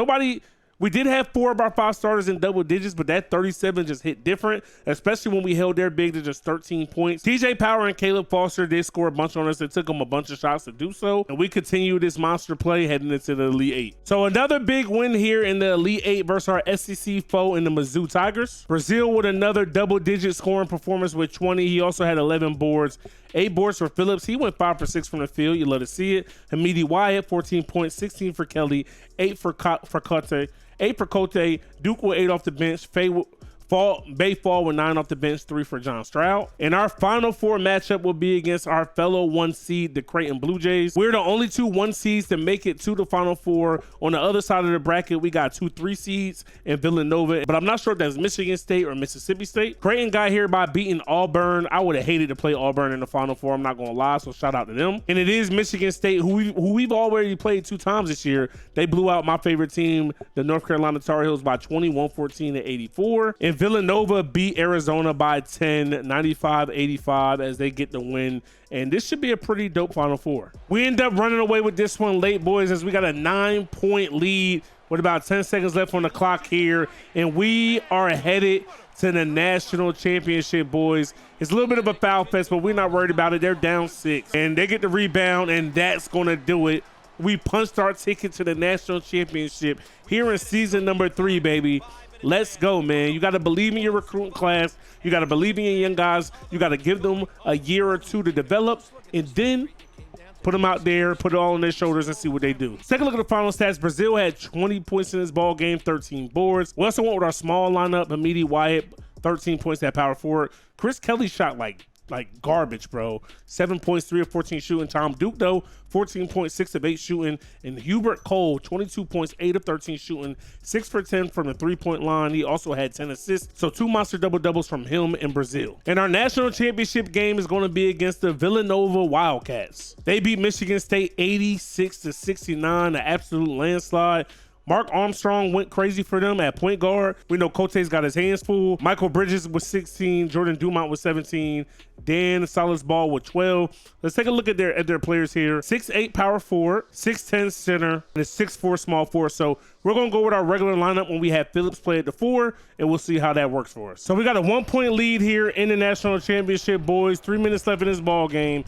We did have 4 of our 5 starters in double digits, but that 37 just hit different, especially when we held their big to just 13 points. TJ Power and Caleb Foster did score a bunch on us. It took them a bunch of shots to do so, and we continue this monster play heading into the Elite Eight. So another big win here in the Elite Eight versus our SEC foe in the Mizzou Tigers. Brazil with another double-digit scoring performance with 20. He also had 11 boards. 8 boards for Phillips. He went 5 for 6 from the field. You love to see it. Hamidi Wyatt, 14 points, 16 for Kelly, 8 for Cote. 8 for Cote. Duke with 8 off the bench. Bay Fall with 9 off the bench, 3 for John Stroud. And our final 4 matchup will be against our fellow 1 seed, the Creighton Blue Jays. We're the only 2 1 seeds to make it to the final 4. On the other side of the bracket, we got 2 3 seeds in Villanova, but I'm not sure if that's Michigan State or Mississippi State. Creighton got here by beating Auburn. I would have hated to play Auburn in the final 4. I'm not going to lie, so shout out to them. And it is Michigan State, who we've already played 2 times this year. They blew out my favorite team, the North Carolina Tar Heels, by 21-14-84. And Villanova beat Arizona by 10, 95-85, as they get the win. And this should be a pretty dope Final Four. We end up running away with this one late, boys, as we got a 9-point lead with about 10 seconds left on the clock here. And we are headed to the national championship, boys. It's a little bit of a foul fest, but we're not worried about it. They're down 6, and they get the rebound, and that's going to do it. We punched our ticket to the national championship here in season number 3, baby. Let's go, man. You got to believe in your recruiting class. You got to believe in your young guys. You got to give them a year or 2 to develop, and then put them out there, put it all on their shoulders, and see what they do. Let's take a look at the final stats. Brazil had 20 points in this ball game, 13 boards. We also went with our small lineup. Hamidi Wyatt, 13 points at power forward. Chris Kelly shot like garbage, bro. 7 points, 3 of 14 shooting. Tom Duke, though, 14 points, 6 of 8 shooting. And Hubert Cole, 22 points, 8 of 13 shooting, 6 for 10 from the 3-point line. He also had 10 assists. So 2 monster double-doubles from him in Brazil. And our national championship game is going to be against the Villanova Wildcats. They beat Michigan State 86-69, an absolute landslide. Mark Armstrong went crazy for them at point guard. We know Cote's got his hands full. Michael Bridges with 16. Jordan Dumont with 17. Dan Salas-Ball with 12. Let's take a look at their players here. 6'8" power forward, 6'10" center, and a 6'4" small forward. So we're going to go with our regular lineup when we have Phillips play at the 4, and we'll see how that works for us. So we got a 1-point lead here in the national championship, boys. 3 minutes left in this ball game.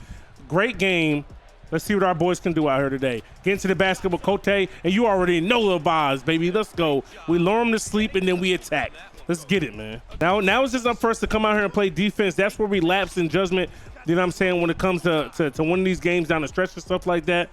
Great game. Let's see what our boys can do out here today. Get into the basket with Cote, and you already know the vibes, baby. Let's go. We lure them to sleep, and then we attack. Let's get it, man. Now it's just up for us to come out here and play defense. That's where we lapse in judgment, you know what I'm saying, when it comes to winning these games down the stretch and stuff like that.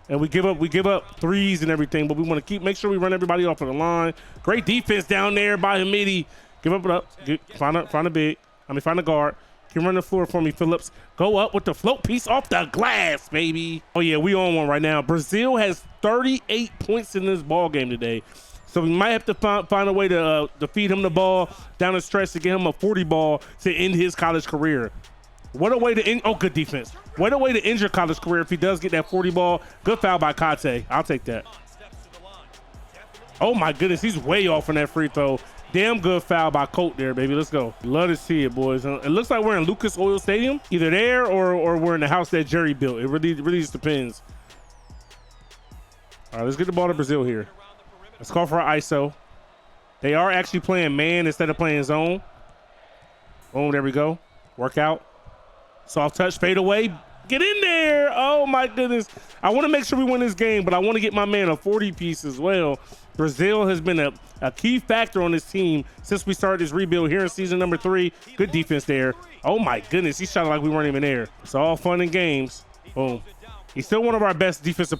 And we give up threes and everything, but we want to make sure we run everybody off of the line. Great defense down there by Hamidi. Give up. Find a guard. You run the floor for me, Phillips. Go up with the float piece off the glass, baby. Oh, yeah, we on one right now. Brazil has 38 points in this ball game today. So we might have to find a way to feed him the ball down the stretch to get him a 40 ball to end his college career. What a way to end. Oh, good defense. What a way to end your college career if he does get that 40 ball. Good foul by Kate. I'll take that. Oh, my goodness. He's way off on that free throw. Damn good foul by Colt there, baby. Let's go. Love to see it, boys. It looks like we're in Lucas Oil Stadium. Either there or we're in the house that Jerry built. It really just depends. All right, let's get the ball to Brazil here. Let's call for an ISO. They are actually playing man instead of playing zone. Boom, there we go. Work out. Soft touch, fade away. Get in there. Oh, my goodness. I want to make sure we win this game, but I want to get my man a 40 piece as well. Brazil has been a key factor on this team since we started this rebuild here in season number 3. Good defense there. Oh, my goodness. He shot it like we weren't even there. It's all fun and games. Boom. He's still one of our best offensive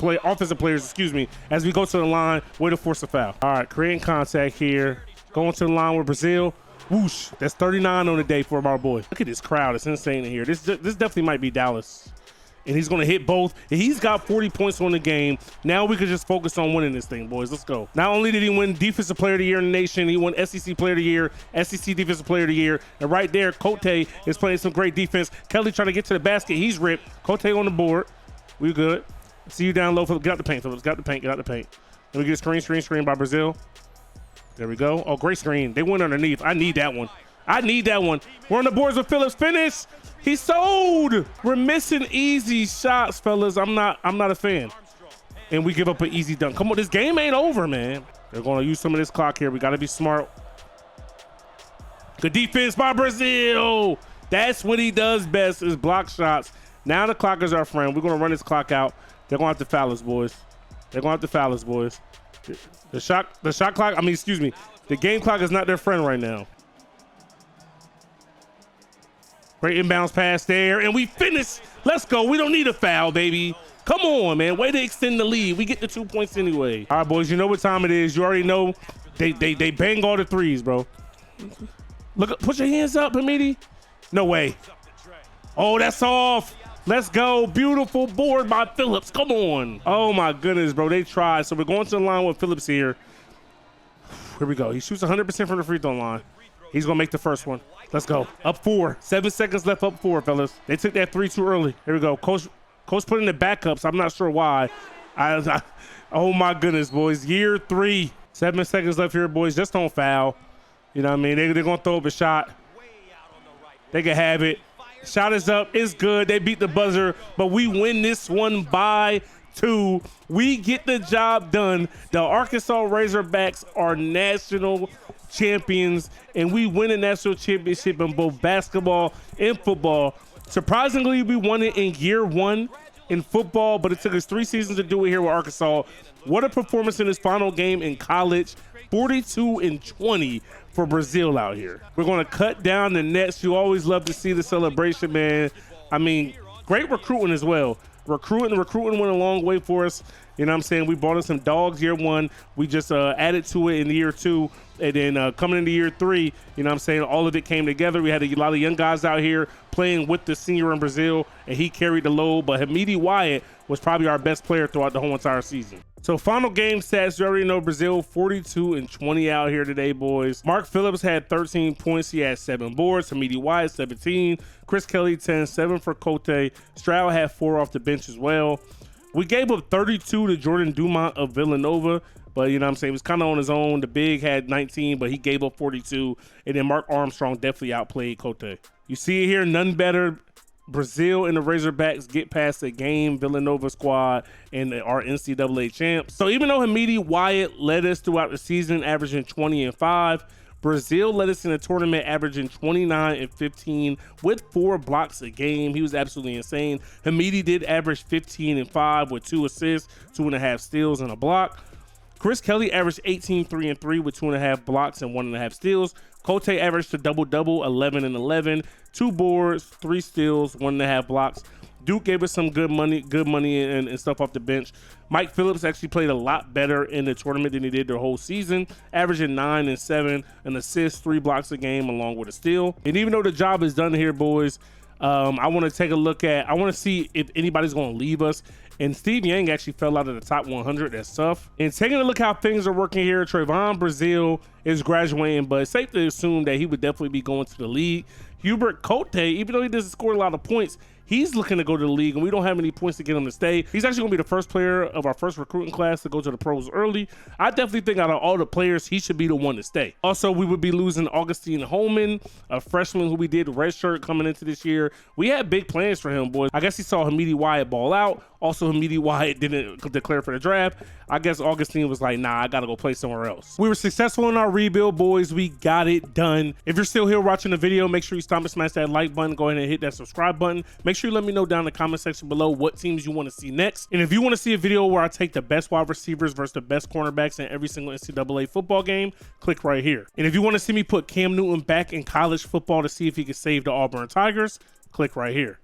players, excuse me, as we go to the line, way to force a foul. All right, creating contact here. Going to the line with Brazil. Whoosh, that's 39 on the day for our boy. Look at this crowd, it's insane in here. This definitely might be Dallas. And he's gonna hit both. He's got 40 points on the game. Now we can just focus on winning this thing, boys. Let's go. Not only did he win Defensive Player of the Year in the nation, he won SEC Player of the Year, SEC Defensive Player of the Year. And right there, Cote is playing some great defense. Kelly trying to get to the basket. He's ripped. Cote on the board. We good. See you down low, Phillips. Get out the paint, Phillips. Get out the paint. Get out the paint. Let me get a screen by Brazil. There we go. Oh, great screen. They went underneath. I need that one. I need that one. We're on the boards with Phillips. Finish. He sold. We're missing easy shots, fellas. I'm not a fan. And we give up an easy dunk. Come on, this game ain't over, man. They're going to use some of this clock here. We got to be smart. Good defense by Brazil. That's what he does best is block shots. Now the clock is our friend. We're going to run this clock out. They're going to have to foul us, boys. They're going to have to foul us, boys. The shot clock, I mean, excuse me. The game clock is not their friend right now. Great inbounds pass there, and we finish. Let's go. We don't need a foul, baby. Come on, man. Way to extend the lead. We get the 2 points anyway. All right, boys, you know what time it is. You already know they bang all the threes, bro. Look, put your hands up, Hamidi. No way. Oh, that's off. Let's go. Beautiful board by Phillips. Come on. Oh, my goodness, bro. They tried. So we're going to the line with Phillips here. Here we go. He shoots 100% from the free throw line. He's going to make the first one. Let's go. Up 4. 7 seconds left, up 4, fellas. They took that 3 too early. Here we go. Coach put in the backups. I'm not sure why. Oh, my goodness, boys. Year 3. 7 seconds left here, boys. Just don't foul. You know what I mean? They're going to throw up a shot. They can have it. Shot is up. It's good. They beat the buzzer, but we win this one by 2. We get the job done. The Arkansas Razorbacks are national champions, and we win a national championship in both basketball and football. Surprisingly, we won it in year 1 in football, but it took us 3 seasons to do it here with Arkansas. What a performance in this final game in college. 42-20 for Brazil out here. We're going to cut down the nets. You always love to see the celebration, man. I mean, great recruiting as well. Recruiting went a long way for us. You know what I'm saying? We brought in some dogs year 1. We just added to it in year 2. And then coming into year 3, you know what I'm saying, all of it came together. We had a lot of young guys out here playing with the senior in Brazil, and he carried the load. But Hamidi Wyatt was probably our best player throughout the whole entire season. So final game stats, you already know Brazil 42-20 out here today, boys. Mark Phillips had 13 points. He had 7 boards. Hamidi Wyatt, 17. Chris Kelly, 10. 7 for Cote. Stroud had 4 off the bench as well. We gave up 32 to Jordan Dumont of Villanova, but you know what I'm saying, he was kind of on his own. The big had 19, but he gave up 42. And then Mark Armstrong definitely outplayed Cote. You see it here, none better. Brazil and the Razorbacks get past the game, Villanova squad, and our NCAA champs. So even though Hamidi Wyatt led us throughout the season, averaging 20-5, Brazil led us in the tournament, averaging 29-15 with 4 blocks a game. He was absolutely insane. Hamidi did average 15-5 with 2 assists, 2.5 steals, and a block. Chris Kelly averaged 18, 3 and 3 with 2.5 blocks and 1.5 steals. Cote averaged a double-double, 11 and 11, 2 boards, 3 steals, 1.5 blocks. Duke gave us some good money and stuff off the bench. Mike Phillips actually played a lot better in the tournament than he did the whole season, averaging 9 and 7, an assist, 3 blocks a game, along with a steal. And even though the job is done here, boys, I want to take a look at, I want to see if anybody's going to leave us. And Steve Yang actually fell out of the top 100. That's tough. And taking a look how things are working here, Trayvon Brazil is graduating, but it's safe to assume that he would definitely be going to the league. Hubert Cote, even though he doesn't score a lot of points, He's looking to go to the league, and we don't have any points to get him to stay. He's actually going to be the first player of our first recruiting class to go to the pros early. I definitely think out of all the players, he should be the one to stay. Also, we would be losing Augustine Holman, a freshman who we did redshirt coming into this year. We had big plans for him, boys. I guess he saw Hamidi Wyatt ball out. Also, Hamidi Wyatt didn't declare for the draft. I guess Augustine was like, nah, I gotta go play somewhere else. We were successful in our rebuild, boys. We got it done. If you're still here watching the video, make sure you stop and smash that like button. Go ahead and hit that subscribe button. Make sure you let me know down in the comment section below what teams you want to see next. And if you want to see a video where I take the best wide receivers versus the best cornerbacks in every single NCAA football game, click right here. And if you want to see me put Cam Newton back in college football to see if he can save the Auburn Tigers, click right here.